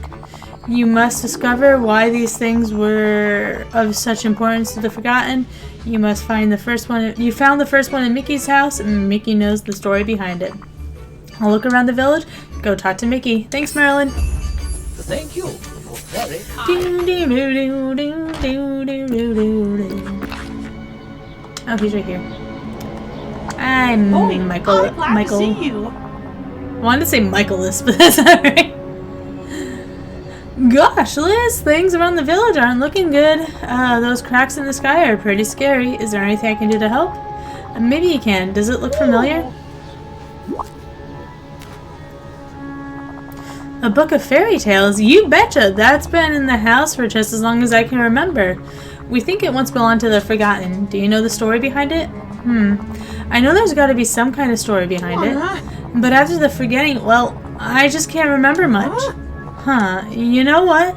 You must discover why these things were of such importance to the Forgotten. You must find the first one. You found the first one in Mickey's house, and Mickey knows the story behind it. I'll look around the village. Go talk to Mickey. Thanks, Marilyn. Thank you. You're very Oh, he's right here. I'm Michael. I'm glad Michael. to see you. Wanted to say Michaelis, but that's alright. Gosh, Liz, things around the village aren't looking good. Those cracks in the sky are pretty scary. Is there anything I can do to help? Maybe you can. Does it look familiar? A book of fairy tales? You betcha! That's been in the house for just as long as I can remember. We think it once belonged to the Forgotten. Do you know the story behind it? I know there's got to be some kind of story behind it. But after the forgetting, well, I just can't remember much. You know what?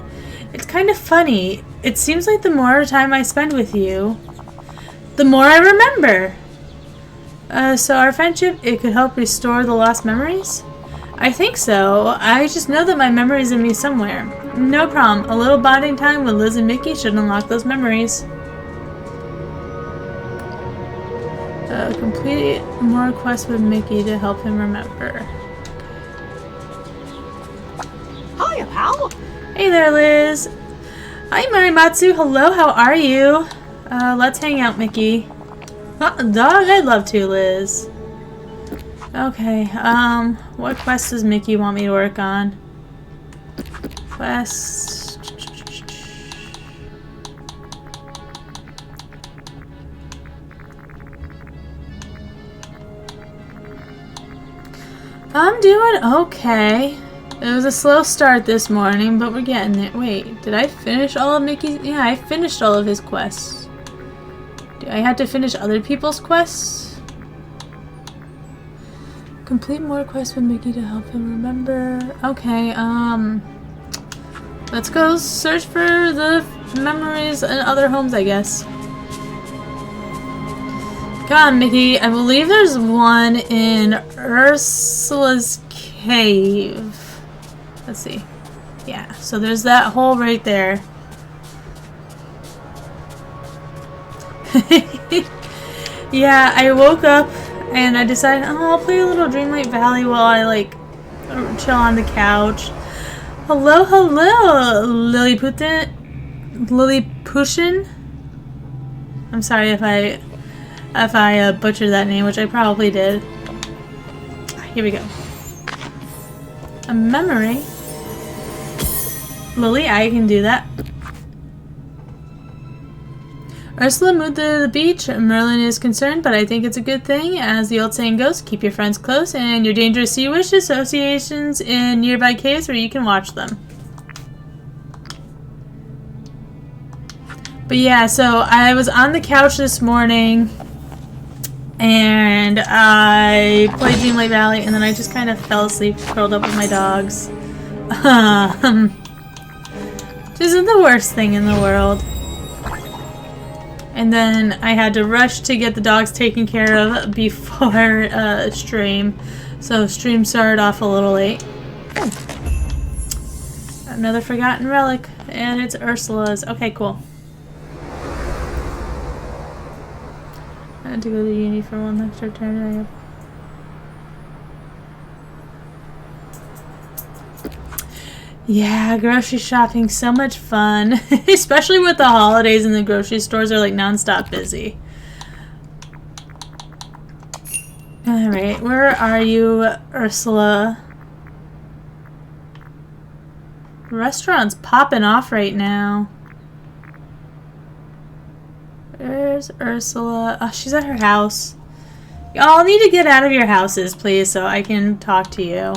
It's kind of funny. It seems like the more time I spend with you, the more I remember. So our friendship, it could help restore the lost memories? I think so. I just know that my memory's in me somewhere. No problem. A little bonding time with Liz and Mickey should unlock those memories. Complete more quests with Mickey to help him remember. Hiya, pal. Hey there, Liz. Hi, Marimatsu. Hello, how are you? Let's hang out, Mickey. Dog, I'd love to, Liz. Okay, what quest does Mickey want me to work on? Quest... I'm doing okay. It was a slow start this morning, but we're getting there. Wait, did I finish all of Mickey's? Yeah, I finished all of his quests. Do I have to finish other people's quests? Complete more quests with Mickey to help him remember. Okay, let's go search for the memories in other homes, I guess. Come on, Mickey. I believe there's one in Ursula's cave. Let's see. Yeah, so there's that hole right there. Yeah, I woke up and I decided, oh, I'll play a little Dreamlight Valley while I, like, chill on the couch. Hello, hello, Lilliputian? I'm sorry if I butchered that name, which I probably did. Here we go. A memory. Lily, I can do that. Ursula moved to the beach. Merlin is concerned, but I think it's a good thing. As the old saying goes, keep your friends close and your dangerous sea wish associations in nearby caves where you can watch them. But yeah, so I was on the couch this morning and I played Dreamlight Valley and then I just kind of fell asleep, curled up with my dogs. Which isn't the worst thing in the world. And then I had to rush to get the dogs taken care of before stream. So stream started off a little late. Another forgotten relic. And it's Ursula's. Okay, cool. I had to go to uni for one extra turn. Yeah, grocery shopping, so much fun. Especially with the holidays and the grocery stores are like non-stop busy. Alright, where are you, Ursula? The restaurant's popping off right now. Where's Ursula? Oh, she's at her house. Y'all need to get out of your houses, please, so I can talk to you.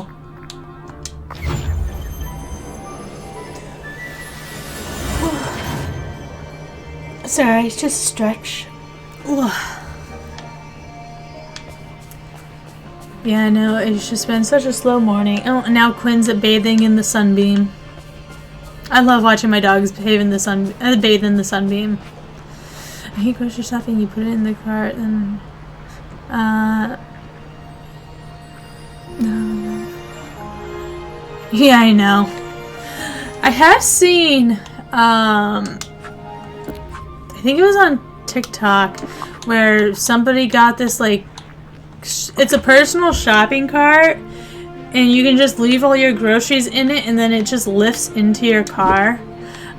Sorry, just stretch. Yeah, I know, it's just been such a slow morning. Oh, and now Quinn's bathing in the sunbeam. I love watching my dogs bathe in the sunbeam. I hate grocery shopping, you put it in the cart and... no. Yeah, I know. I have seen, I think it was on TikTok, where somebody got this, like, it's a personal shopping cart, and you can just leave all your groceries in it, and then it just lifts into your car.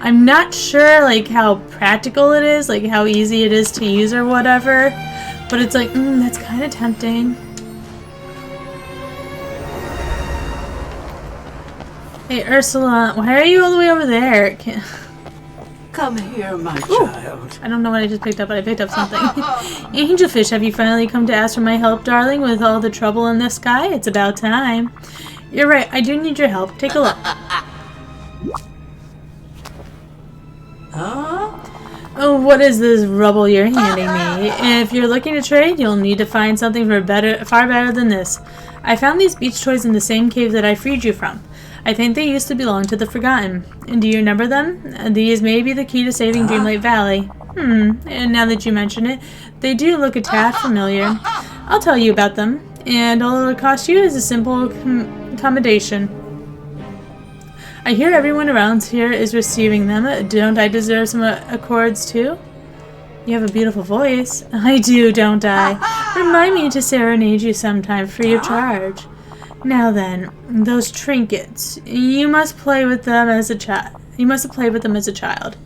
I'm not sure, like, how practical it is, like, how easy it is to use or whatever, but it's like, that's kind of tempting. Hey, Ursula, why are you all the way over there? Come here, my child. I don't know what I just picked up, but I picked up something. Angelfish, have you finally come to ask for my help, darling, with all the trouble in the sky? It's about time. You're right, I do need your help. Take a look. Huh? Oh, what is this rubble you're handing me? If you're looking to trade, you'll need to find something far better than this. I found these beach toys in the same cave that I freed you from. I think they used to belong to the Forgotten. And do you remember them? These may be the key to saving Dreamlight Valley. And now that you mention it, they do look a tad familiar. I'll tell you about them, and all it'll cost you is a simple accommodation. I hear everyone around here is receiving them. Don't I deserve some accords too? You have a beautiful voice. I do, don't I? Remind me to serenade you sometime free of charge. Now then, those trinkets. You must play with them as a child. You must have played with them as a child.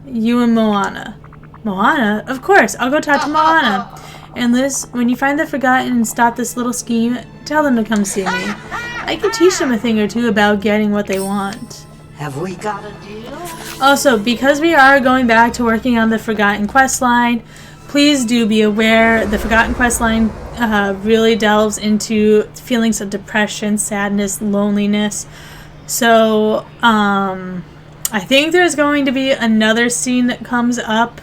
You and Moana. Moana? Of course, I'll go talk to Moana. And Liz, when you find the Forgotten and stop this little scheme, tell them to come see me. I can teach them a thing or two about getting what they want. Have we got a deal? Also, because we are going back to working on the Forgotten questline, please do be aware the Forgotten questline really delves into feelings of depression, sadness, loneliness. So, I think there's going to be another scene that comes up,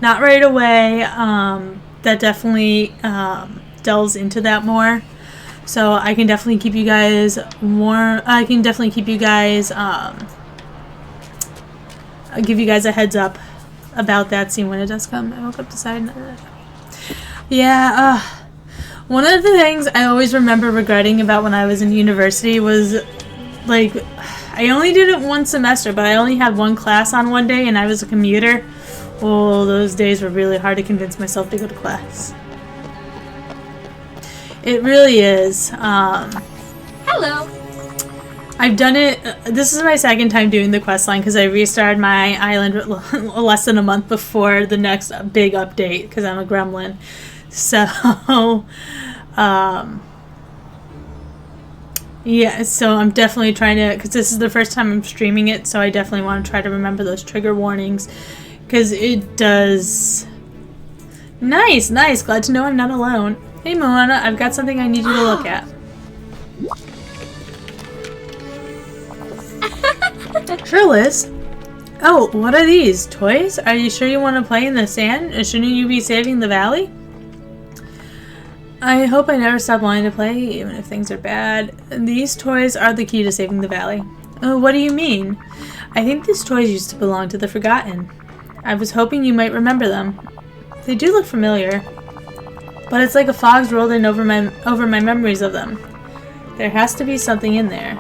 not right away, that definitely delves into that more. So I can definitely keep you guys warm. I can definitely keep you guys, I'll give you guys a heads up about that scene when it does come. I woke up deciding. Yeah, one of the things I always remember regretting about when I was in university was, like, I only did it one semester, but I only had one class on one day, and I was a commuter. Oh, those days were really hard to convince myself to go to class. It really is. Hello. I've done it. This is my second time doing the quest line because I restarted my island less than a month before the next big update because I'm a gremlin. So, yeah, so I'm definitely trying to, because this is the first time I'm streaming it, so I definitely want to try to remember those trigger warnings because it does. Nice, nice. Glad to know I'm not alone. Hey, Moana, I've got something I need you to look at. Sure, Liz. Oh, what are these? Toys? Are you sure you want to play in the sand? Shouldn't you be saving the valley? I hope I never stop wanting to play, even if things are bad. These toys are the key to saving the valley. Oh, what do you mean? I think these toys used to belong to the Forgotten. I was hoping you might remember them. They do look familiar, but it's like a fog's rolled in over my memories of them. There has to be something in there.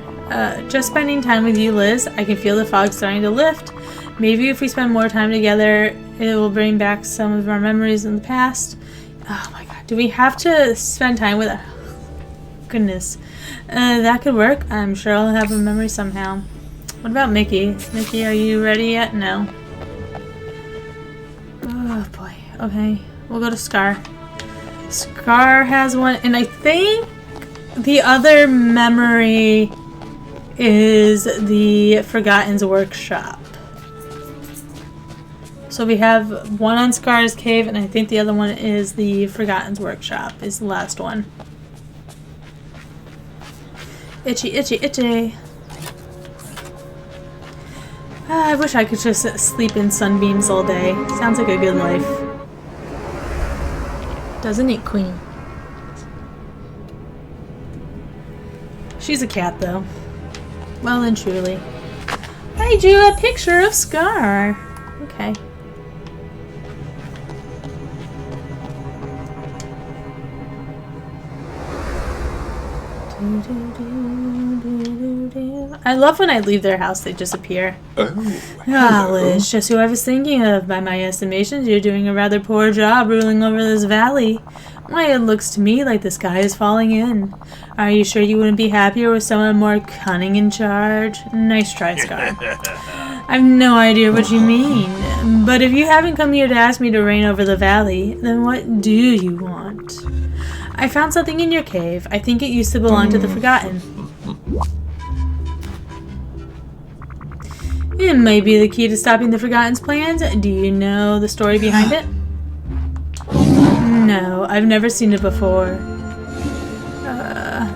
Just spending time with you, Liz, I can feel the fog starting to lift. Maybe if we spend more time together, it will bring back some of our memories in the past. Oh my god, do we have to spend time with her? Goodness. That could work. I'm sure I'll have a memory somehow. What about Mickey? Mickey, are you ready yet? No. Oh boy. Okay, we'll go to Scar. Scar has one, and I think the other memory is the Forgotten's workshop. So we have one on Scar's cave, and I think the other one is the Forgotten's workshop, is the last one. Itchy, itchy, itchy. I wish I could just sleep in sunbeams all day. Sounds like a good life. Doesn't it, Queen? She's a cat, though. Well and truly. I drew a picture of Scar. Okay. I love when I leave their house, they disappear. Ah, Liz, just who I was thinking of. By my estimations, you're doing a rather poor job ruling over this valley. Why, it looks to me like the sky is falling in. Are you sure you wouldn't be happier with someone more cunning in charge? Nice try, Scar. I've no idea what you mean. But if you haven't come here to ask me to reign over the valley, then what do you want? I found something in your cave. I think it used to belong to the Forgotten. It might be the key to stopping the Forgotten's plans. Do you know the story behind it? No, I've never seen it before.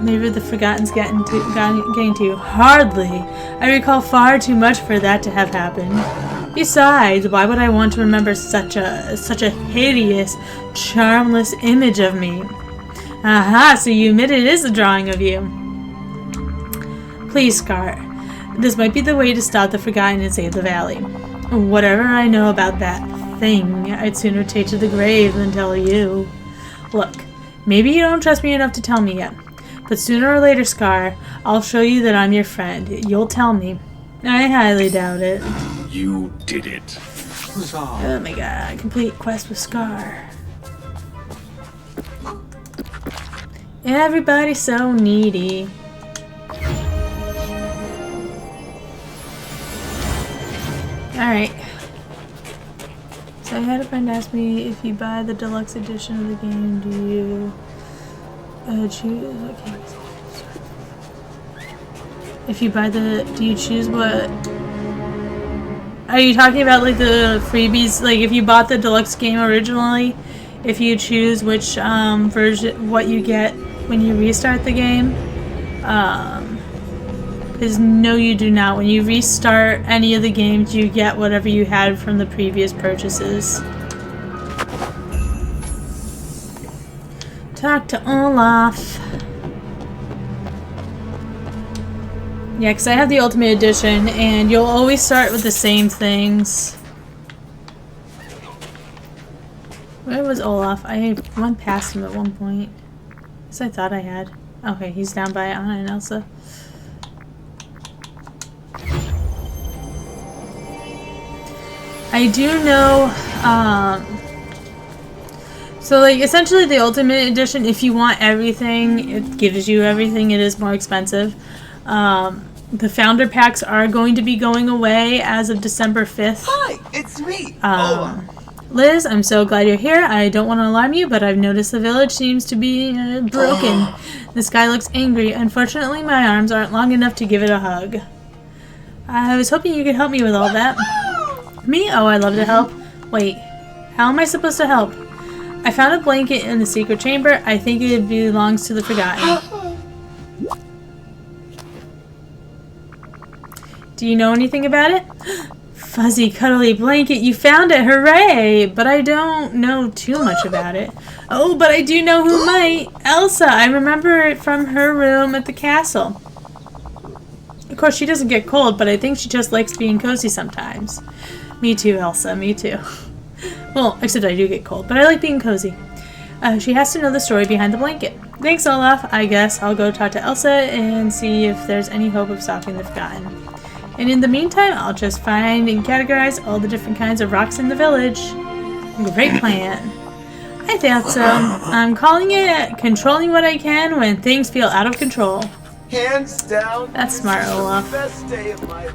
Maybe the Forgotten's getting to you. Hardly. I recall far too much for that to have happened. Besides, why would I want to remember such a hideous, charmless image of me? Aha, so you admit it is a drawing of you. Please, Scar. This might be the way to stop the Forgotten and save the valley. Whatever I know about that thing, I'd sooner take to the grave than tell you. Look, maybe you don't trust me enough to tell me yet. But sooner or later, Scar, I'll show you that I'm your friend. You'll tell me. I highly doubt it. You did it. Oh my god, complete quest with Scar. Everybody's so needy. Alright. So I had a friend ask me, if you buy the deluxe edition of the game, do you choose? Okay. If you buy do you choose what? Are you talking about like the freebies? Like if you bought the deluxe game originally, if you choose which version, what you get when you restart the game? Because no, you do not. When you restart any of the games, you get whatever you had from the previous purchases. Talk to Olaf. Yeah, because I have the Ultimate Edition, and you'll always start with the same things. Where was Olaf? I went past him at one point. Yes, I thought I had. Okay, he's down by Anna and Elsa. I do know, so like essentially the Ultimate Edition, if you want everything, it gives you everything. It is more expensive. The Founder Packs are going to be going away as of December 5th. Hi, it's me. Liz, I'm so glad you're here. I don't want to alarm you, but I've noticed the village seems to be broken. This guy looks angry. Unfortunately, my arms aren't long enough to give it a hug. I was hoping you could help me with all that. Me? Oh, I'd love to help. Wait, how am I supposed to help? I found a blanket in the secret chamber. I think it belongs to the Forgotten. Do you know anything about it? Fuzzy, cuddly blanket. You found it. Hooray! But I don't know too much about it. Oh, but I do know who might. Elsa. I remember it from her room at the castle. Of course, she doesn't get cold, but I think she just likes being cozy sometimes. Me too, Elsa. Me too. Well, except I do get cold, but I like being cozy. She has to know the story behind the blanket. Thanks, Olaf. I guess I'll go talk to Elsa and see if there's any hope of stopping the Forgotten. And in the meantime, I'll just find and categorize all the different kinds of rocks in the village. Great plan. I thought so. I'm calling it controlling what I can when things feel out of control. Hands down. That's smart, this is Olaf. the best day of my life.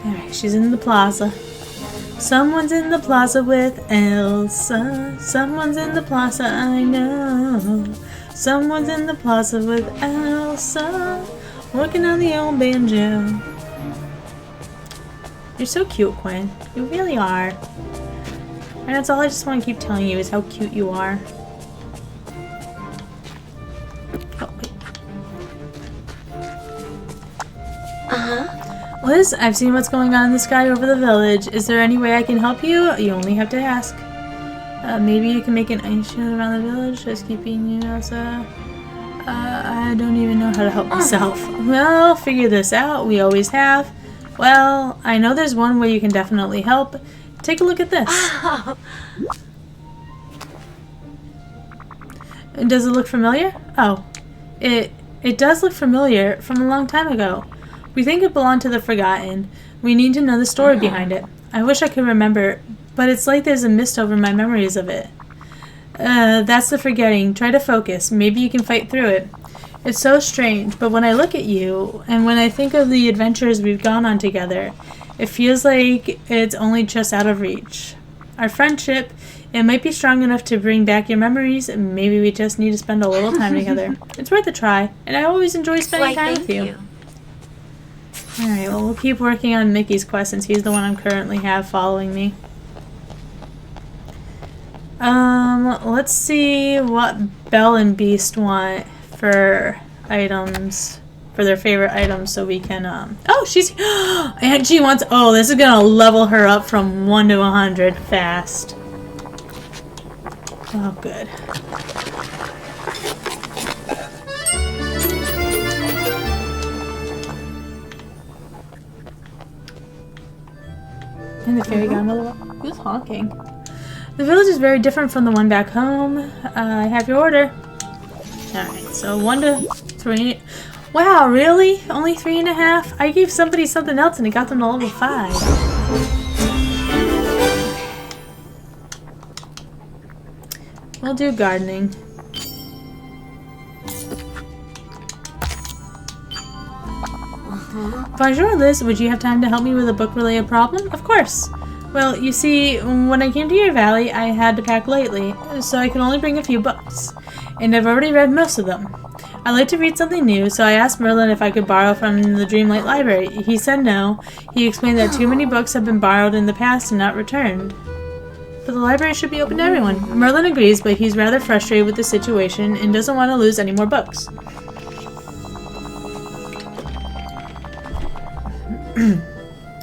Alright, she's in the plaza. Someone's in the plaza with Elsa. Someone's in the plaza, I know. Someone's in the plaza with Elsa, working on the old banjo. You're so cute, Quinn. You really are. And that's all I just want to keep telling you is how cute you are. Oh, wait. Liz, I've seen what's going on in the sky over the village. Is there any way I can help you? You only have to ask. Maybe you can make an ice shield around the village, just keeping you, Elsa. I don't even know how to help myself. Well, figure this out. We always have. Well, I know there's one way you can definitely help. Take a look at this. Does it look familiar? Oh, it does look familiar from a long time ago. We think it belonged to the Forgotten. We need to know the story behind it. I wish I could remember, but it's like there's a mist over my memories of it. That's the forgetting. Try to focus. Maybe you can fight through it. It's so strange, but when I look at you, and when I think of the adventures we've gone on together, it feels like it's only just out of reach. Our friendship, it might be strong enough to bring back your memories, and maybe we just need to spend a little time together. It's worth a try, and I always enjoy spending time with you. Alright, well, we'll keep working on Mickey's quest since he's the one I currently have following me. Let's see what Belle and Beast want for items, for their favorite items, so we can, oh, she's, and she wants, oh, this is gonna level her up from 1 to 100 fast. Oh, good. And the fairy godmother. Who's honking? The village is very different from the one back home. I have your order. Alright, so 1 to 3. Wow, really? Only 3.5? I gave somebody something else and it got them to level 5. We'll do gardening. Bonjour, Liz. Would you have time to help me with a book-related problem? Of course. Well, you see, when I came to your valley, I had to pack lightly, so I could only bring a few books. And I've already read most of them. I'd like to read something new, so I asked Merlin if I could borrow from the Dreamlight Library. He said no. He explained that too many books have been borrowed in the past and not returned. But the library should be open to everyone. Merlin agrees, but he's rather frustrated with the situation and doesn't want to lose any more books.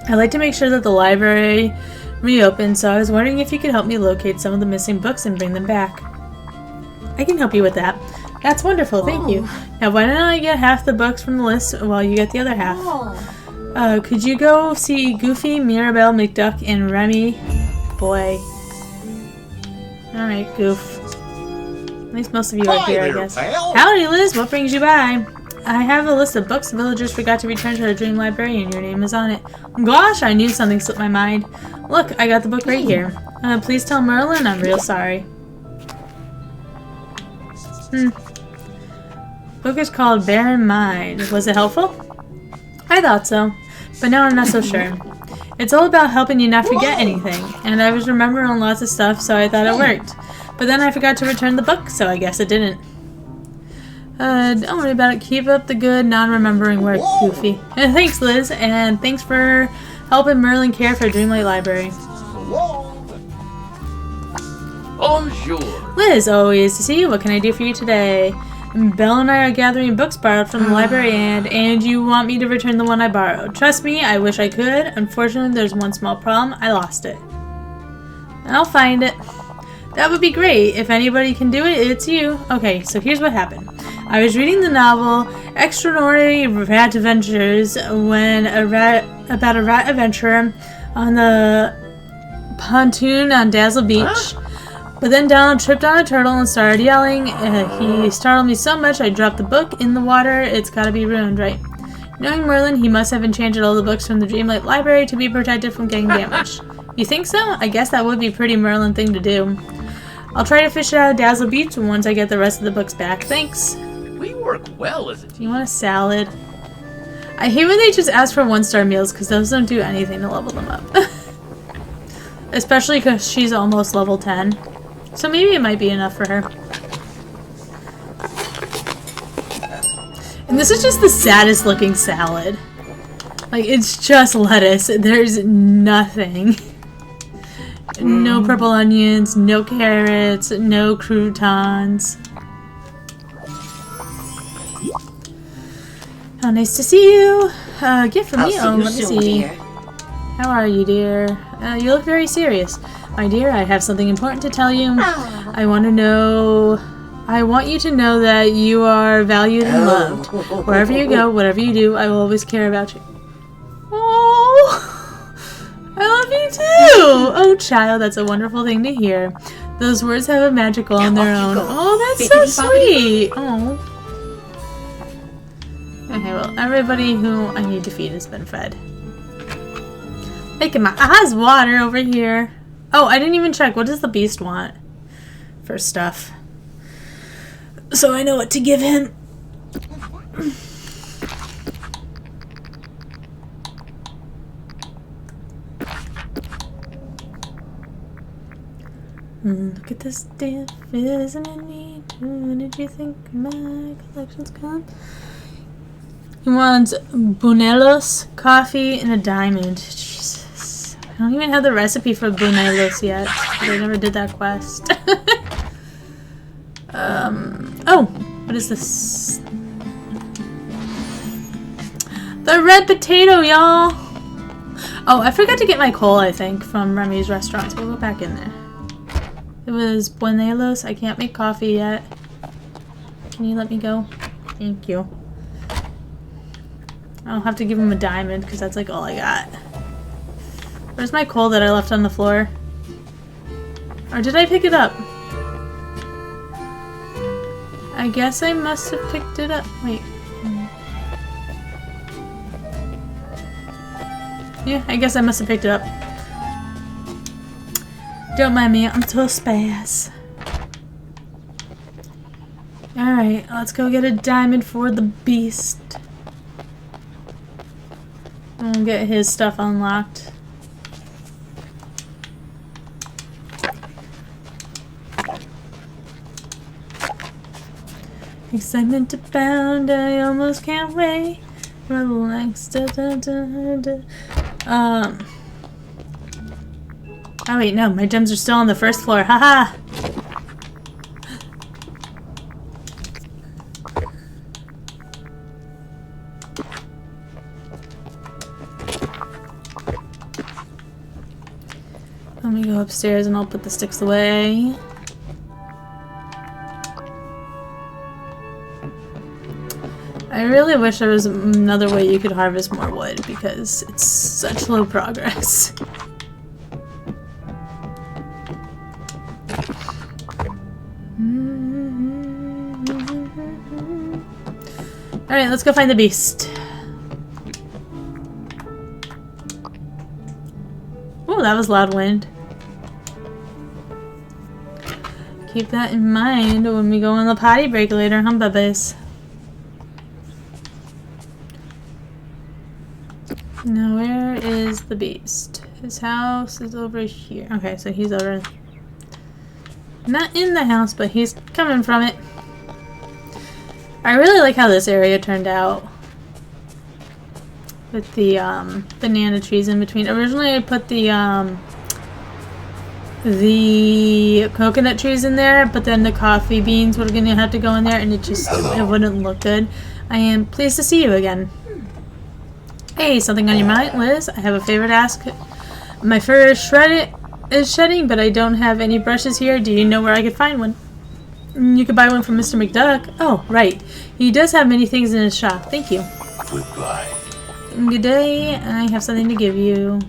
I'd like to make sure that the library reopens, so I was wondering if you could help me locate some of the missing books and bring them back. I can help you with that. That's wonderful, thank you. Now why don't I get half the books from the list while you get the other half? Could you go see Goofy, Mirabelle, McDuck, and Remy? Boy. Alright, Goof. At least most of you are here, I guess. Pal. Howdy, Liz, what brings you by? I have a list of books the villagers forgot to return to the Dream Library and your name is on it. Gosh, I knew something slipped my mind. Look, I got the book right here. Please tell Merlin I'm real sorry. Book is called Bear in Mind. Was it helpful? I thought so, but now I'm not so sure. It's all about helping you not forget anything, and I was remembering lots of stuff, so I thought it worked. But then I forgot to return the book, so I guess it didn't. Don't worry about it. Keep up the good non-remembering work, Goofy. Thanks, Liz, and thanks for helping Merlin care for Dreamlight Library. Bonjour. Liz, always to see you. What can I do for you today? Belle and I are gathering books borrowed from the library, and you want me to return the one I borrowed. Trust me, I wish I could. Unfortunately, there's one small problem. I lost it. I'll find it. That would be great. If anybody can do it, it's you. Okay, so here's what happened. I was reading the novel Extraordinary Rat Adventures when about a rat adventurer on the pontoon on Dazzle Beach. But then Donald tripped on a turtle and started yelling. He startled me so much I dropped the book in the water. It's gotta be ruined, right? Knowing Merlin, he must have enchanted all the books from the Dreamlight Library to be protected from getting damaged. You think so? I guess that would be a pretty Merlin thing to do. I'll try to fish it out of Dazzle Beach once I get the rest of the books back. Thanks. We work well as a Do team. you want a salad? I hate when they just ask for 1-star meals because those don't do anything to level them up. Especially because she's almost level 10. So maybe it might be enough for her. And this is just the saddest looking salad. Like, it's just lettuce. There's nothing. No purple onions, no carrots, no croutons. How nice to see you. Gift from me. Oh, let me see. How are you, dear? You look very serious. My dear, I have something important to tell you. I want you to know that you are valued and loved. Wherever you go, whatever you do, I will always care about you. Oh, I love you too. Oh, child, that's a wonderful thing to hear. Those words have a magical on their own. Oh, that's so sweet. Oh. Okay, well, everybody who I need to feed has been fed. Making my eyes water over here. Oh, I didn't even check. What does the beast want for stuff? So I know what to give him. Look at this stuff, isn't it neat? When did you think my collection's come? He wants buñuelos, coffee, and a diamond. Jesus. I don't even have the recipe for buñuelos yet. They never did that quest. Oh! What is this? The red potato, y'all! Oh, I forgot to get my coal, I think, from Remy's restaurant, so we'll go back in there. It was buñuelos. I can't make coffee yet. Can you let me go? Thank you. I'll have to give him a diamond because that's like all I got. Where's my coal that I left on the floor? Or did I pick it up? I guess I must have picked it up. Wait. Yeah, I guess I must have picked it up. Don't mind me, I'm too spaz. Alright, let's go get a diamond for the beast. And we'll get his stuff unlocked. Excitement abound, I almost can't wait. Relax, da da da da. Oh wait, no, my gems are still on the first floor. Haha! Let me go upstairs and I'll put the sticks away. I really wish there was another way you could harvest more wood because it's such low progress. Alright, let's go find the beast. Oh, that was loud wind. Keep that in mind when we go on the potty break later, huh, bubbies? Now, where is the beast? His house is over here. Okay, so he's over... Not in the house, but he's coming from it. I really like how this area turned out. With the banana trees in between. Originally I put the coconut trees in there, but then the coffee beans were gonna have to go in there and it wouldn't look good. I am pleased to see you again. Hey, something on your mind, Liz? I have a favor to ask. My fur is shedding, but I don't have any brushes here. Do you know where I could find one? You could buy one from Mr. McDuck. Oh, right. He does have many things in his shop. Thank you. Goodbye. Good day. I have something to give you.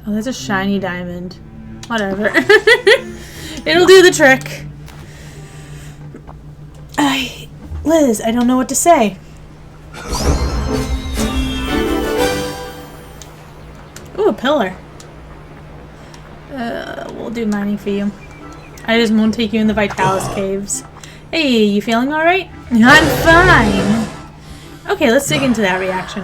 Oh, that's a shiny diamond. Whatever. It'll do the trick. Liz, I don't know what to say. Ooh, a pillar. We'll do mining for you. I just won't take you in the Vitalis caves. Hey, you feeling alright? I'm fine! Okay, let's dig into that reaction.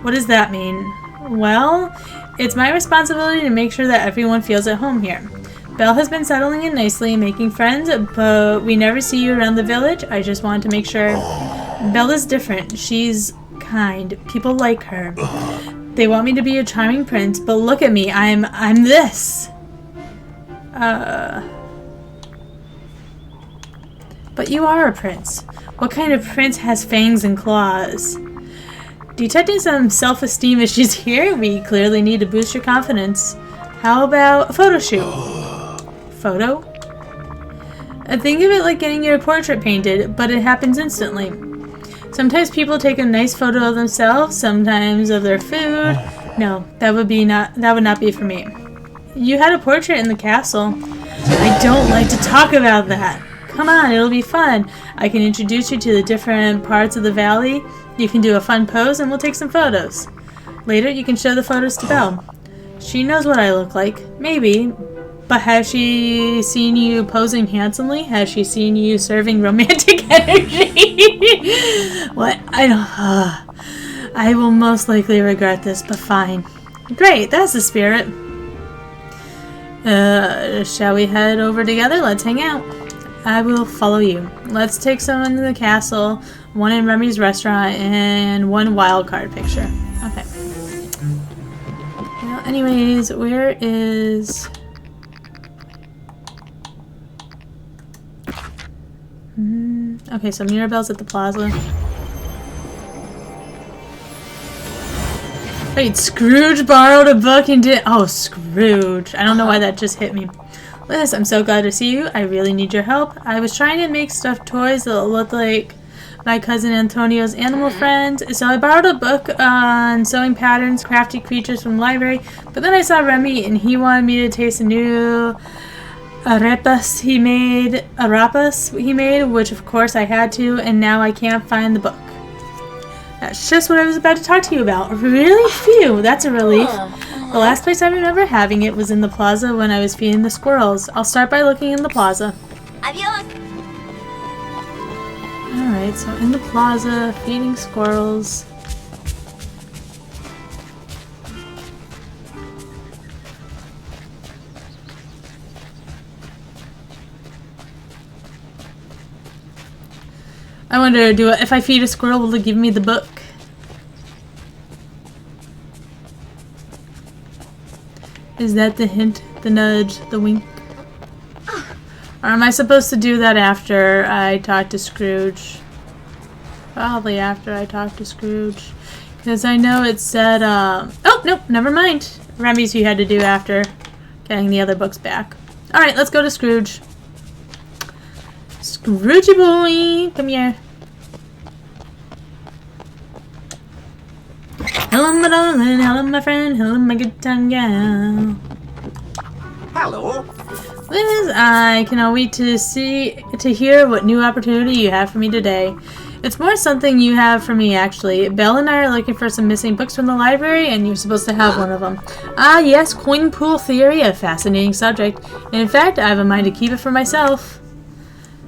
What does that mean? Well, It's my responsibility to make sure that everyone feels at home here. Belle has been settling in nicely, making friends, but we never see you around the village. I just wanted to make sure. Belle is different. She's kind. People like her. They want me to be a charming prince, but look at me. I'm this. But you are a prince. What kind of prince has fangs and claws? Detecting some self-esteem issues here, we clearly need to boost your confidence. How about a photo shoot? Photo? Think of it like getting your portrait painted, but it happens instantly. Sometimes people take a nice photo of themselves, sometimes of their food. No, that would not be for me. You had a portrait in the castle. I don't like to talk about that. Come on, it'll be fun. I can introduce you to the different parts of the valley. You can do a fun pose and we'll take some photos. Later, you can show the photos to Belle. She knows what I look like. Maybe. But has she seen you posing handsomely? Has she seen you serving romantic energy? What? I will most likely regret this, but fine. Great, that's the spirit. Shall we head over together? Let's hang out. I will follow you. Let's take someone to the castle, one in Remy's restaurant, and one wild card picture. Okay. Well, anyways, where is... Okay, so Mirabelle's at the plaza. Wait, Scrooge borrowed a book and did... Oh, Scrooge. I don't know why that just hit me. Liz, I'm so glad to see you. I really need your help. I was trying to make stuffed toys that look like my cousin Antonio's animal friends, so I borrowed a book on sewing patterns, crafty creatures from the library, but then I saw Remy and he wanted me to taste a new arepas he made, which of course I had to, and now I can't find the book. That's just what I was about to talk to you about. Really? Phew, that's a relief. The last place I remember having it was in the plaza when I was feeding the squirrels. I'll start by looking in the plaza. Adios. Alright, so in the plaza, feeding squirrels. I wonder, if I feed a squirrel, will it give me the book? Is that the hint, the nudge, the wink? Or am I supposed to do that after I talk to Scrooge? Probably after I talk to Scrooge. Because I know it said, oh, nope, never mind. Remy's you had to do after getting the other books back. Alright, let's go to Scrooge. Scroogey boy, come here. Hello, my darling. Hello, my friend. Hello, my good time gal. Hello. Liz, I cannot wait to hear what new opportunity you have for me today. It's more something you have for me, actually. Belle and I are looking for some missing books from the library, and you're supposed to have one of them. Ah, yes, coin pool theory, a fascinating subject. In fact, I have a mind to keep it for myself.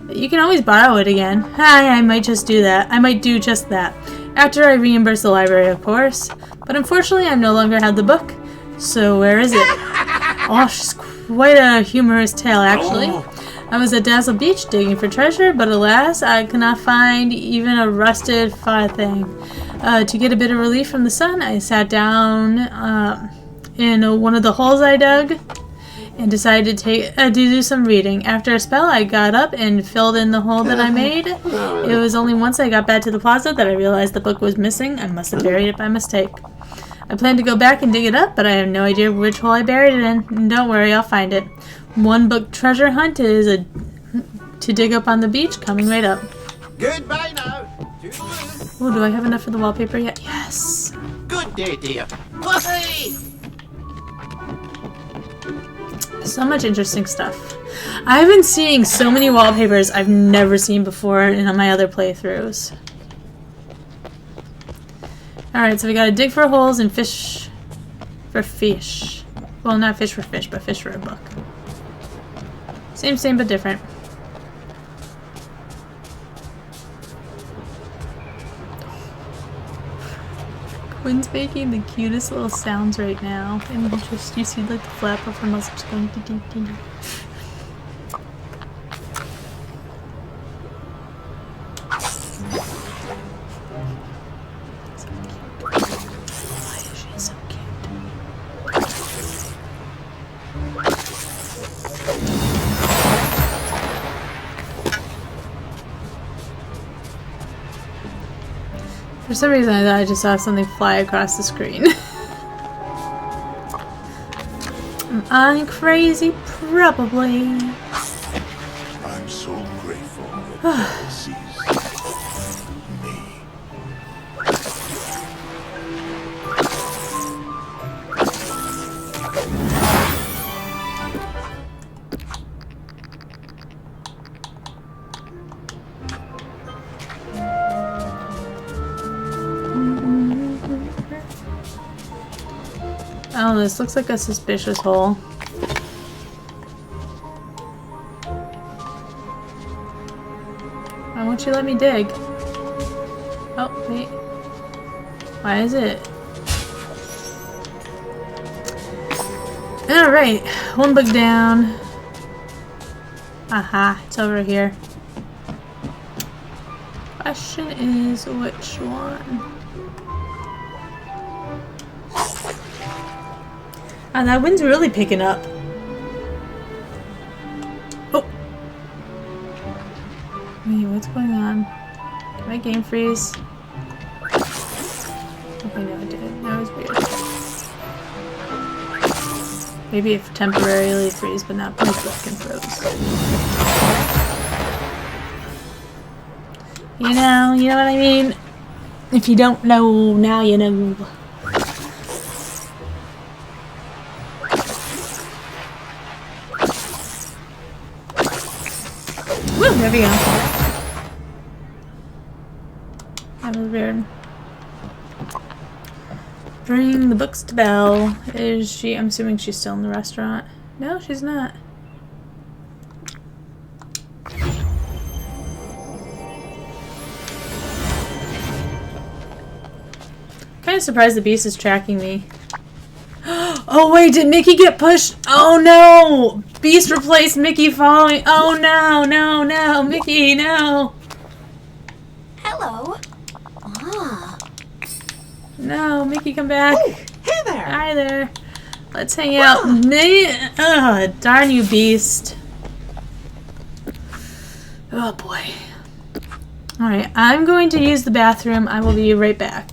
You can always borrow it again. I might just do that. I might do just that. After I reimburse the library, of course. But unfortunately, I no longer have the book. So where is it? Oh, she's quite a humorous tale, actually. I was at Dazzle Beach digging for treasure, but alas, I could not find even a rusted thing. To get a bit of relief from the sun, I sat down in one of the holes I dug and decided to do some reading. After a spell, I got up and filled in the hole that I made. It was only once I got back to the plaza that I realized the book was missing. I must have buried it by mistake. I plan to go back and dig it up, but I have no idea which hole I buried it in. And don't worry, I'll find it. One book treasure hunt is to dig up on the beach, coming right up. Goodbye now. Oh, do I have enough for the wallpaper yet? Yes. Good day, dear. Bye. So much interesting stuff. I've been seeing so many wallpapers I've never seen before in my other playthroughs. Alright, so we gotta dig for holes and fish for fish. Well, not fish for fish, but fish for a book. Same, but different. Quinn's making the cutest little sounds right now, and you see like the flap of her muscles going dee dee dee. Why is she so cute? For some reason I thought I just saw something fly across the screen. Am I crazy? Probably. I'm so grateful that Bella sees me. Oh, this looks like a suspicious hole. Why won't you let me dig? Oh, wait. Why is it? Alright, one book down. Aha, it's over here. Question is, which one? Oh, that wind's really picking up. Oh! Wait, what's going on? Can my game freeze? Okay, no, it didn't. That was weird. Maybe it temporarily freeze, but not my fucking froze. You know what I mean? If you don't know, now you know. Woo, there we go. That was weird. Bring the books to Belle. Is she? I'm assuming she's still in the restaurant. No, she's not. Kind of surprised the beast is tracking me. Oh wait, did Mickey get pushed? Oh no! Beast replaced Mickey following. Oh no, no, no, Mickey, no! Hello. Ah. No, Mickey, come back. Oh, hey there. Hi there. Let's hang out. Ugh, darn you, beast. Oh boy. Alright, I'm going to use the bathroom. I will be right back.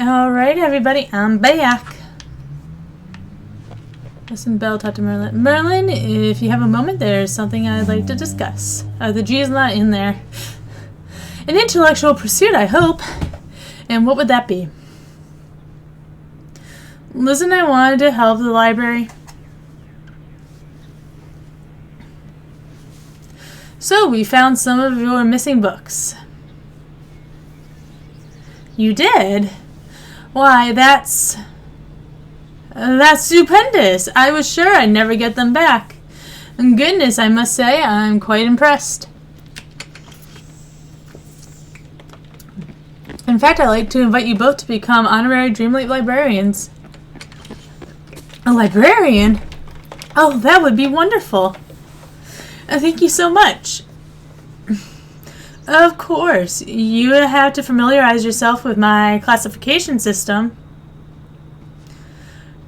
Alright, everybody, I'm back. Listen, Belle, talk to Merlin. Merlin, if you have a moment, there's something I'd like to discuss. The G is not in there. An intellectual pursuit, I hope. And what would that be? Listen, I wanted to help the library. So, we found some of your missing books. You did? Why, that's stupendous. I was sure I'd never get them back. And goodness, I must say, I'm quite impressed. In fact, I'd like to invite you both to become honorary Dreamlight librarians. A librarian? Oh, that would be wonderful. Thank you so much. Of course, you have to familiarize yourself with my classification system.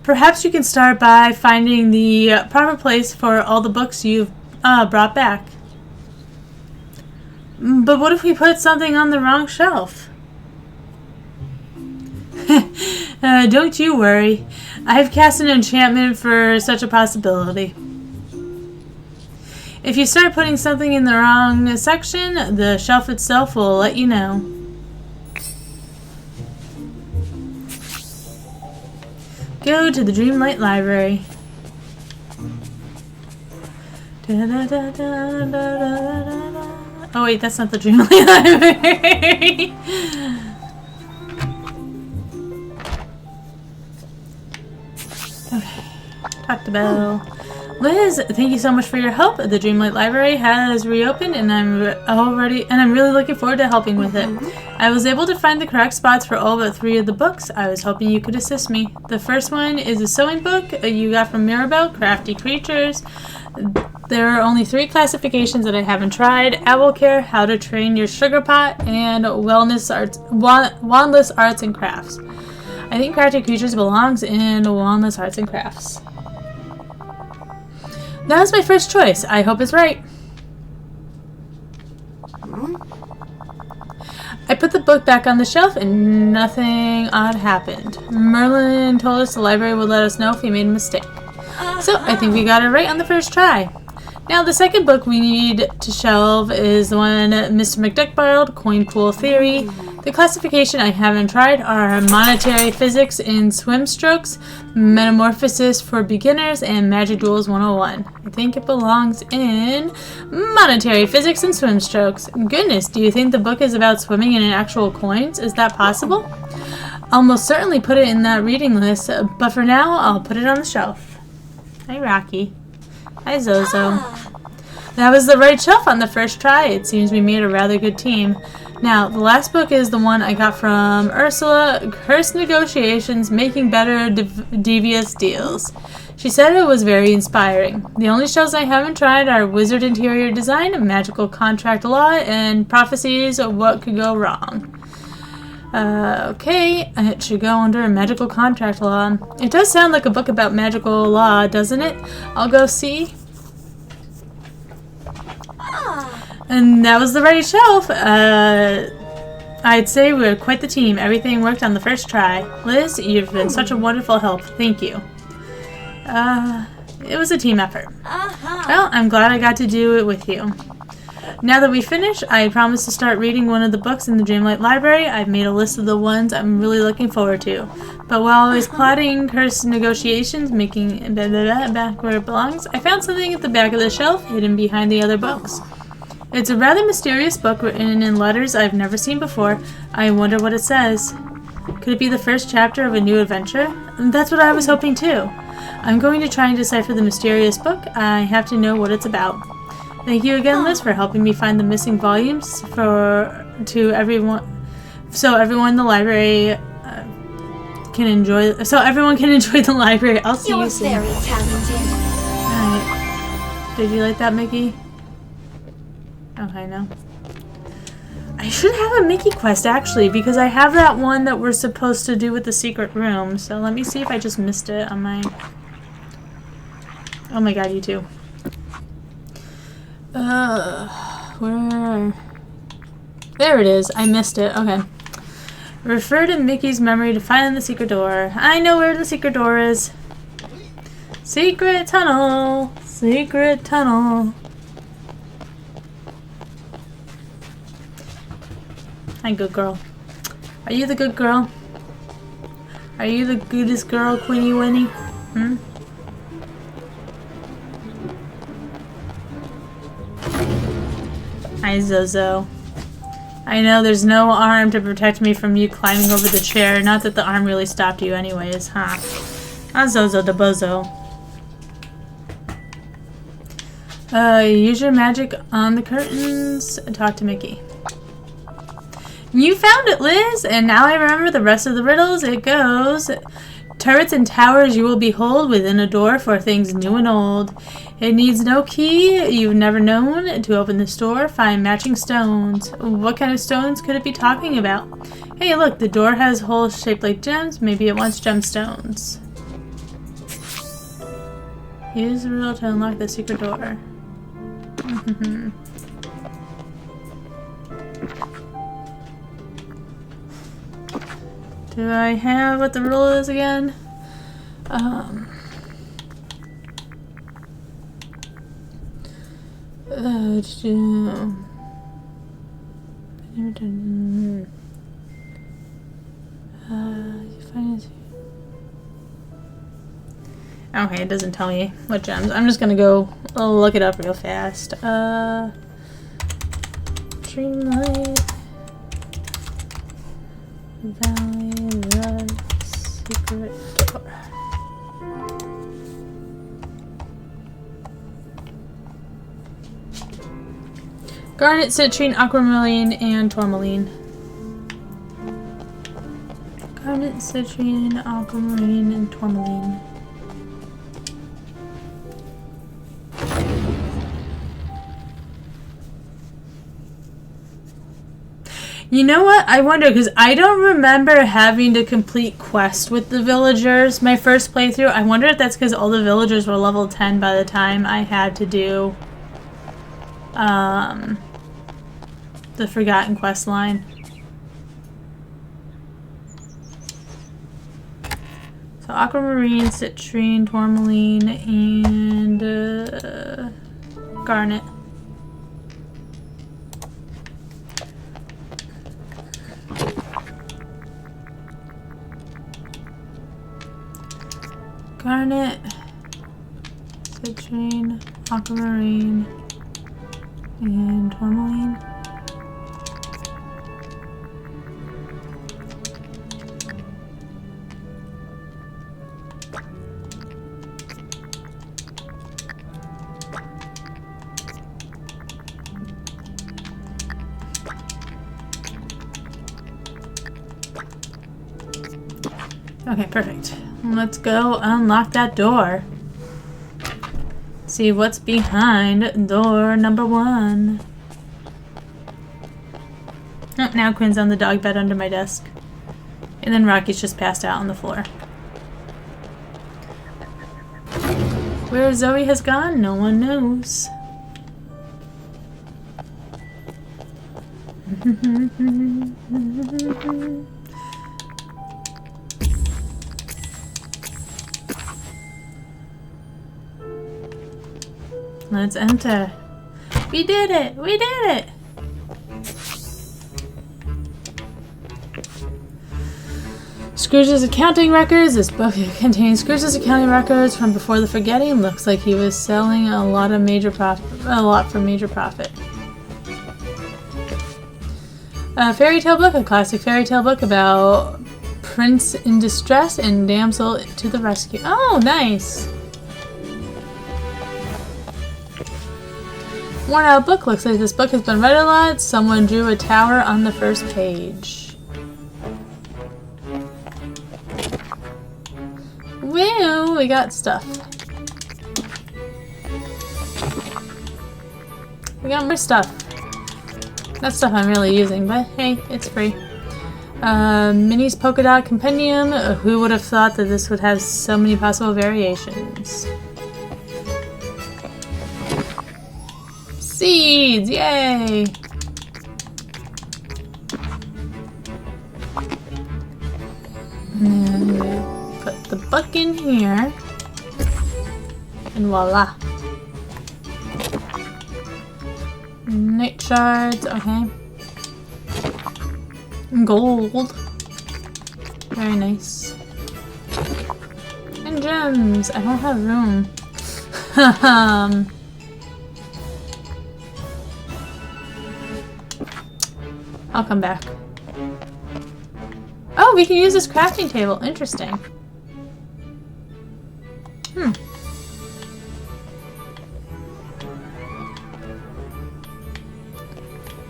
Perhaps you can start by finding the proper place for all the books you've brought back. But what if we put something on the wrong shelf? Don't you worry. I've cast an enchantment for such a possibility. If you start putting something in the wrong section, the shelf itself will let you know. Go to the Dreamlight Library. Oh wait, that's not the Dreamlight Library. Okay, talk to Belle. Liz, thank you so much for your help. The Dreamlight Library has reopened, and I'm really looking forward to helping with it. I was able to find the correct spots for all but 3 of the books. I was hoping you could assist me. The first one is a sewing book you got from Mirabelle, Crafty Creatures. There are only 3 classifications that I haven't tried: Owl Care, How to Train Your Sugar Pot, and Wandless Arts and Crafts. I think Crafty Creatures belongs in Wandless Arts and Crafts. That was my first choice. I hope it's right. I put the book back on the shelf and nothing odd happened. Merlin told us the library would let us know if we made a mistake. So I think we got it right on the first try. Now the second book we need to shelve is the one Mr. McDuck borrowed, Coin Pool Theory. The classification I haven't tried are Monetary Physics in Swim Strokes, Metamorphosis for Beginners, and Magic Duels 101. I think it belongs in Monetary Physics and Swim Strokes. Goodness, do you think the book is about swimming in actual coins? Is that possible? I'll most certainly put it in that reading list, but for now, I'll put it on the shelf. Hi, Rocky. Hi, Zozo. That was the right shelf on the first try. It seems we made a rather good team. Now, the last book is the one I got from Ursula, Cursed Negotiations, Making Better Devious Deals. She said it was very inspiring. The only shells I haven't tried are Wizard Interior Design, Magical Contract Law, and Prophecies of What Could Go Wrong. Okay, it should go under Magical Contract Law. It does sound like a book about magical law, doesn't it? I'll go see. And that was the right shelf. I'd say we're quite the team. Everything worked on the first try. Liz, you've been such a wonderful help. Thank you. It was a team effort. Well, I'm glad I got to do it with you. Now that we finish, I promised to start reading one of the books in the Dreamlight Library. I've made a list of the ones I'm really looking forward to. But while I was plotting Cursed Negotiations, making back where it belongs, I found something at the back of the shelf, hidden behind the other books. It's a rather mysterious book written in letters I've never seen before. I wonder what it says. Could it be the first chapter of a new adventure? That's what I was hoping too. I'm going to try and decipher the mysterious book. I have to know what it's about. Thank you again, Liz, for helping me find the missing volumes so everyone in the library can enjoy the library. I'll see you soon. You're very talented. Alright. Did you like that, Mickey? Okay, no. I should have a Mickey quest, actually, because I have that one that we're supposed to do with the secret room. So let me see if I just missed it on my... Oh my god, you too. Where... There it is. I missed it. Okay. Refer to Mickey's memory to find the secret door. I know where the secret door is. Secret tunnel. Secret tunnel. Hi, good girl. Are you the good girl? Are you the goodest girl, Queenie Winnie? Hmm? Hi, Zozo. I know there's no arm to protect me from you climbing over the chair. Not that the arm really stopped you anyways, huh? Ah, Zozo the bozo. Use your magic on the curtains. Talk to Mickey. You found it, Liz! And now I remember the rest of the riddles. It goes... Turrets and towers you will behold within a door for things new and old. It needs no key you've never known to open this door. Find matching stones. What kind of stones could it be talking about? Hey, look, the door has holes shaped like gems. Maybe it wants gemstones. Use the riddle to unlock the secret door. Do I have what the rule is again? Okay, it doesn't tell me what gems. I'm just gonna go look it up real fast. Dreamlight Valley, the secret door. Garnet, citrine, aquamarine, and tourmaline. Garnet, citrine, aquamarine, and tourmaline. You know what? I wonder, because I don't remember having to complete quests with the villagers my first playthrough. I wonder if that's because all the villagers were level 10 by the time I had to do the Forgotten quest line. So aquamarine, citrine, tourmaline, and garnet. Garnet, citrine, aquamarine, and tourmaline. Okay, perfect. Let's go unlock that door. See what's behind door number 1. Oh, now Quinn's on the dog bed under my desk. And then Rocky's just passed out on the floor. Where Zoe has gone, no one knows. Let's enter. We did it! We did it! Scrooge's accounting records. This book contains Scrooge's accounting records from before the forgetting. Looks like he was selling a lot for major profit. A fairy tale book, a classic fairy tale book about prince in distress and damsel to the rescue. Oh, nice! Worn out book. Looks like this book has been read a lot. Someone drew a tower on the first page. Woo! We got stuff. We got more stuff. Not stuff I'm really using, but hey, it's free. Minnie's Polka Dot Compendium. Who would have thought that this would have so many possible variations? Seeds! Yay! And put the book in here. And voila. Night shards, okay. Gold. Very nice. And gems. I don't have room. I'll come back. Oh, we can use this crafting table. Interesting.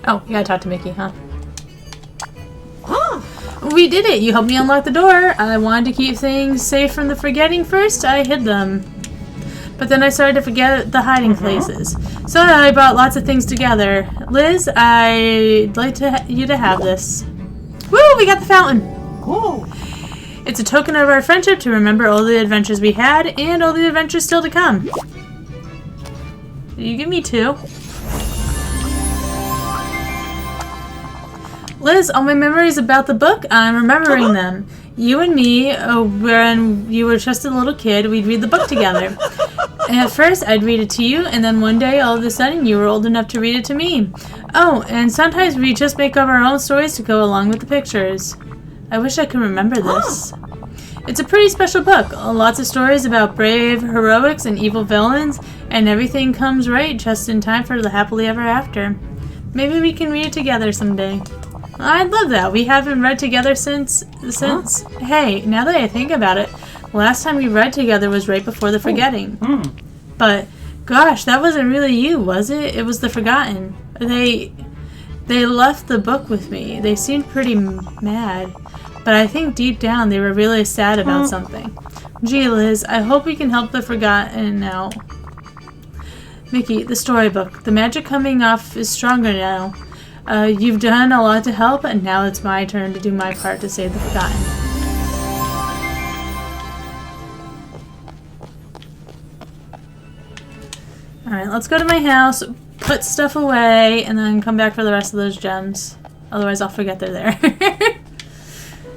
Oh, you gotta talk to Mickey, huh? We did it! You helped me unlock the door. I wanted to keep things safe from the forgetting first. I hid them. But then I started to forget the hiding places. So I brought lots of things together. Liz, I'd like you to have this. Woo! We got the fountain! Cool. It's a token of our friendship to remember all the adventures we had and all the adventures still to come. You give me 2. Liz, all my memories about the book, I'm remembering them. You and me, when you were just a little kid, we'd read the book together. And at first, I'd read it to you, and then one day, all of a sudden, you were old enough to read it to me. Oh, and sometimes we just make up our own stories to go along with the pictures. I wish I could remember this. It's a pretty special book. Lots of stories about brave heroics and evil villains, and everything comes right just in time for the happily ever after. Maybe we can read it together someday. I'd love that. We haven't read together since... Hey, now that I think about it, last time we read together was right before the forgetting. But, gosh, that wasn't really you, was it? It was the forgotten. They left the book with me. They seemed pretty mad. But I think deep down they were really sad about something. Gee, Liz, I hope we can help the forgotten now. Mickey, the storybook. The magic coming off is stronger now. You've done a lot to help, and now it's my turn to do my part to save the forgotten. Alright, let's go to my house, put stuff away, and then come back for the rest of those gems. Otherwise I'll forget they're there.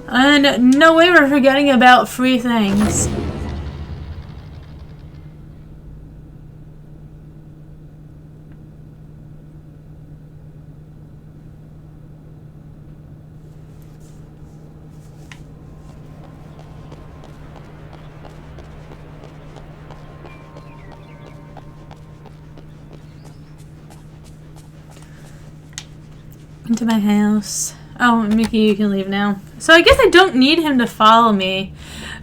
And no way we're forgetting about free things. Into my house. Oh, Mickey, you can leave now. So I guess I don't need him to follow me.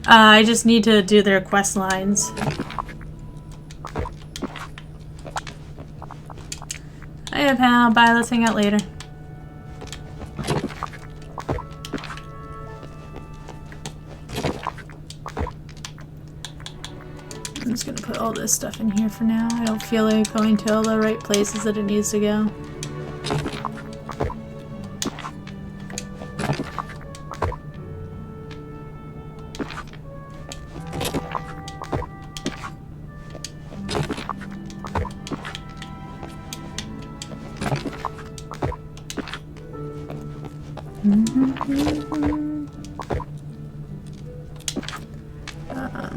I just need to do their quest lines. Hiya, pal. Bye. Let's hang out later. I'm just gonna put all this stuff in here for now. I don't feel like going to all the right places that it needs to go.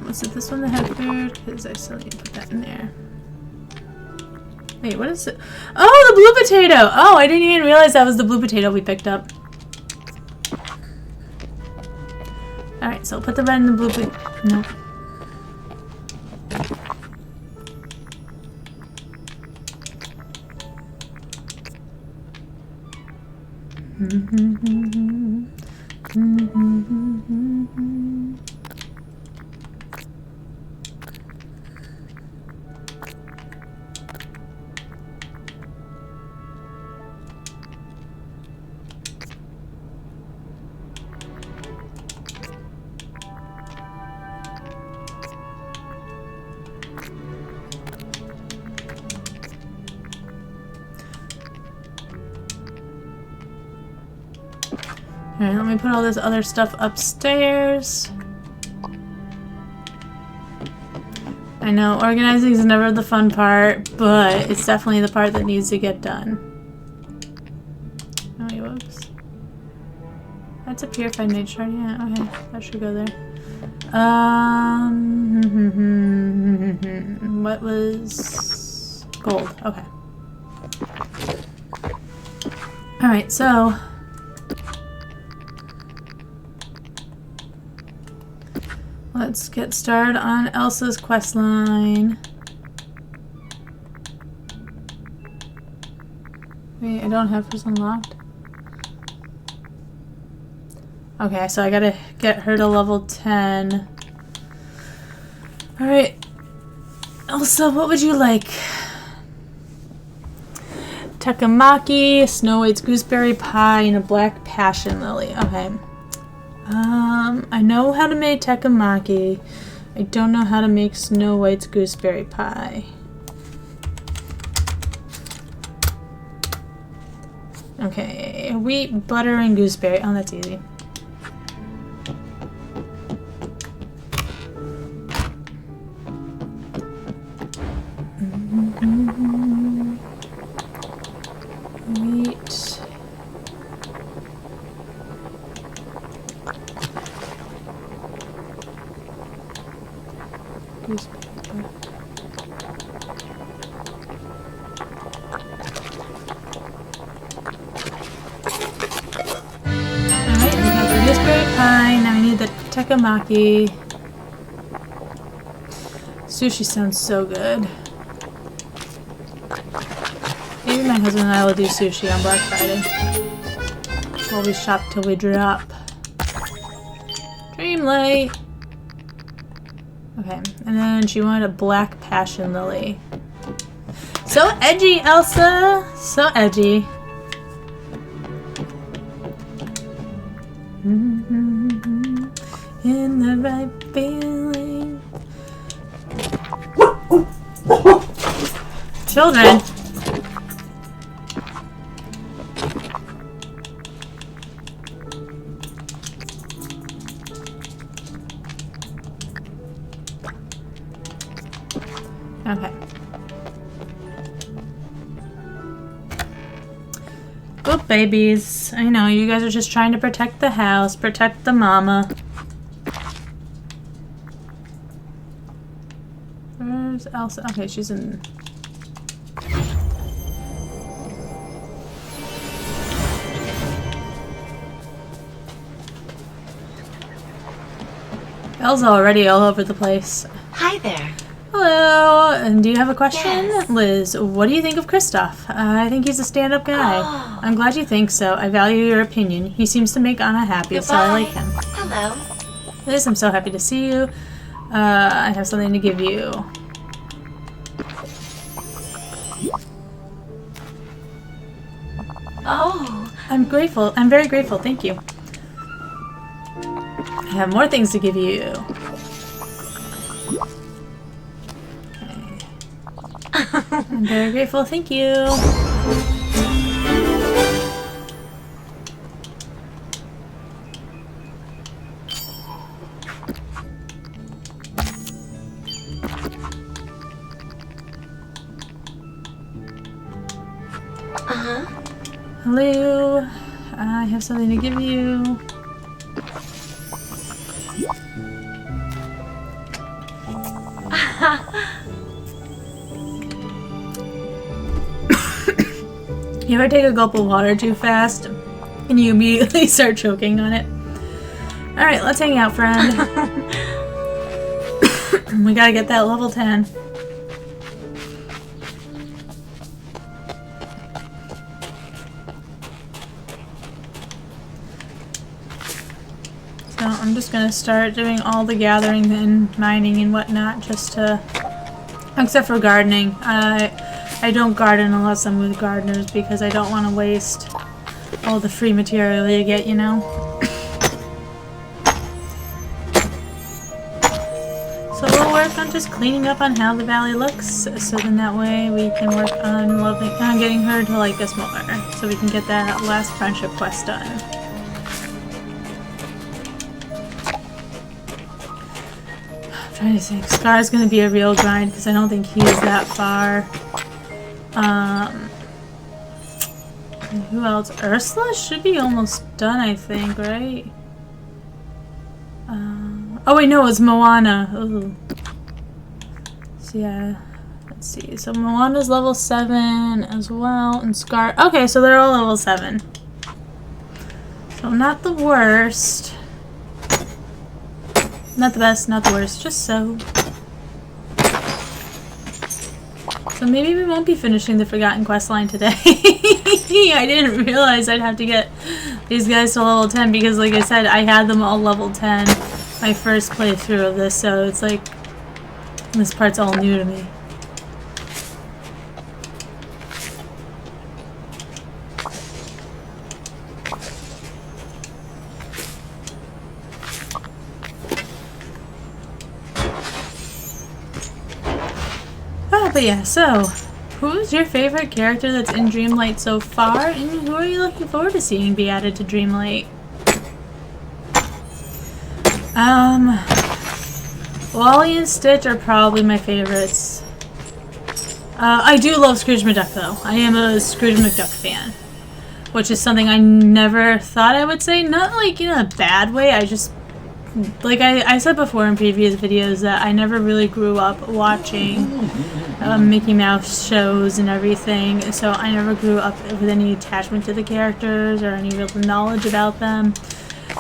Was it this one that had food? Because I still need to put that in there. Wait, what is it? Oh, the blue potato! Oh, I didn't even realize that was the blue potato we picked up. Alright, so I'll put the red and the blue potato. Nope. Alright, let me put all this other stuff upstairs. I know, organizing is never the fun part, but it's definitely the part that needs to get done. Oh, whoops. That's a purified mage shard. Yeah, okay. That should go there. What was gold? Okay. Alright, so let's get started on Elsa's quest line. Wait, I don't have hers unlocked. Okay, so I gotta get her to level 10. Alright. Elsa, what would you like? Takamaki, Snow White's gooseberry pie, and a black passion lily. Okay. I know how to make takamaki. I don't know how to make Snow White's gooseberry pie. Okay, wheat, butter, and gooseberry. Oh, that's easy. Wheat. Gooseberry. Pie. Now I need the takamaki. Sushi sounds so good. Maybe my husband and I will do sushi on Black Friday. While we shop till we drop. Dreamlight! Okay, and then she wanted a black passion lily. So edgy, Elsa! So edgy. In the right feeling. Children. Okay. Good babies. I know, you guys are just trying to protect the house, protect the mama. Where's Elsa? Okay, she's in... Elsa already all over the place. Hi there. Hello, and do you have a question? Yes. Liz, what do you think of Kristoff? I think he's a stand-up guy. Oh. I'm glad you think so. I value your opinion. He seems to make Anna happy, so I like him. Hello. Liz, I'm so happy to see you. I have something to give you. Oh. I'm grateful. I'm very grateful. Thank you. I have more things to give you. I'm very grateful. Thank you. Hello. I have something to give you. You ever take a gulp of water too fast and you immediately start choking on it? Alright, let's hang out, friend. We gotta get that level 10. So I'm just gonna start doing all the gathering and mining and whatnot just to... Except for gardening. I don't garden unless I'm with gardeners because I don't want to waste all the free material you get, you know? So we'll work on just cleaning up on how the valley looks, so then that way we can work on getting her to like us more, so we can get that last friendship quest done. I'm trying to think. Scar's gonna be a real grind because I don't think he's that far. And who else? Ursula should be almost done, I think, right? Oh wait, no, it's Moana. Ooh. So yeah, let's see. So Moana's level 7 as well, and Scar. Okay, so they're all level 7. So not the worst. Not the best, not the worst, just so. So maybe we won't be finishing the Forgotten Quest line today. I didn't realize I'd have to get these guys to level 10 because, like I said, I had them all level 10 my first playthrough of this, so it's like this part's all new to me. But yeah, so who's your favorite character that's in Dreamlight so far, and who are you looking forward to seeing be added to Dreamlight? Wally and Stitch are probably my favorites. I do love Scrooge McDuck though. I am a Scrooge McDuck fan, which is something I never thought I would say. Not like in a bad way, I just, like I said before in previous videos, that I never really grew up watching Mickey Mouse shows and everything, so I never grew up with any attachment to the characters or any real knowledge about them.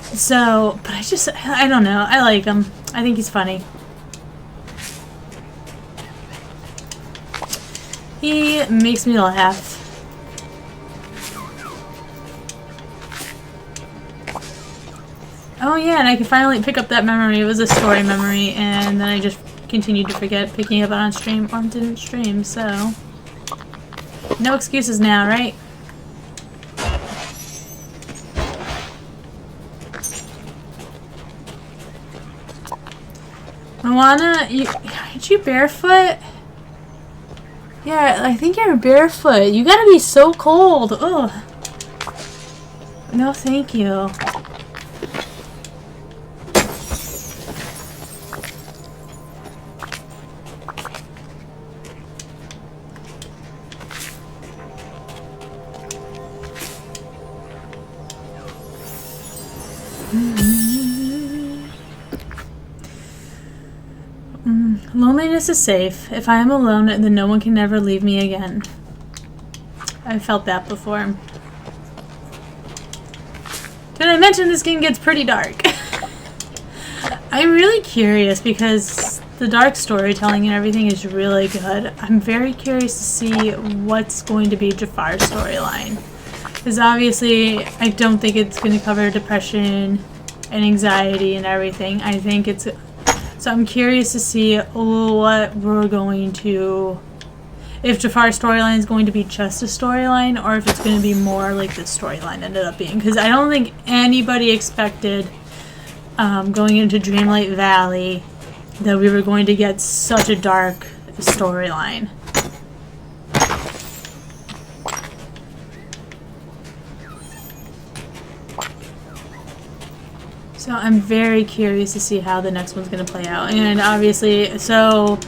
So, but I don't know, I like him. I think he's funny. He makes me laugh. Oh yeah, and I can finally pick up that memory. It was a story memory, and then I just continued to forget picking it up on stream or didn't stream, so no excuses now, right? Moana, aren't you barefoot? Yeah, I think you're barefoot. You gotta be so cold. Ugh. No, thank you. Loneliness is safe. If I am alone, then no one can ever leave me again. I felt that before. Did I mention this game gets pretty dark? I'm really curious because the dark storytelling and everything is really good. I'm very curious to see what's going to be Jafar's storyline. Because obviously, I don't think it's going to cover depression and anxiety and everything. I think it's... So I'm curious to see what we're going to... If Jafar's storyline is going to be just a storyline, or if it's going to be more like the storyline ended up being. Because I don't think anybody expected, going into Dreamlight Valley, that we were going to get such a dark storyline. So I'm very curious to see how the next one's going to play out. And obviously, so,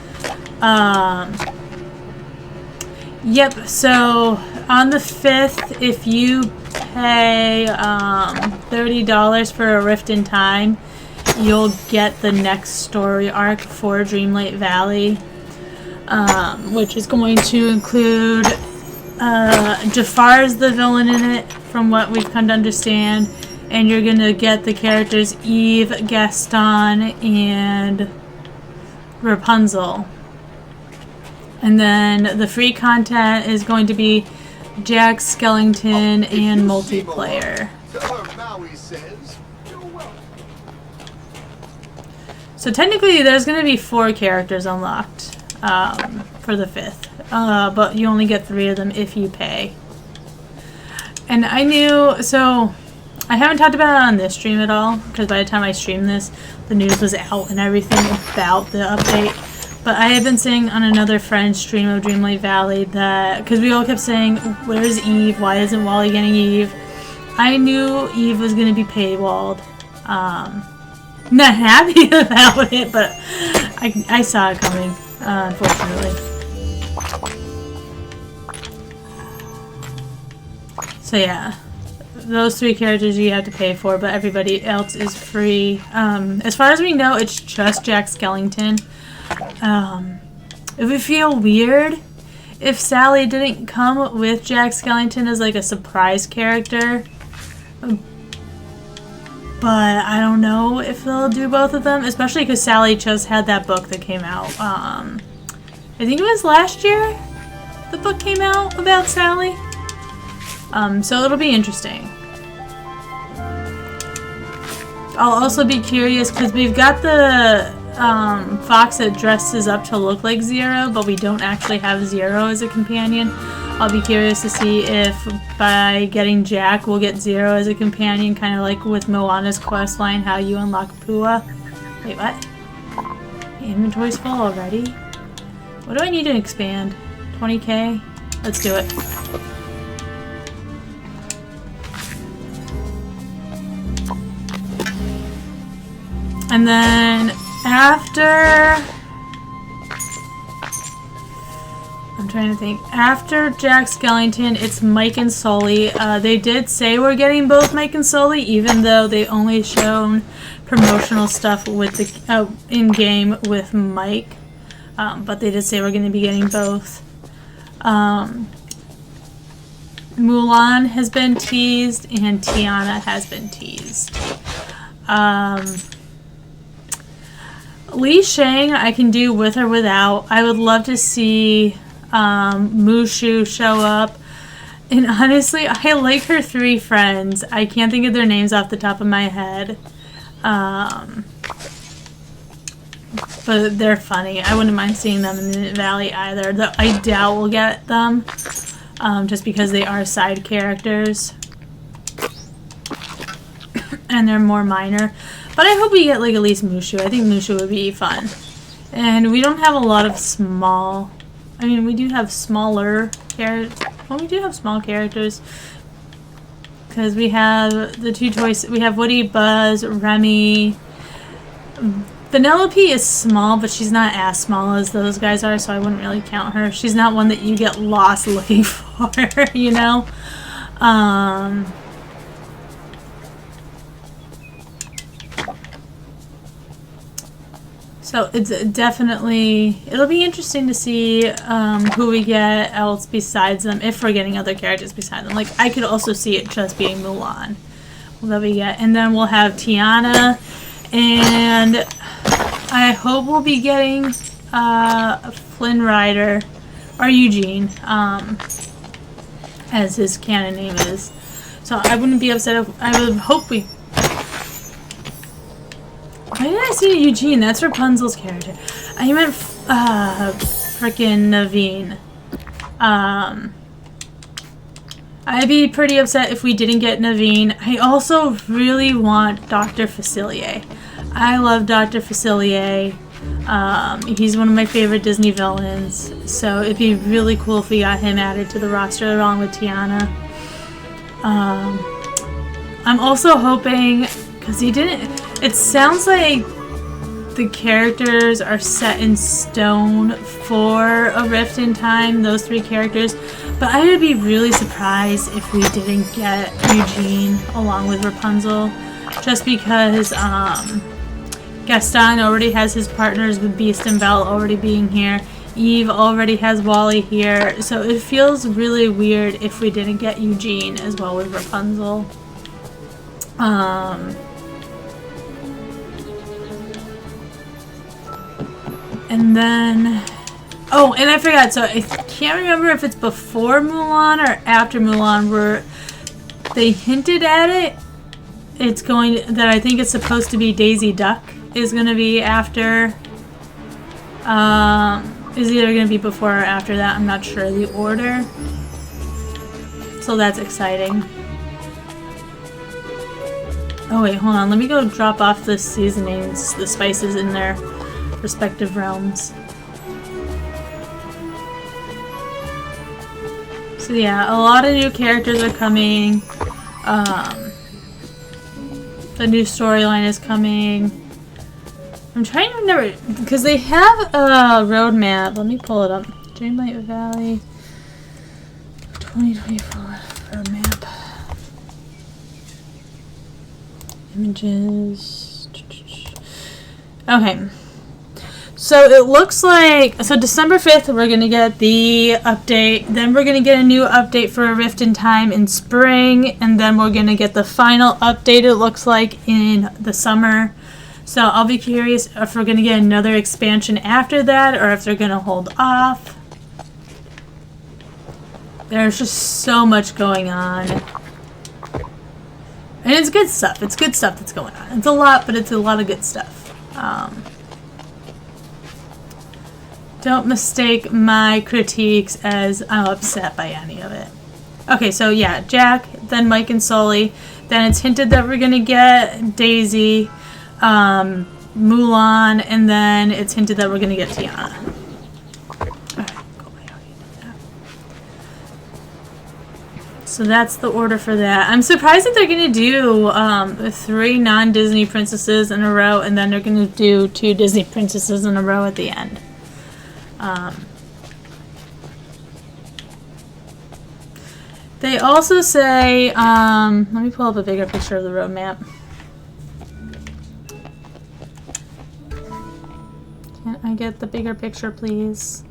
yep, so on the 5th, if you pay $30 for a Rift in Time, you'll get the next story arc for Dreamlight Valley, which is going to include Jafar's the villain in it, from what we've come to understand. And you're gonna get the characters Eve, Gaston, and Rapunzel. And then the free content is going to be Jack Skellington and multiplayer. So technically there's gonna be 4 characters unlocked for the 5th. But you only get 3 of them if you pay. And I knew, so... I haven't talked about it on this stream at all, because by the time I streamed this, the news was out and everything about the update. But I had been saying on another friend's stream of Dreamlight Valley that, because we all kept saying, where's Eve? Why isn't Wally getting Eve? I knew Eve was going to be paywalled. Not happy about it, but I saw it coming, unfortunately. So yeah, those 3 characters you have to pay for, but everybody else is free. As far as we know, it's just Jack Skellington. It would feel weird if Sally didn't come with Jack Skellington as like a surprise character. But I don't know if they'll do both of them, especially because Sally just had that book that came out. I think it was last year the book came out about Sally. So it'll be interesting. I'll also be curious because we've got the fox that dresses up to look like Zero, but we don't actually have Zero as a companion. I'll be curious to see if by getting Jack we'll get Zero as a companion, kind of like with Moana's questline, how you unlock Pua. Wait, what? The inventory's full already? What do I need to expand? 20k? Let's do it. And then after... I'm trying to think. After Jack Skellington, it's Mike and Sully. They did say we're getting both Mike and Sully, even though they only shown promotional stuff with the in-game with Mike. But they did say we're going to be getting both. Mulan has been teased, and Tiana has been teased. Li Shang I can do with or without. I would love to see Mushu show up. And honestly, I like her 3 friends. I can't think of their names off the top of my head. But they're funny. I wouldn't mind seeing them in the Valley either. Though I doubt we'll get them. Just because they are side characters. And they're more minor. But I hope we get like at least Mushu. I think Mushu would be fun. And we don't have a lot of small... I mean, we do have smaller characters. Well, we do have small characters. Because we have the 2 choices. We have Woody, Buzz, Remy. Vanellope is small, but she's not as small as those guys are, so I wouldn't really count her. She's not one that you get lost looking for, you know? So it's definitely, it'll be interesting to see who we get else besides them, if we're getting other characters besides them. Like, I could also see it just being Mulan that we get. And then we'll have Tiana, and I hope we'll be getting Flynn Rider, or Eugene, as his canon name is. So I wouldn't be upset if, I would hope we... Why did I say Eugene? That's Rapunzel's character. I meant frickin' Naveen. I'd be pretty upset if we didn't get Naveen. I also really want Dr. Facilier. I love Dr. Facilier. He's one of my favorite Disney villains. So it'd be really cool if we got him added to the roster along with Tiana. I'm also hoping, because he didn't... It sounds like the characters are set in stone for A Rift in Time, those 3 characters, but I would be really surprised if we didn't get Eugene along with Rapunzel, just because Gaston already has his partners with Beast and Belle already being here, Eve already has Wally here, so it feels really weird if we didn't get Eugene as well with Rapunzel. And then... Oh, and I forgot, so I can't remember if it's before Mulan or after Mulan where they hinted at it. It's going to, that I think it's supposed to be Daisy Duck is going to be after. Is either going to be before or after that. I'm not sure the order. So that's exciting. Oh wait, hold on. Let me go drop off the seasonings, the spices in their respective realms. So yeah, a lot of new characters are coming. The new storyline is coming. I'm trying to remember, because they have a roadmap. Let me pull it up. Dreamlight Valley 2024 roadmap. Images. Okay. So it looks like, so December 5th we're going to get the update, then we're going to get a new update for A Rift in Time in spring, and then we're going to get the final update, it looks like, in the summer. So I'll be curious if we're going to get another expansion after that, or if they're going to hold off. There's just so much going on. And it's good stuff. It's good stuff that's going on. It's a lot, but it's a lot of good stuff. Don't mistake my critiques as I'm upset by any of it. Okay, so yeah, Jack, then Mike and Sully. Then it's hinted that we're going to get Daisy, Mulan, and then it's hinted that we're going to get Tiana. So that's the order for that. I'm surprised that they're going to do 3 non-Disney princesses in a row, and then they're going to do 2 Disney princesses in a row at the end. They also say, let me pull up a bigger picture of the roadmap. Can I get the bigger picture, please?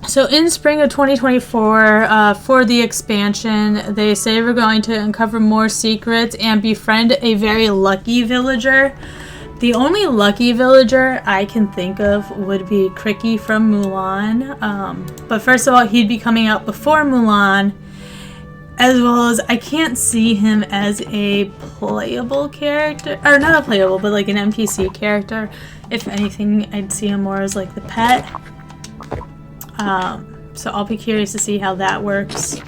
So in spring of 2024, for the expansion, they say we're going to uncover more secrets and befriend a very lucky villager. The only lucky villager I can think of would be Cricky from Mulan. But first of all, he'd be coming out before Mulan, as well as I can't see him as a playable character, or not a playable, but like an NPC character. If anything, I'd see him more as like the pet. So I'll be curious to see how that works.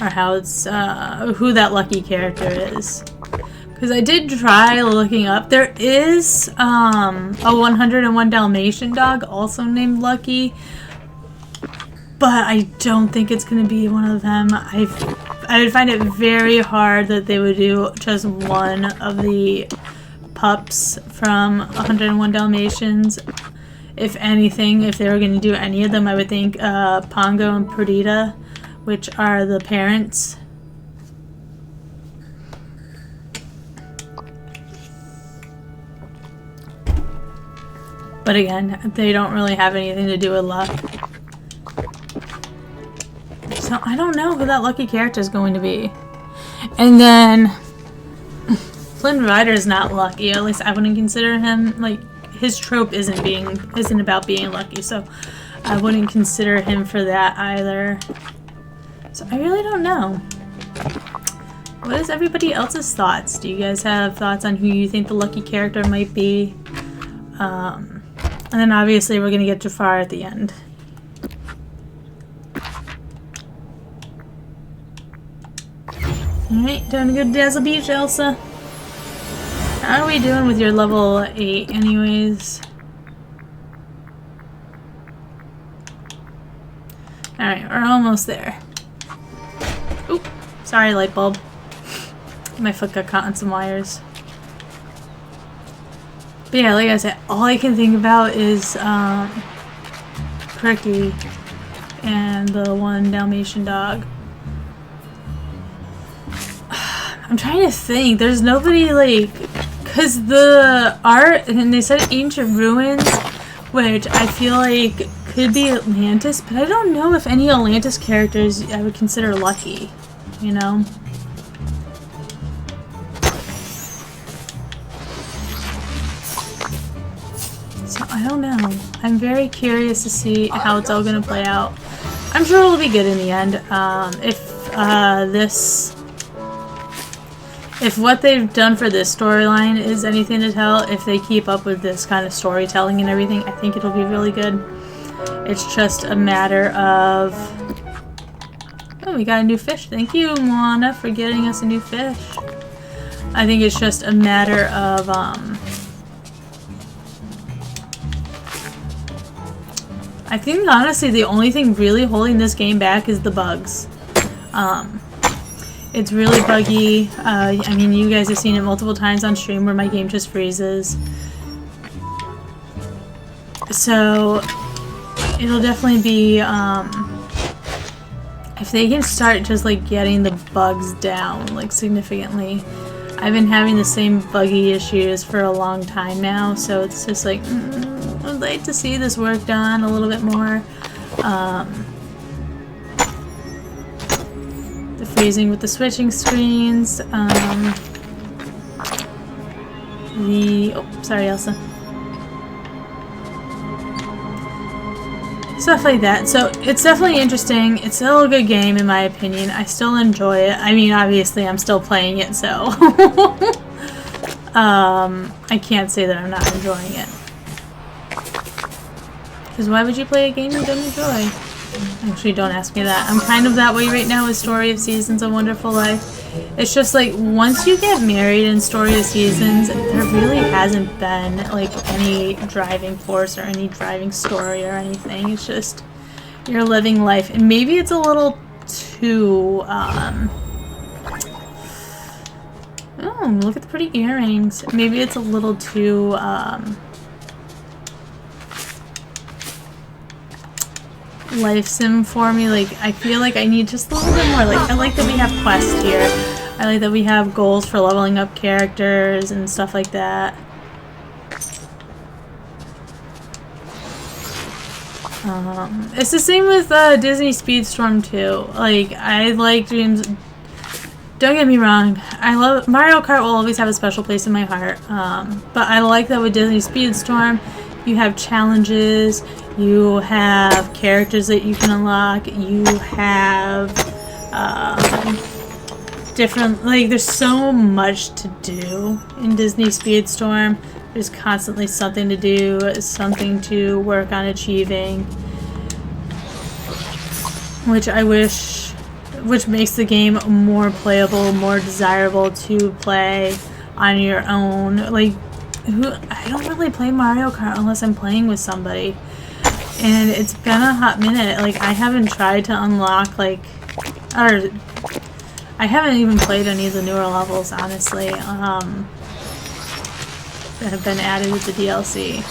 Or how it's, who that lucky character is. Because I did try looking up. There is a 101 Dalmatian dog also named Lucky. But I don't think it's going to be one of them. I would find it very hard that they would do just one of the pups from 101 Dalmatians. If anything, if they were going to do any of them, I would think Pongo and Perdita, which are the parents. But again, they don't really have anything to do with luck. So I don't know who that lucky character is going to be. And then Flynn Rider's not lucky. At least I wouldn't consider him, like, his trope isn't about being lucky, so I wouldn't consider him for that either. So I really don't know. What is everybody else's thoughts? Do you guys have thoughts on who you think the lucky character might be? And then obviously we're gonna get Jafar at the end. Alright, time to go to Dazzle Beach, Elsa. How are we doing with your level 8 anyways? Alright, we're almost there. Oop, sorry light bulb. My foot got caught on some wires. But yeah, like I said, all I can think about is Cricky and the one Dalmatian dog. I'm trying to think. There's nobody like, because the art, and they said ancient ruins, which I feel like could be Atlantis, but I don't know if any Atlantis characters I would consider lucky, you know? So I don't know. I'm very curious to see how it's all going to play out. I'm sure it'll be good in the end. If what they've done for this storyline is anything to tell, if they keep up with this kind of storytelling and everything, I think it'll be really good. It's just a matter of... Oh, we got a new fish. Thank you, Moana, for getting us a new fish. I think it's just a matter of, I think, honestly, the only thing really holding this game back is the bugs. It's really buggy. I mean, you guys have seen it multiple times on stream where my game just freezes. So, it'll definitely be if they can start just like getting the bugs down like significantly. I've been having the same buggy issues for a long time now, so it's just like I'd like to see this work done a little bit more. The freezing with the switching screens. Oh, sorry, Elsa. Stuff like that. So it's definitely interesting. It's still a good game in my opinion. I still enjoy it. I mean, obviously I'm still playing it, so I can't say that I'm not enjoying it. Because why would you play a game you don't enjoy? Actually, don't ask me that. I'm kind of that way right now with Story of Seasons: A Wonderful Life. It's just like once you get married in Story of Seasons, there really hasn't been like any driving force or any driving story or anything. It's just you're living life, and maybe it's a little too. Oh, look at the pretty earrings. Maybe it's a little too. Life sim for me. Like I feel like I need just a little bit more. Like I like that we have quests here. I like that we have goals for leveling up characters and stuff like that. It's the same with Disney Speedstorm too. Like I like Dreams. Don't get me wrong. I love Mario Kart. Will always have a special place in my heart. But I like that with Disney Speedstorm, you have challenges. You have characters that you can unlock. You have different, like, there's so much to do in Disney Speedstorm. There's constantly something to do, something to work on achieving, which I wish, which makes the game more playable, more desirable to play on your own. Like, I don't really play Mario Kart unless I'm playing with somebody. And it's been a hot minute. Like, I haven't tried to unlock, like, or I haven't even played any of the newer levels, honestly, that have been added with the DLC.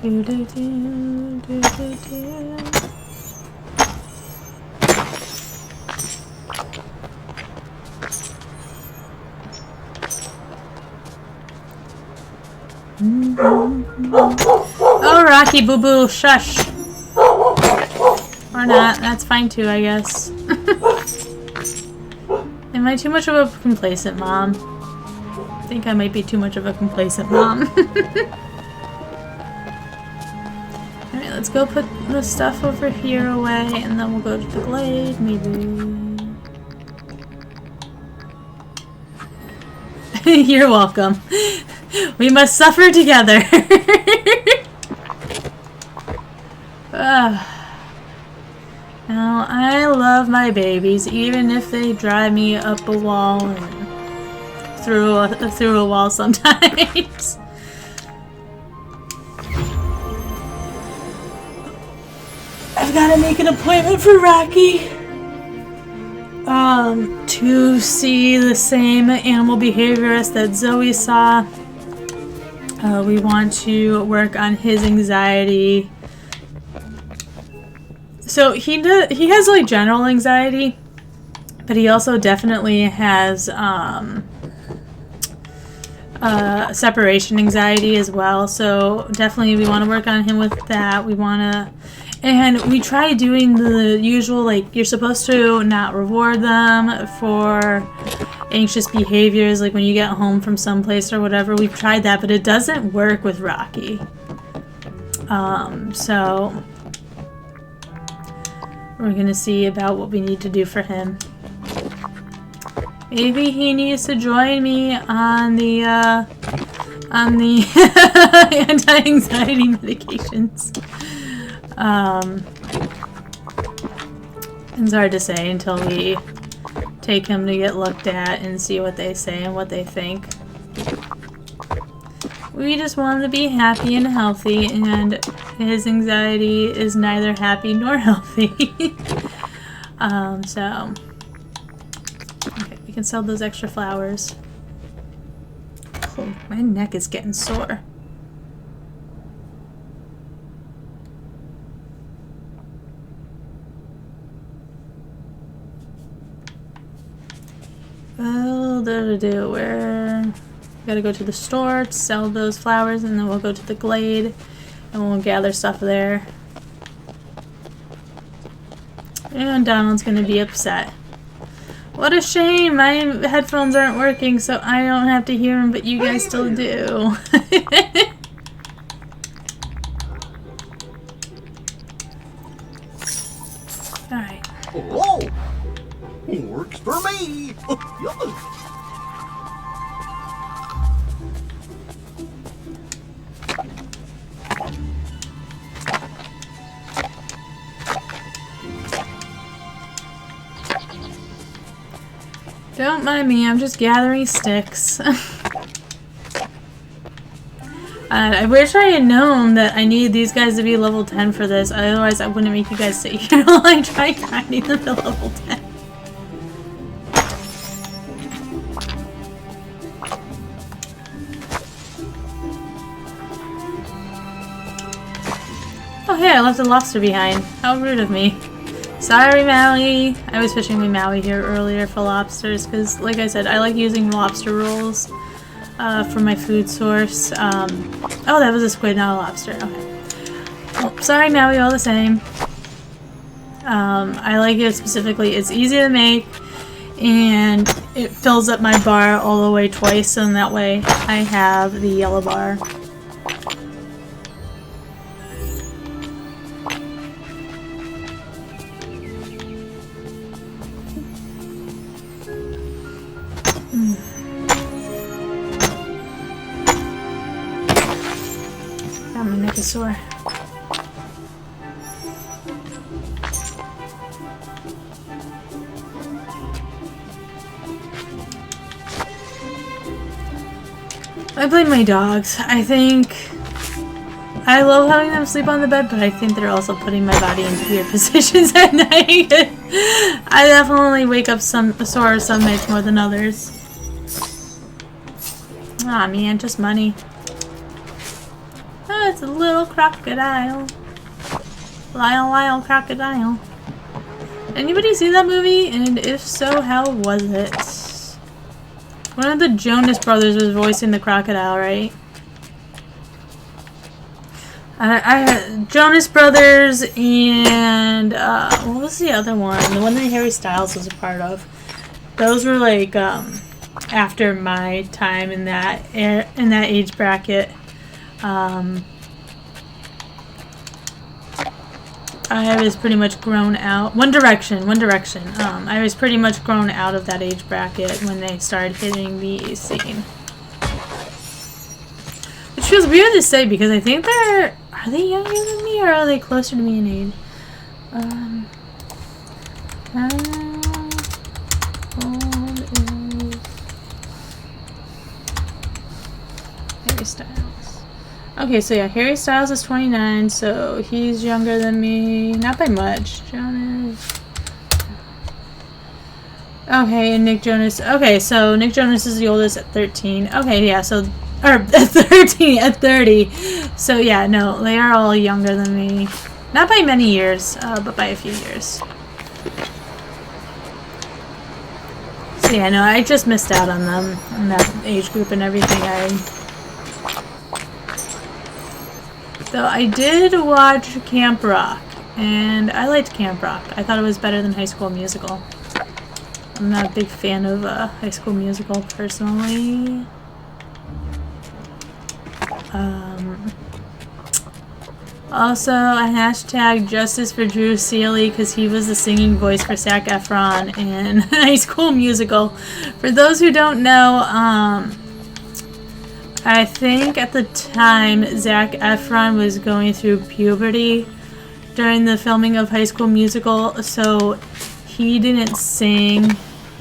Do do do do do do. Oh, Rocky Boo Boo, shush. Or not, that's fine too, I guess. Am I too much of a complacent mom? I think I might be too much of a complacent mom. Alright, let's go put the stuff over here away, and then we'll go to the glade, maybe. You're welcome. We must suffer together. Now, I love my babies, even if they drive me up a wall and through a wall sometimes. I've got to make an appointment for Rocky. To see the same animal behaviorist that Zoe saw. We want to work on his anxiety. So he has like general anxiety, but he also definitely has separation anxiety as well. So definitely we want to work on him with that. We want to, and we try doing the usual, like, you're supposed to not reward them for anxious behaviors, like when you get home from someplace or whatever. We've tried that, but it doesn't work with Rocky. So we're gonna see about what we need to do for him. Maybe he needs to join me on the anti-anxiety medications. It's hard to say until we take him to get looked at and see what they say and what they think. We just want him to be happy and healthy, and his anxiety is neither happy nor healthy. So okay, we can sell those extra flowers. Oh, my neck is getting sore. Oh, where? Gotta go to the store to sell those flowers, and then we'll go to the glade and we'll gather stuff there. And Donald's gonna be upset. What a shame! My headphones aren't working, so I don't have to hear him, but you guys still do. Alright. Oh, works for me. Don't mind me, I'm just gathering sticks. I wish I had known that I needed these guys to be level 10 for this, otherwise I wouldn't make you guys sit here while I try grinding them to level 10. Oh hey, I left a lobster behind. How rude of me. Sorry, Maui. I was fishing with Maui here earlier for lobsters because, like I said, I like using lobster rolls for my food source. Oh, that was a squid, not a lobster. Okay. Well, sorry, Maui, all the same. I like it specifically. It's easy to make, and it fills up my bar all the way twice, and that way I have the yellow bar. My neck is sore. I blame my dogs. I think I love having them sleep on the bed, but I think they're also putting my body into weird positions at night. I definitely wake up sore some nights more than others. Aw, man, just money. Oh, it's a little crocodile. Lyle crocodile. Anybody see that movie? And if so, how was it? One of the Jonas Brothers was voicing the crocodile, right? Jonas Brothers and what was the other one? The one that Harry Styles was a part of. Those were like after my time in that age bracket. I was pretty much grown out. One Direction. I was pretty much grown out of that age bracket when they started hitting the scene. Which feels weird to say because I think are they younger than me or are they closer to me in age? How old is Harry Styles? Okay, so yeah, Harry Styles is 29, so he's younger than me. Not by much. Jonas. Okay, and Nick Jonas. Okay, so Nick Jonas is the oldest at 13. Okay, yeah, so... Or, at 13, at 30. So yeah, no, they are all younger than me. Not by many years, but by a few years. So yeah, no, I just missed out on them, on that age group and everything. So I did watch Camp Rock, and I liked Camp Rock. I thought it was better than High School Musical. I'm not a big fan of High School Musical personally. Also, a hashtag justice for Drew Seeley because he was the singing voice for Zac Efron in High School Musical. For those who don't know, I think at the time Zac Efron was going through puberty during the filming of High School Musical, so he didn't sing.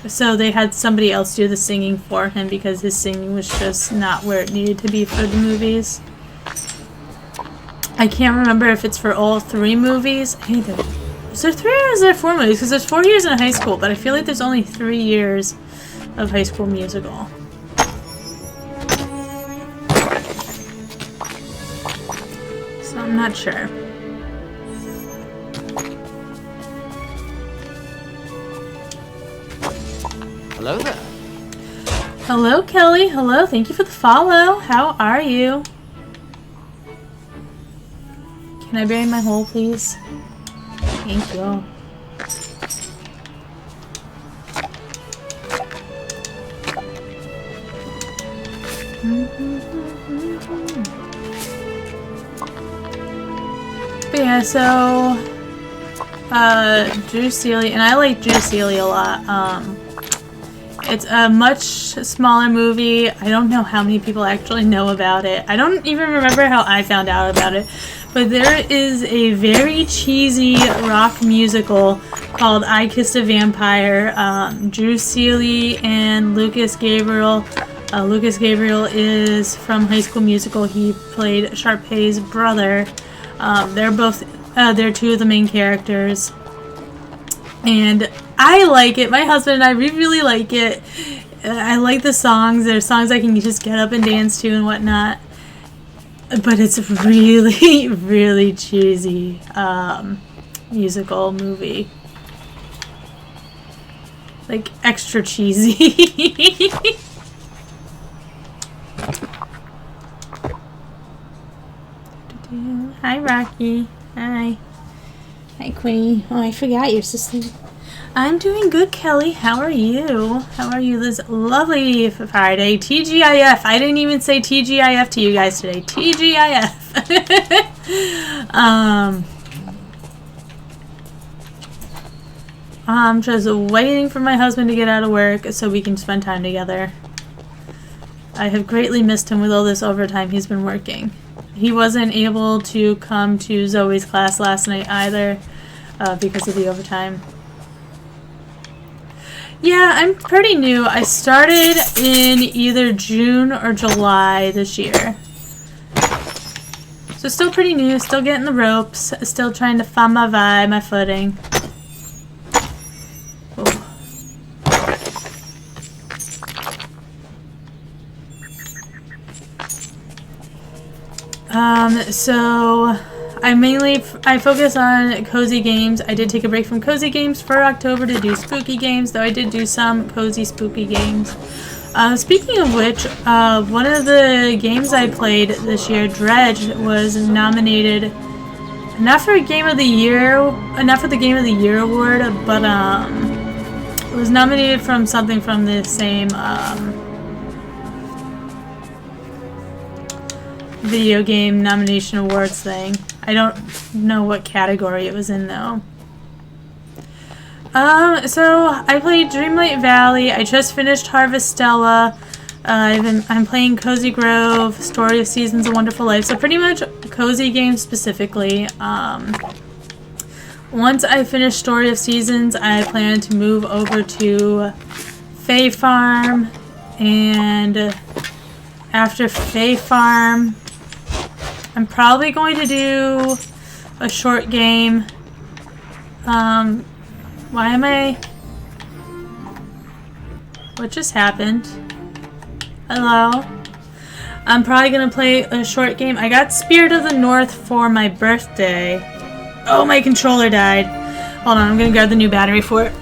So they had somebody else do the singing for him because his singing was just not where it needed to be for the movies. I can't remember if it's for all 3 movies. Hey, is there 3 or is there 4 movies? Because there's 4 years in high school, but I feel like there's only 3 years of High School Musical. I'm not sure. Hello there. Hello, Kelly. Hello. Thank you for the follow. How are you? Can I bury my hole, please? Thank you. But yeah, so Drew Seeley, and I like Drew Seeley a lot. It's a much smaller movie. I don't know how many people actually know about it. I don't even remember how I found out about it. But there is a very cheesy rock musical called I Kissed a Vampire. Drew Seeley and Lucas Gabriel. Lucas Gabriel is from High School Musical. He played Sharpay's brother. They're two of the main characters. And I like it. My husband and I, we really like it. I like the songs. There's songs I can just get up and dance to and whatnot. But it's a really, really cheesy musical movie. Like, extra cheesy. Hi, Rocky. Hi. Hi, Queenie. Oh, I forgot your sister. I'm doing good, Kelly. How are you? How are you this lovely Friday? TGIF. I didn't even say TGIF to you guys today. TGIF. I'm just waiting for my husband to get out of work so we can spend time together. I have greatly missed him with all this overtime he's been working. He wasn't able to come to Zoe's class last night either because of the overtime. Yeah, I'm pretty new. I started in either June or July this year. So still pretty new, still getting the ropes, still trying to find my vibe, my footing. So I focus on cozy games. I did take a break from cozy games for October to do spooky games, though I did do some cozy spooky games. Speaking of which, one of the games I played this year, Dredge, was nominated not for Game of the Year, not for the Game of the Year award, but it was nominated from something from the same video game nomination awards thing. I don't know what category it was in though. So I played Dreamlight Valley. I just finished Harvestella. I'm playing Cozy Grove, Story of Seasons, A Wonderful Life. So pretty much cozy games specifically. Once I finish Story of Seasons, I plan to move over to Fae Farm, and after Fae Farm, I'm probably going to do a short game. Why am I... What just happened? Hello? I'm probably going to play a short game. I got Spirit of the North for my birthday. Oh, my controller died. Hold on, I'm going to grab the new battery for it.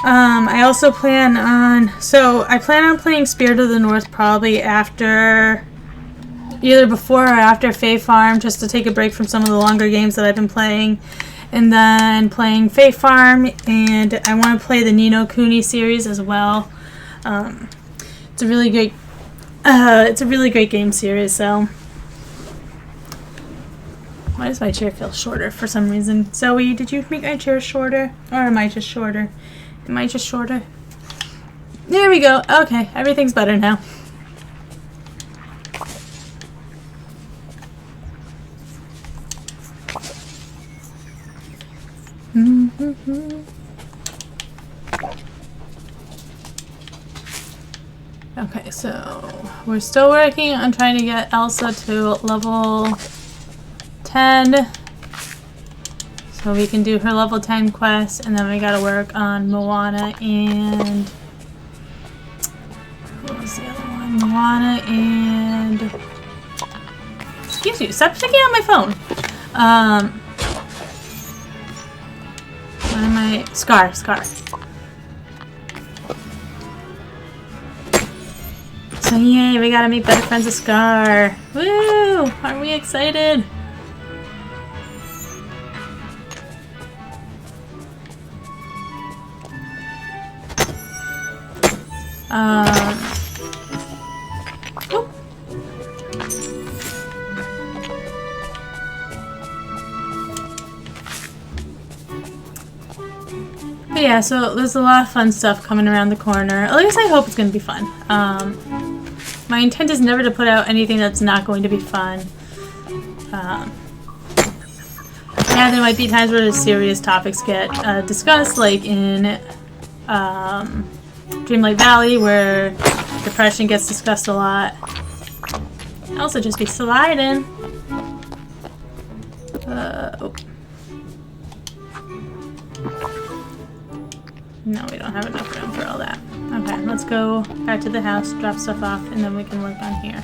I also plan on... So, I plan on playing Spirit of the North probably after... Either before or after Fae Farm, just to take a break from some of the longer games that I've been playing. And then playing Fae Farm, and I want to play the Ni no Kuni series as well. It's a really great... it's a really great game series, so... Why does my chair feel shorter for some reason? Zoe, did you make my chair shorter? Or am I just shorter? Am I just shorter? There we go. Okay, everything's better now. Okay, so we're still working on trying to get Elsa to level 10. So we can do her level 10 quest, and then we gotta work on Moana and... What was the other one? Moana and... Excuse you, stop checking out my phone! What am I... Scar. So yay, we gotta make better friends with Scar! Woo! Aren't we excited? Oh. But yeah, so there's a lot of fun stuff coming around the corner. At least I hope it's going to be fun. My intent is never to put out anything that's not going to be fun. Yeah, there might be times where the serious topics get discussed, like in Dreamlight Valley, where depression gets discussed a lot. Also, just be sliding. Oh. No, we don't have enough room for all that. Okay, let's go back to the house, drop stuff off, and then we can work on here.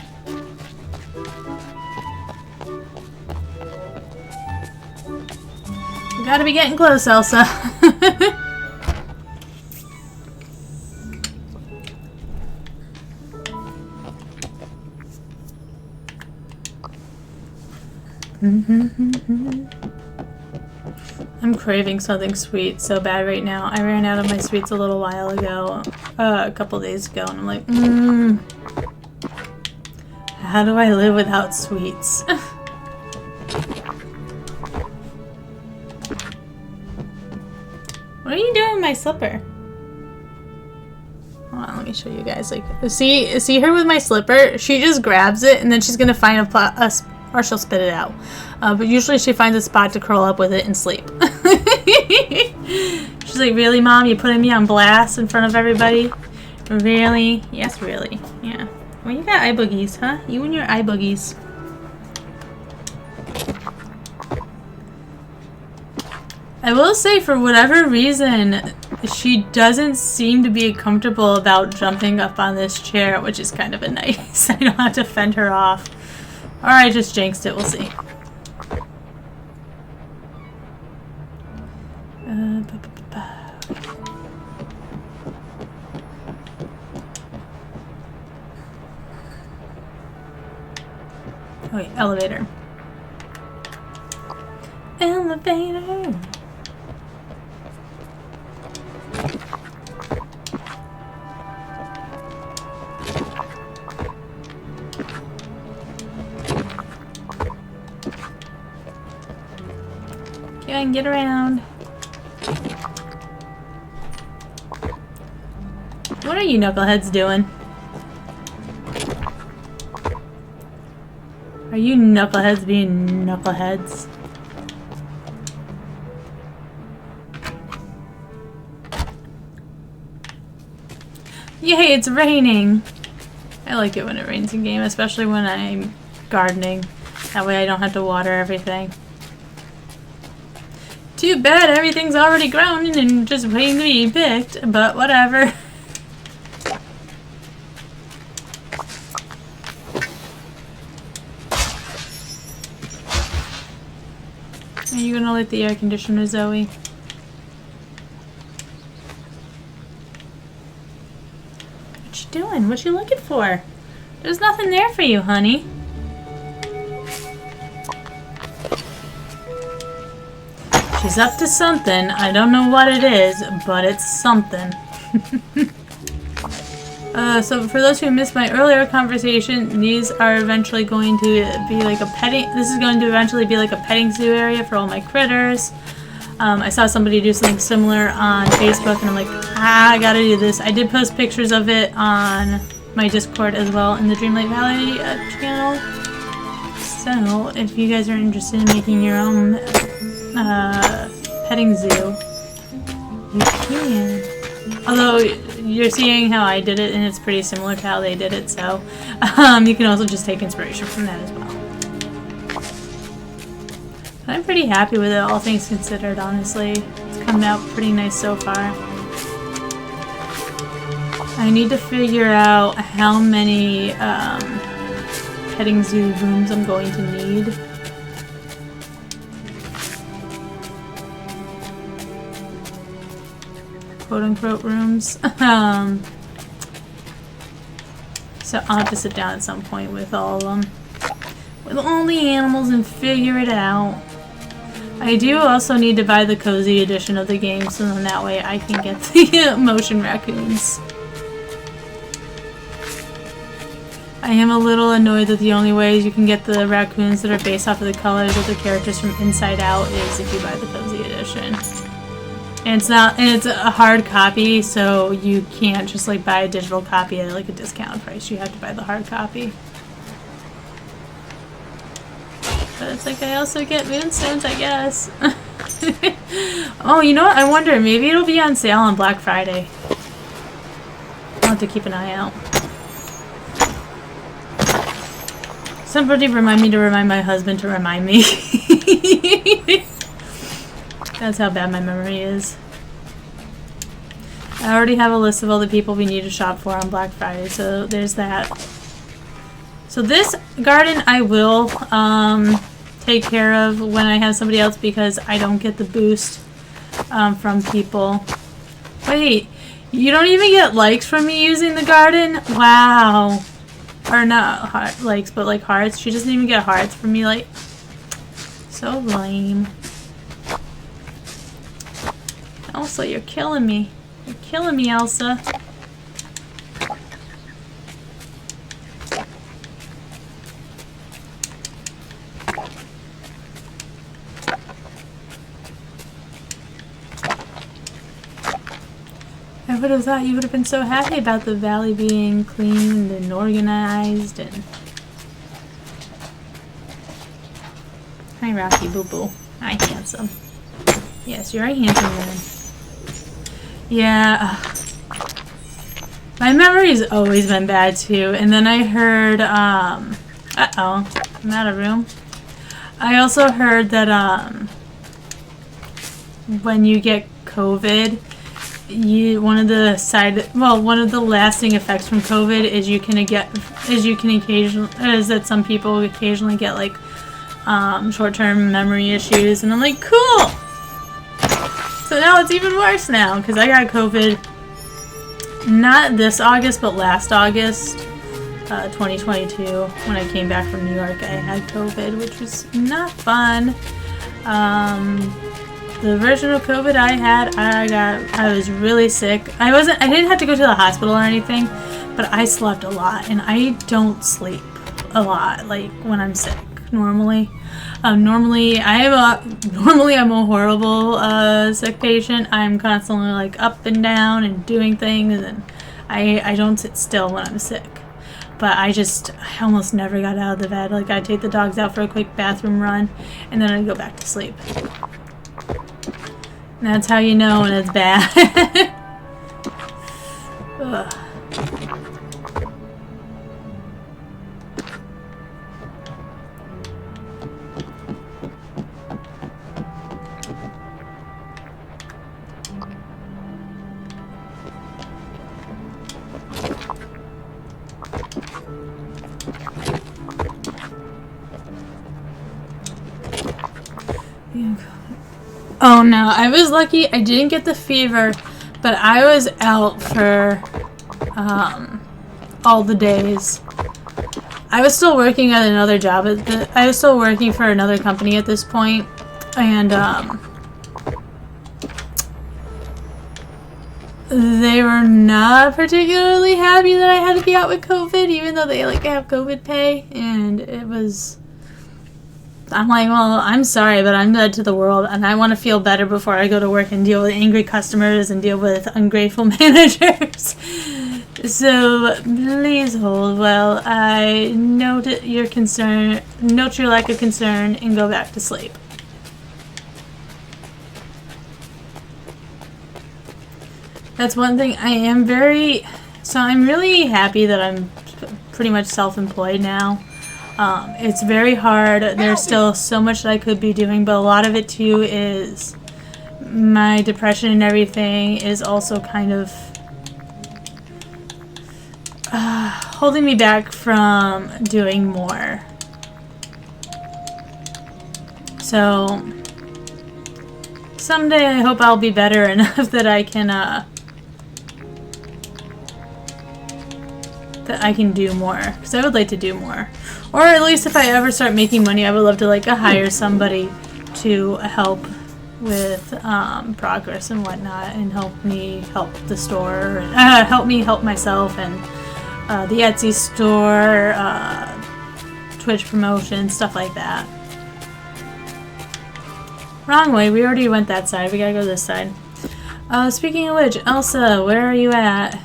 We gotta be getting close, Elsa. I'm craving something sweet so bad right now. I ran out of my sweets a little while ago, a couple days ago, and I'm like, how do I live without sweets? What are you doing with my slipper? Hold on, let me show you guys. Like, see her with my slipper? She just grabs it, and then she's gonna find or she'll spit it out. But usually she finds a spot to curl up with it and sleep. She's like, really, Mom? You putting me on blast in front of everybody? Really? Yes, really. Yeah. Well, you got eye boogies, huh? You and your eye boogies. I will say, for whatever reason, she doesn't seem to be comfortable about jumping up on this chair, which is kind of a nice. I don't have to fend her off. Or I just jinxed it, we'll see. Oh wait, elevator. Elevator! Okay, I can get around. What are you knuckleheads doing? Are you knuckleheads being knuckleheads? Yay, it's raining! I like it when it rains in game, especially when I'm gardening. That way I don't have to water everything. Too bad everything's already grown and just waiting to be picked, but whatever. Are you gonna light the air conditioner, Zoe? What you doing? What you looking for? There's nothing there for you, honey. She's up to something. I don't know what it is, but it's something. So for those who missed my earlier conversation, these are eventually going to be like a petting. This is going to eventually be like a petting zoo area for all my critters. I saw somebody do something similar on Facebook, and I'm like, I gotta do this. I did post pictures of it on my Discord as well in the Dreamlight Valley channel. So if you guys are interested in making your own petting zoo, you can. Although you're seeing how I did it, and it's pretty similar to how they did it, so you can also just take inspiration from that as well. But I'm pretty happy with it, all things considered, honestly. It's come out pretty nice so far. I need to figure out how many petting zoo rooms I'm going to need. Quote-unquote rooms. So I'll have to sit down at some point with all of them. With all the animals and figure it out. I do also need to buy the cozy edition of the game, so then that way I can get the motion raccoons. I am a little annoyed that the only ways you can get the raccoons that are based off of the colors of the characters from Inside Out is if you buy the cozy edition. And it's a hard copy, so you can't just like buy a digital copy at like a discount price. You have to buy the hard copy. But it's like I also get moonstones, I guess. Oh, you know what? I wonder, maybe it'll be on sale on Black Friday. I'll have to keep an eye out. Somebody remind me to remind my husband to remind me. That's how bad my memory is. I already have a list of all the people we need to shop for on Black Friday, so there's that. So this garden I will take care of when I have somebody else because I don't get the boost from people. Wait, you don't even get likes from me using the garden? Wow. Or not heart, likes, but like hearts. She doesn't even get hearts from me, like, so lame. Elsa, you're killing me. You're killing me, Elsa. I would have thought you would have been so happy about the valley being cleaned and organized and... Hi, Rocky Boo Boo. Hi, handsome. Yes, you're a handsome man. Yeah. My memory's always been bad too. And then I heard, uh-oh, I'm out of room. I also heard that, when you get COVID, one of the lasting effects from COVID is that some people occasionally get like short-term memory issues, and I'm like, cool. So now it's even worse now because I got COVID not this August but last August, 2022, when I came back from New York. I had COVID, which was not fun. The version of COVID I had, I was really sick. I didn't have to go to the hospital or anything, but I slept a lot, and I don't sleep a lot, like, when I'm sick, normally. Normally I'm a horrible, sick patient. I'm constantly, like, up and down and doing things, and then I don't sit still when I'm sick. But I almost never got out of the bed. Like, I'd take the dogs out for a quick bathroom run, and then I'd go back to sleep. That's how you know when it's bad. Ugh. Oh no, I was lucky I didn't get the fever, but I was out for all the days. I was still working at another job. I was still working for another company at this point, and they were not particularly happy that I had to be out with COVID, even though they like have COVID pay, and it was. I'm like, well, I'm sorry, but I'm dead to the world, and I want to feel better before I go to work and deal with angry customers and deal with ungrateful managers. So please hold while I note your concern, note your lack of concern, and go back to sleep. That's one thing I am so I'm really happy that I'm pretty much self-employed now. It's very hard. There's still so much that I could be doing, but a lot of it too is my depression and everything is also kind of holding me back from doing more. So someday I hope I'll be better enough that I can do more, because I would like to do more. Or at least if I ever start making money, I would love to like hire somebody to help with progress and whatnot, and help me help the store, help me help myself, and the Etsy store, Twitch promotion, stuff like that. Wrong way, we already went that side, we gotta go this side. Speaking of which, Elsa, where are you at?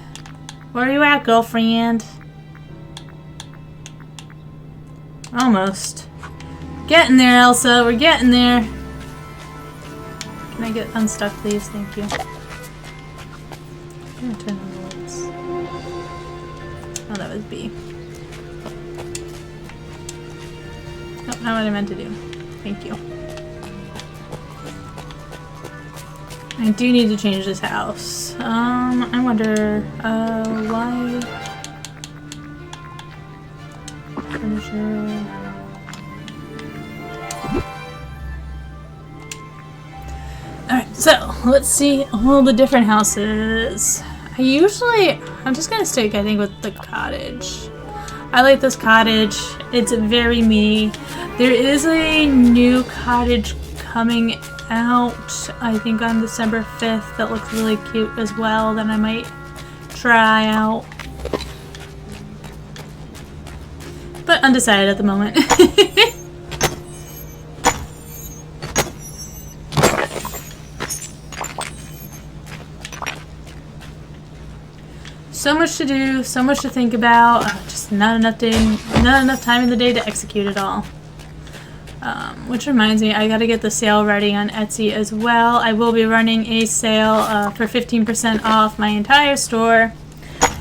Where are you at, girlfriend? Almost. Getting there, Elsa. We're getting there. Can I get unstuck, please? Thank you. I'm gonna turn on the lights. Oh, that was B. Nope, not what I meant to do. Thank you. I do need to change this house. I wonder, why? Furniture. Alright, so let's see all the different houses. I'm just gonna stick, I think, with the cottage. I like this cottage. It's very me. There is a new cottage coming out, I think on December 5th, that looks really cute as well, that I might try out. But undecided at the moment. So much to do, so much to think about, just not enough time in the day to execute it all. Which reminds me, I gotta get the sale ready on Etsy as well. I will be running a sale for 15% off my entire store.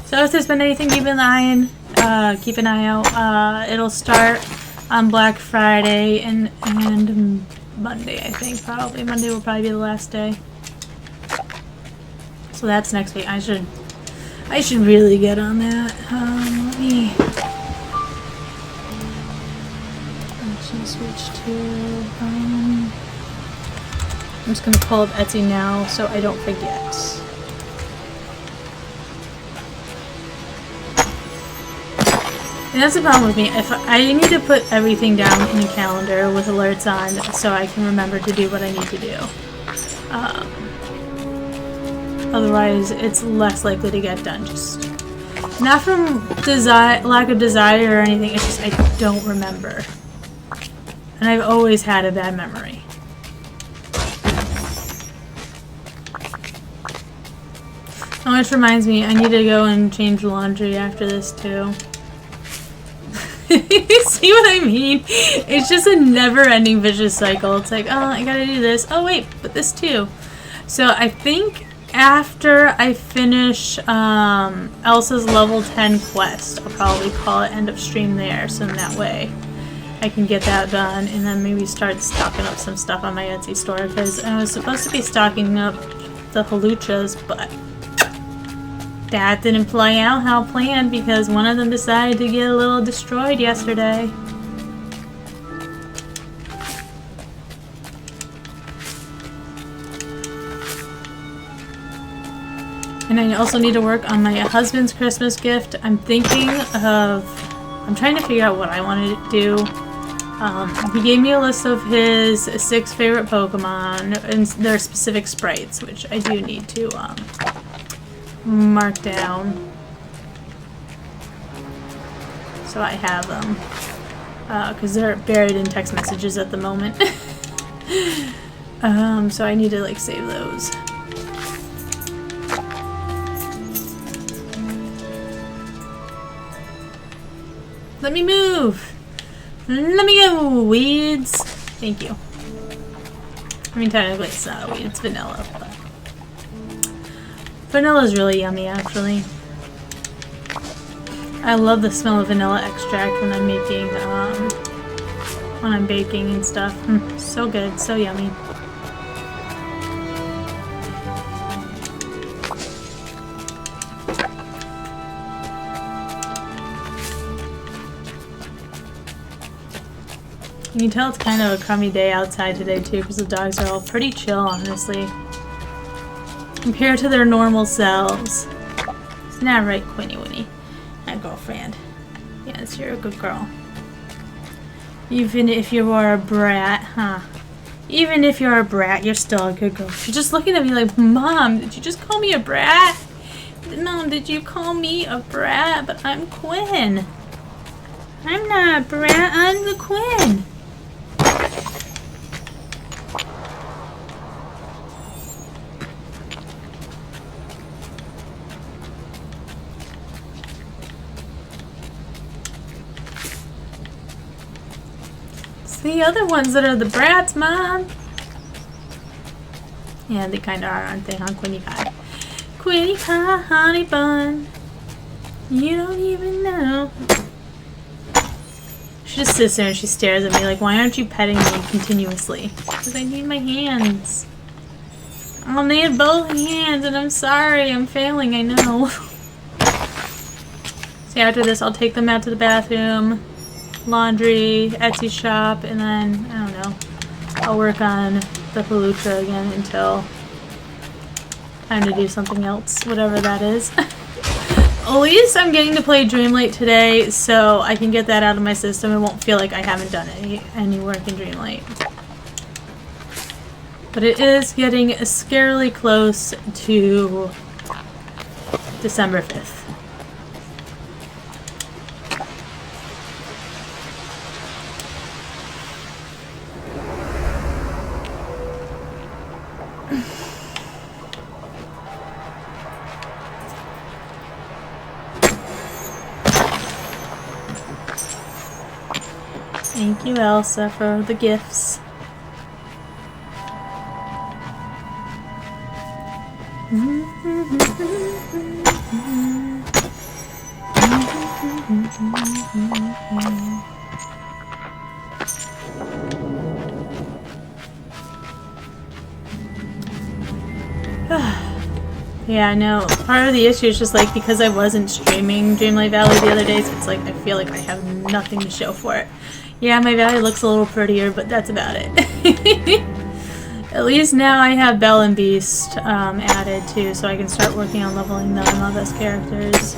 So if there's been anything, keep an eye out. It'll start on Black Friday and Monday, I think, probably. Monday will probably be the last day. So that's next week. I should really get on that. Let me switch to, I'm just gonna pull up Etsy now so I don't forget. And that's the problem with me. If I need to put everything down in a calendar with alerts on so I can remember to do what I need to do. Otherwise, it's less likely to get done. Just not from lack of desire or anything. It's just I don't remember. And I've always had a bad memory. Oh, which reminds me, I need to go and change laundry after this too. See what I mean? It's just a never-ending vicious cycle. It's like, oh, I gotta do this. Oh, wait, but this too. So I think after I finish Elsa's level 10 quest, I'll probably call it end of stream there. So in that way, I can get that done and then maybe start stocking up some stuff on my Etsy store, because I was supposed to be stocking up the haluchas, but that didn't play out how planned because one of them decided to get a little destroyed yesterday. And I also need to work on my husband's Christmas gift. I'm thinking of... I'm trying to figure out what I want to do. He gave me a list of his 6 favorite Pokemon and their specific sprites, which I do need to mark down. So I have them. Because they're buried in text messages at the moment. So I need to like save those. Let me move! Let me go, weeds! Thank you. I mean, technically it's not a weed, it's vanilla. But vanilla is really yummy, actually. I love the smell of vanilla extract when I'm making, when I'm baking and stuff. So good, so yummy. You can tell it's kind of a crummy day outside today too, because the dogs are all pretty chill, honestly, compared to their normal selves. Isn't that right, Quinny Winnie? My girlfriend. Yes, you're a good girl. Even if you are a brat, huh? Even if you're a brat, you're still a good girl. She's just looking at me like, Mom, did you just call me a brat? Mom, did you call me a brat? But I'm Quinn. I'm not a brat, I'm the Quinn. The other ones that are the brats, Mom. Yeah, they kind of are, aren't they, huh, Quinny Pie? Quinny Pie, honey bun. You don't even know. She just sits there and she stares at me like, why aren't you petting me continuously? Because I need my hands. I'll need both hands, and I'm sorry, I'm failing, I know. So after this, I'll take them out to the bathroom. Laundry, Etsy shop, and then, I don't know, I'll work on the Palutra again until time to do something else, whatever that is. At least I'm getting to play Dreamlight today, so I can get that out of my system and won't feel like I haven't done any work in Dreamlight. But it is getting scarily close to December 5th. Thank you, Elsa, for the gifts. Yeah, I know. Part of the issue is just like because I wasn't streaming Dreamlight Valley the other days, it's like I feel like I have nothing to show for it. Yeah, my valley looks a little prettier, but that's about it. At least now I have Belle and Beast added too, so I can start working on leveling them up as characters.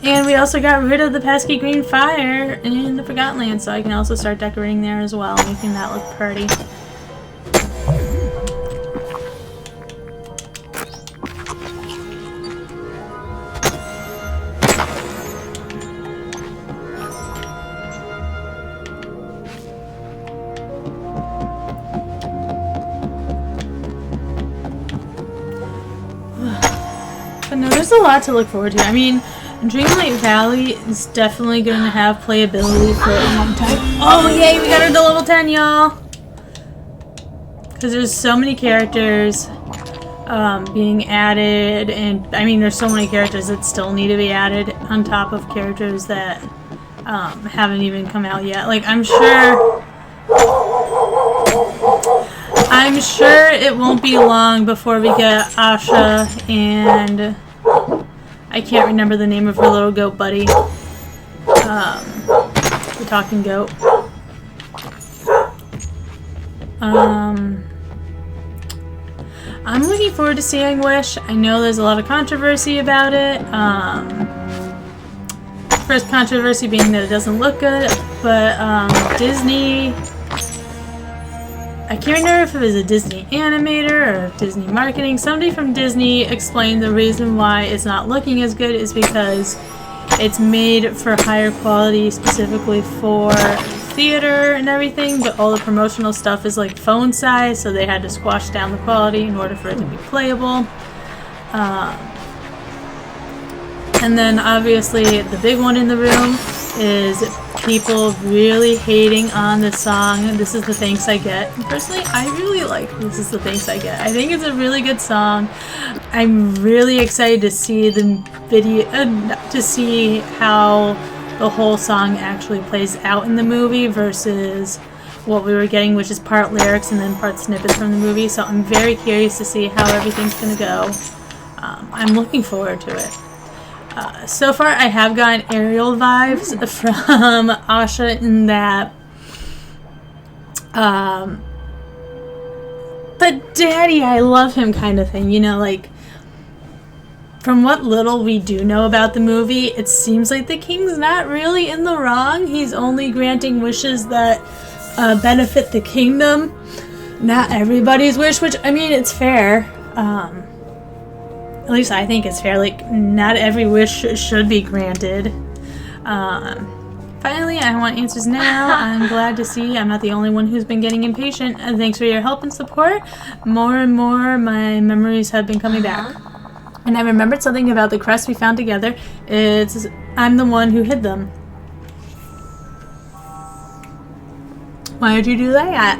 And we also got rid of the pesky green fire in the Forgotten Land, so I can also start decorating there as well, making that look pretty. But no, there's a lot to look forward to. I mean, Dreamlight Valley is definitely going to have playability for a long time. Oh, yay, we got her to level 10, y'all! Because there's so many characters being added, and I mean, there's so many characters that still need to be added on top of characters that haven't even come out yet. Like, I'm sure it won't be long before we get Asha and I can't remember the name of her little goat buddy. The talking goat. I'm looking forward to seeing Wish. I know there's a lot of controversy about it. First controversy being that it doesn't look good, but Disney, I can't remember if it was a Disney animator or Disney marketing. Somebody from Disney explained the reason why it's not looking as good is because it's made for higher quality, specifically for theater and everything, but all the promotional stuff is like phone size, so they had to squash down the quality in order for it to be playable. And then obviously the big one in the room is people really hating on the song This Is the Thanks I Get. And personally, I really like This Is the Thanks I Get. I think it's a really good song. I'm really excited to see the video, to see how the whole song actually plays out in the movie versus what we were getting, which is part lyrics and then part snippets from the movie. So I'm very curious to see how everything's going to go. I'm looking forward to it. So far, I have gotten Ariel vibes from Asha in that, but Daddy, I love him kind of thing. You know, like, from what little we do know about the movie, it seems like the king's not really in the wrong. He's only granting wishes that benefit the kingdom, not everybody's wish, which, I mean, it's fair. At least I think it's fair. Like, not every wish should be granted. Finally, I want answers now. I'm glad to see I'm not the only one who's been getting impatient. And thanks for your help and support. More and more, my memories have been coming back. And I remembered something about the crest we found together. I'm the one who hid them. Why did you do that?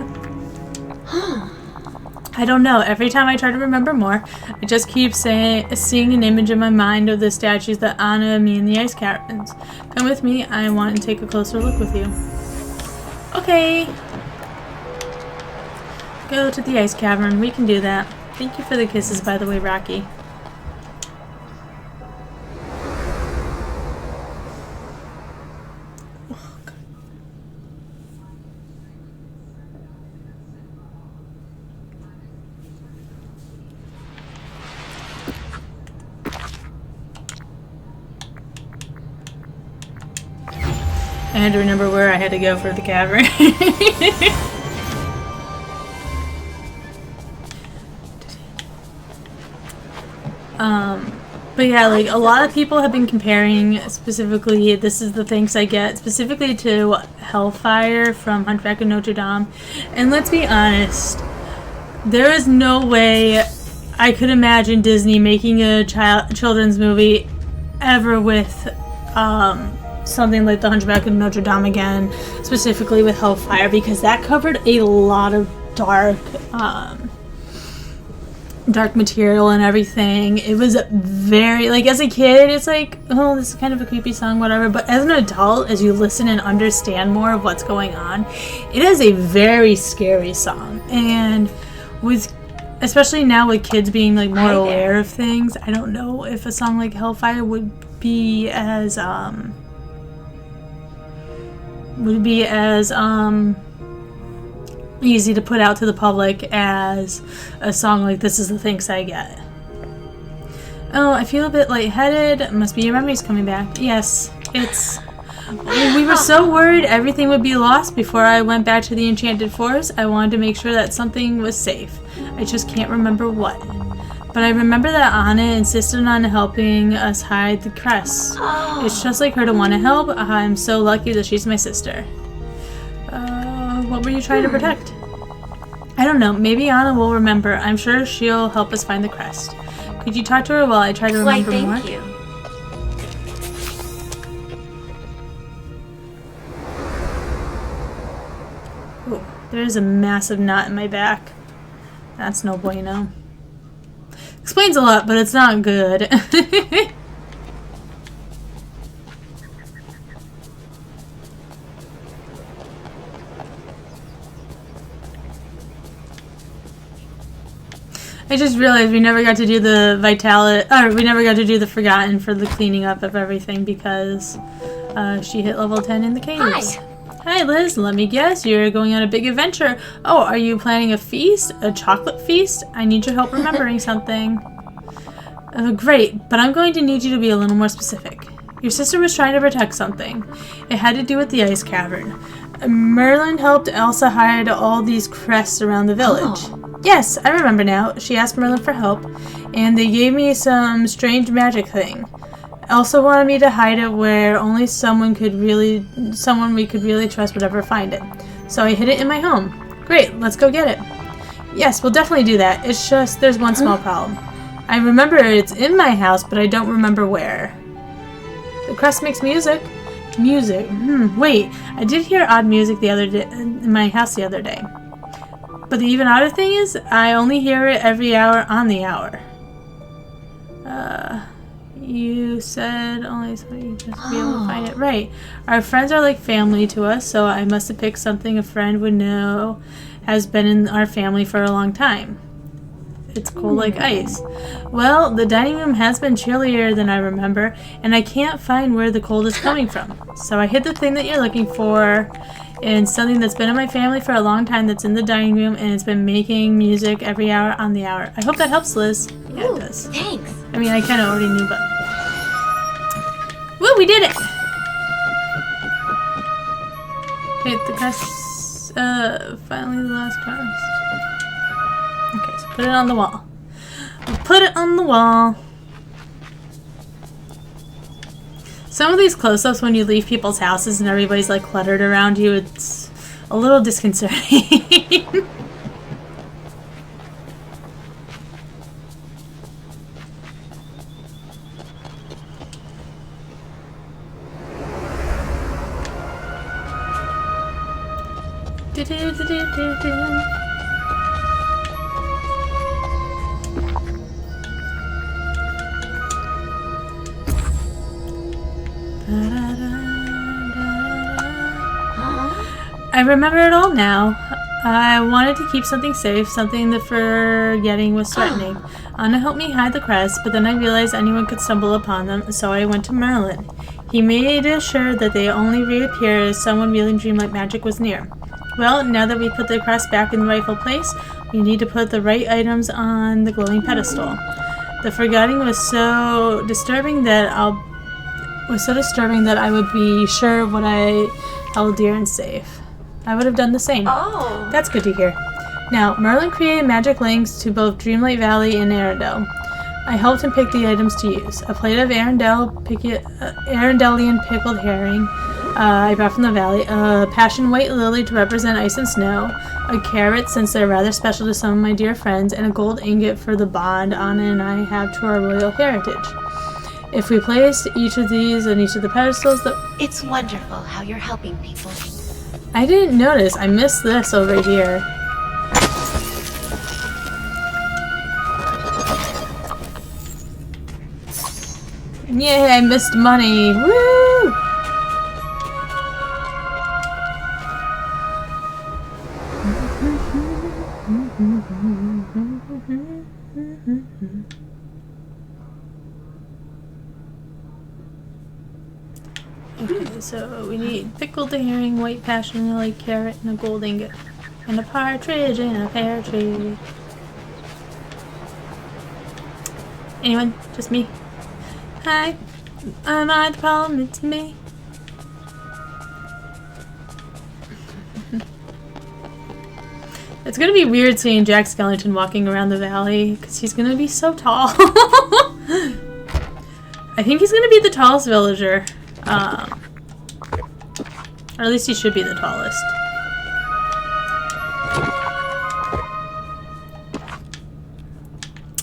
I don't know. Every time I try to remember more, I just keep seeing an image in my mind of the statues that Anna, me, and the ice caverns. Come with me. I want to take a closer look with you. Okay. Go to the ice cavern. We can do that. Thank you for the kisses, by the way, Rocky. I had to remember where I had to go for the cavern. But yeah, like, a lot of people have been comparing specifically This Is the Thanks I Get, specifically to Hellfire from Hunchback of Notre Dame. And let's be honest, there is no way I could imagine Disney making a children's movie ever with something like The Hunchback of Notre Dame again, specifically with Hellfire, because that covered a lot of dark material and everything. It was very, like, as a kid, it's like, oh, this is kind of a creepy song, whatever, but as an adult, as you listen and understand more of what's going on, it is a very scary song. And with, especially now with kids being, like, more aware of things, I don't know if a song like Hellfire would be as easy to put out to the public as a song like This Is the Thanks I Get. Oh, I feel a bit lightheaded. Must be your memories coming back. Yes, it's... We were so worried everything would be lost before I went back to the Enchanted Forest. I wanted to make sure that something was safe. I just can't remember what. But I remember that Anna insisted on helping us hide the crest. It's just like her to want to help. I'm so lucky that she's my sister. What were you trying to protect? I don't know. Maybe Anna will remember. I'm sure she'll help us find the crest. Could you talk to her while I try to remember more? Thank you. Ooh, there's a massive knot in my back. That's no bueno. Explains a lot, but it's not good. I just realized we never got to do the we never got to do the Forgotten for the cleaning up of everything because she hit level 10 in the caves. Hi. Hi Liz, let me guess, you're going on a big adventure. Oh, are you planning a feast? A chocolate feast? I need your help remembering something. Great, but I'm going to need you to be a little more specific. Your sister was trying to protect something. It had to do with the ice cavern. Merlin helped Elsa hide all these crests around the village. Oh. Yes, I remember now. She asked Merlin for help, and they gave me some strange magic thing. Elsa wanted me to hide it where only someone we could really trust would ever find it. So I hid it in my home. Great, let's go get it. Yes, we'll definitely do that. It's just there's one small problem. I remember it's in my house, but I don't remember where. The crest makes music. Music. Wait, I did hear odd music the other day in my house the other day. But the even odder thing is, I only hear it every hour on the hour. You said only so you just be able to find it. Right. Our friends are like family to us, so I must have picked something a friend would know has been in our family for a long time. It's cold like ice. Well, the dining room has been chillier than I remember, and I can't find where the cold is coming from. So I hid the thing that you're looking for in something that's been in my family for a long time that's in the dining room, and it's been making music every hour on the hour. I hope that helps, Liz. Yeah, it does. Thanks. I mean, I kind of already knew, but... Woo, we did it! Hit the quest. Finally the last quest. Okay, so put it on the wall. We'll put it on the wall. Some of these close-ups when you leave people's houses and everybody's like cluttered around you, it's a little disconcerting. I remember it all now. I wanted to keep something safe, something that forgetting was threatening. Anna helped me hide the crest, but then I realized anyone could stumble upon them, so I went to Merlin. He made sure that they only reappeared as someone wielding dreamlight magic was near. Well, now that we put the crest back in the rightful place, we need to put the right items on the glowing pedestal. The forgetting was so disturbing that I would be sure of what I held dear and safe. I would have done the same. Oh. That's good to hear. Now, Merlin created magic links to both Dreamlight Valley and Arendelle. I helped him pick the items to use. A plate of Arendellian pickled herring I brought from the valley, a passion white lily to represent ice and snow, a carrot since they're rather special to some of my dear friends, and a gold ingot for the bond Anna and I have to our royal heritage. If we place each of these on each of the pedestals, It's wonderful how you're helping people. I didn't notice. I missed this over here. Yay, I missed money. Woo! Okay, so we need pickled herring, white passion lily, carrot, and a gold ingot. And a partridge in a pear tree. Anyone? Just me? Hi, am I the problem? It's me. It's gonna be weird seeing Jack Skellington walking around the valley, because he's gonna be so tall. I think he's gonna be the tallest villager. Or at least he should be the tallest.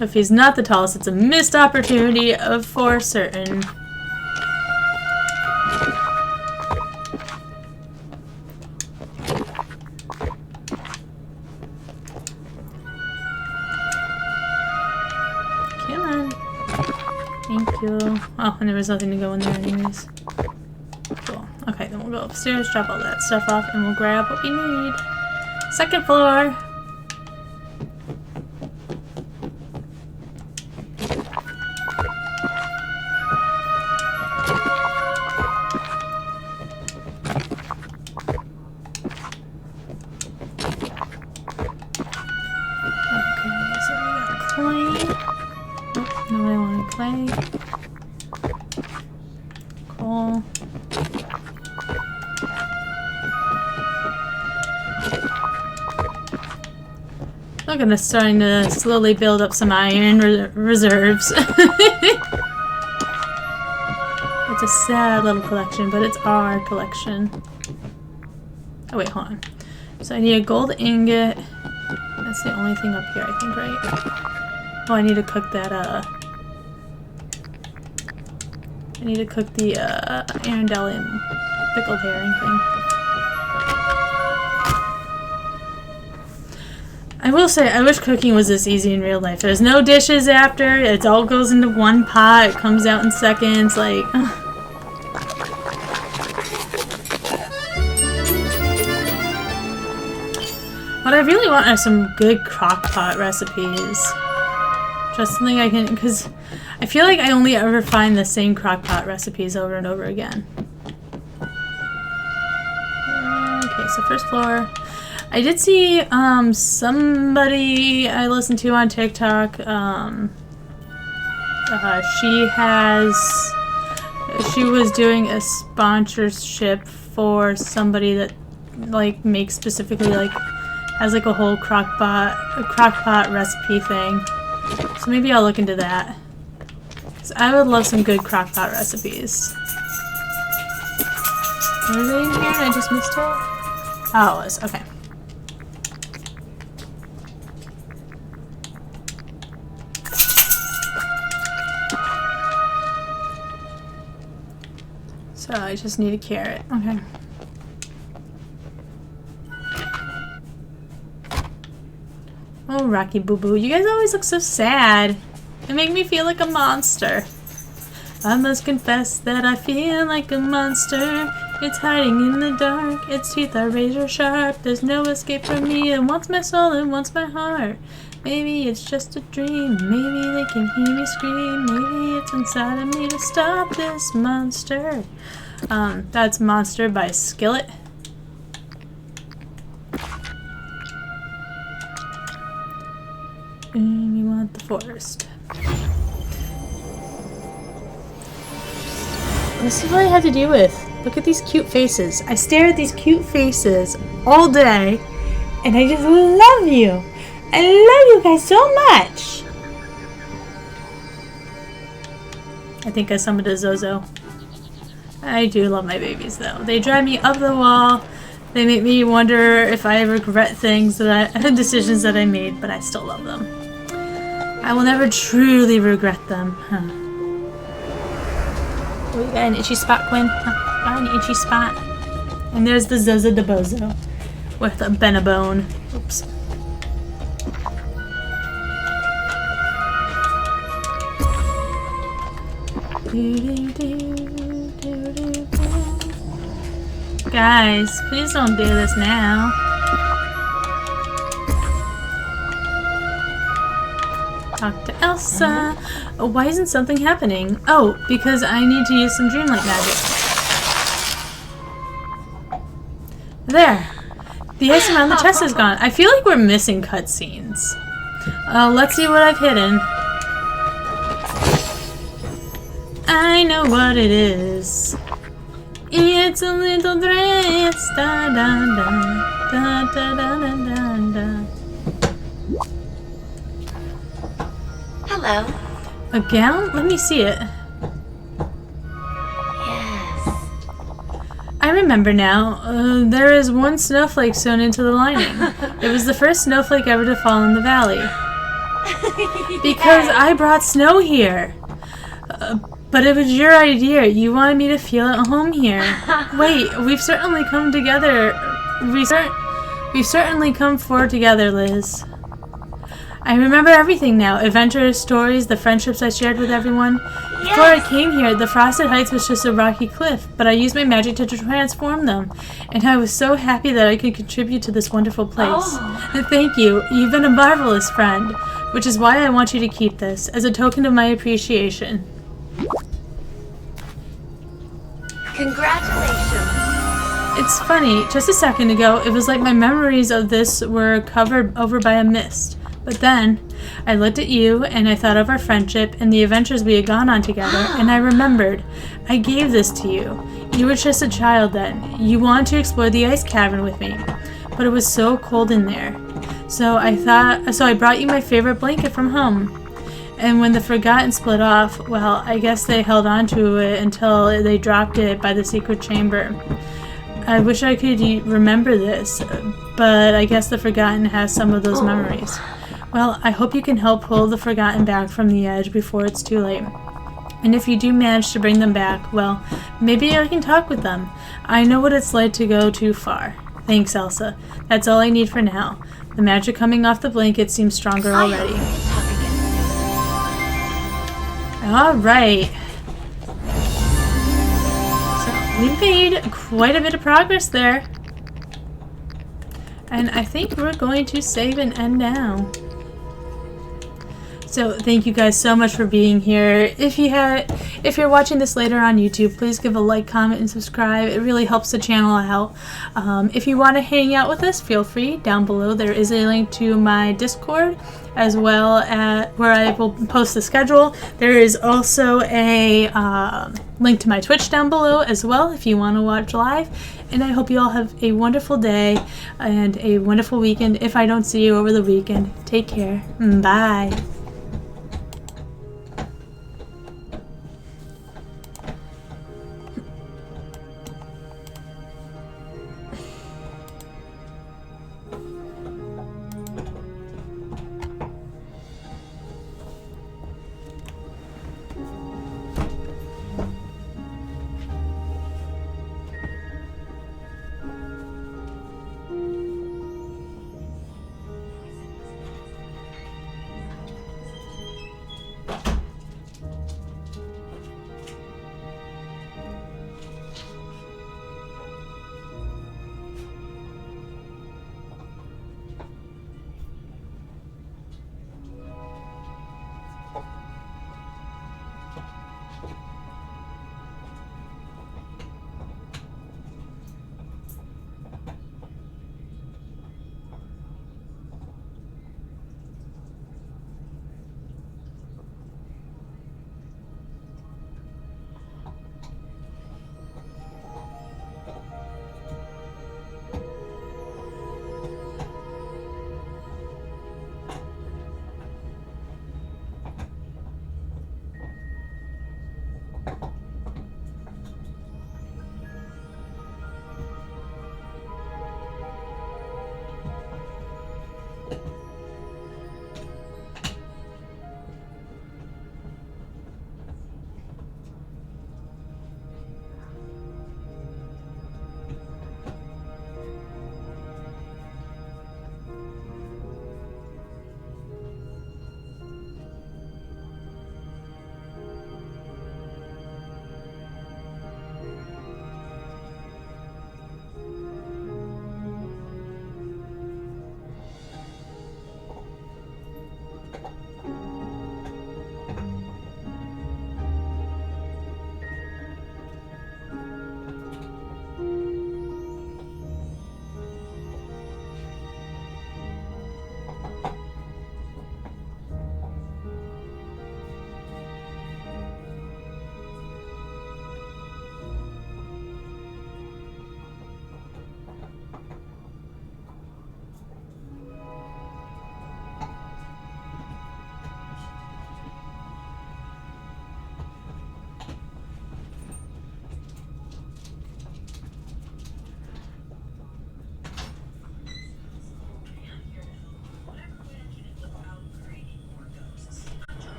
If he's not the tallest, it's a missed opportunity for certain. Come on. Thank you. Oh, and there was nothing to go in there anyways. Cool. Okay, then we'll go upstairs, drop all that stuff off, and we'll grab what we need. Second floor. I'm gonna starting to slowly build up some iron reserves. It's a sad little collection, but it's our collection. Oh wait, hold on. So I need a gold ingot. That's the only thing up here, I think, right? Oh, I need to cook that, I need to cook the, Arendelle pickled herring thing. I will say, I wish cooking was this easy in real life. There's no dishes after, it all goes into one pot, it comes out in seconds, like... What I really want are some good crock-pot recipes. Just something I can, because I feel like I only ever find the same crock-pot recipes over and over again. Okay, so first floor. I did see somebody I listened to on TikTok. She was doing a sponsorship for somebody that like makes specifically like has like a whole crock-pot recipe thing. So maybe I'll look into that. 'Cause I would love some good crock-pot recipes. Were they in here and I just missed it? Oh, it was. Okay. So I just need a carrot. Okay. Oh, Rocky Boo Boo, you guys always look so sad. They make me feel like a monster. I must confess that I feel like a monster. It's hiding in the dark. Its teeth are razor sharp. There's no escape from me. It wants my soul. It wants my heart. Maybe it's just a dream. Maybe they can hear me scream. Maybe it's inside of me to stop this monster. That's Monster by Skillet. And you want the forest. Let's see what I have to deal with. Look at these cute faces. I stare at these cute faces all day, and I just love you. I love you guys so much. I think I summoned a Zozo. I do love my babies, though. They drive me up the wall. They make me wonder if I regret things decisions that I made, but I still love them. I will never truly regret them. Huh. Oh, you got an itchy spot, Quinn? Huh? Got an itchy spot? And there's the Zozo de Bozo with a Benabone. Oops. Guys, please don't do this now. Talk to Elsa. Oh, why isn't something happening? Oh, because I need to use some Dreamlight magic. There. The ice around the chest is gone. I feel like we're missing cutscenes. Let's see what I've hidden. I know what it is. It's a little dress. Da da da da da da da da. Hello. A gown? Let me see it. Yes. I remember now. There is one snowflake sewn into the lining. It was the first snowflake ever to fall in the valley. Because I brought snow here. But it was your idea. You wanted me to feel at home here. Wait, we've certainly come together. We've certainly come forward together, Liz. I remember everything now. Adventures, stories, the friendships I shared with everyone. Yes. Before I came here, the Frosted Heights was just a rocky cliff, but I used my magic to transform them. And I was so happy that I could contribute to this wonderful place. Oh. Thank you. You've been a marvelous friend, which is why I want you to keep this, as a token of my appreciation. Congratulations. It's funny, just a second ago, it was like my memories of this were covered over by a mist. But then, I looked at you, and I thought of our friendship and the adventures we had gone on together, and I remembered. I gave this to you. You were just a child then. You wanted to explore the ice cavern with me. But it was so cold in there. So I brought you my favorite blanket from home. And when the Forgotten split off, well, I guess they held on to it until they dropped it by the secret chamber. I wish I could remember this, but I guess the Forgotten has some of those memories. Well, I hope you can help pull the Forgotten back from the edge before it's too late. And if you do manage to bring them back, well, maybe I can talk with them. I know what it's like to go too far. Thanks, Elsa. That's all I need for now. The magic coming off the blanket seems stronger already. Alright. So, we made quite a bit of progress there. And I think we're going to save and end now. So thank you guys so much for being here. If you're watching this later on YouTube, please give a like, comment, and subscribe. It really helps the channel out. If you want to hang out with us, feel free. Down below there is a link to my Discord, as well as where I will post the schedule. There is also a link to my Twitch down below as well if you want to watch live. And I hope you all have a wonderful day and a wonderful weekend. If I don't see you over the weekend, take care. Bye.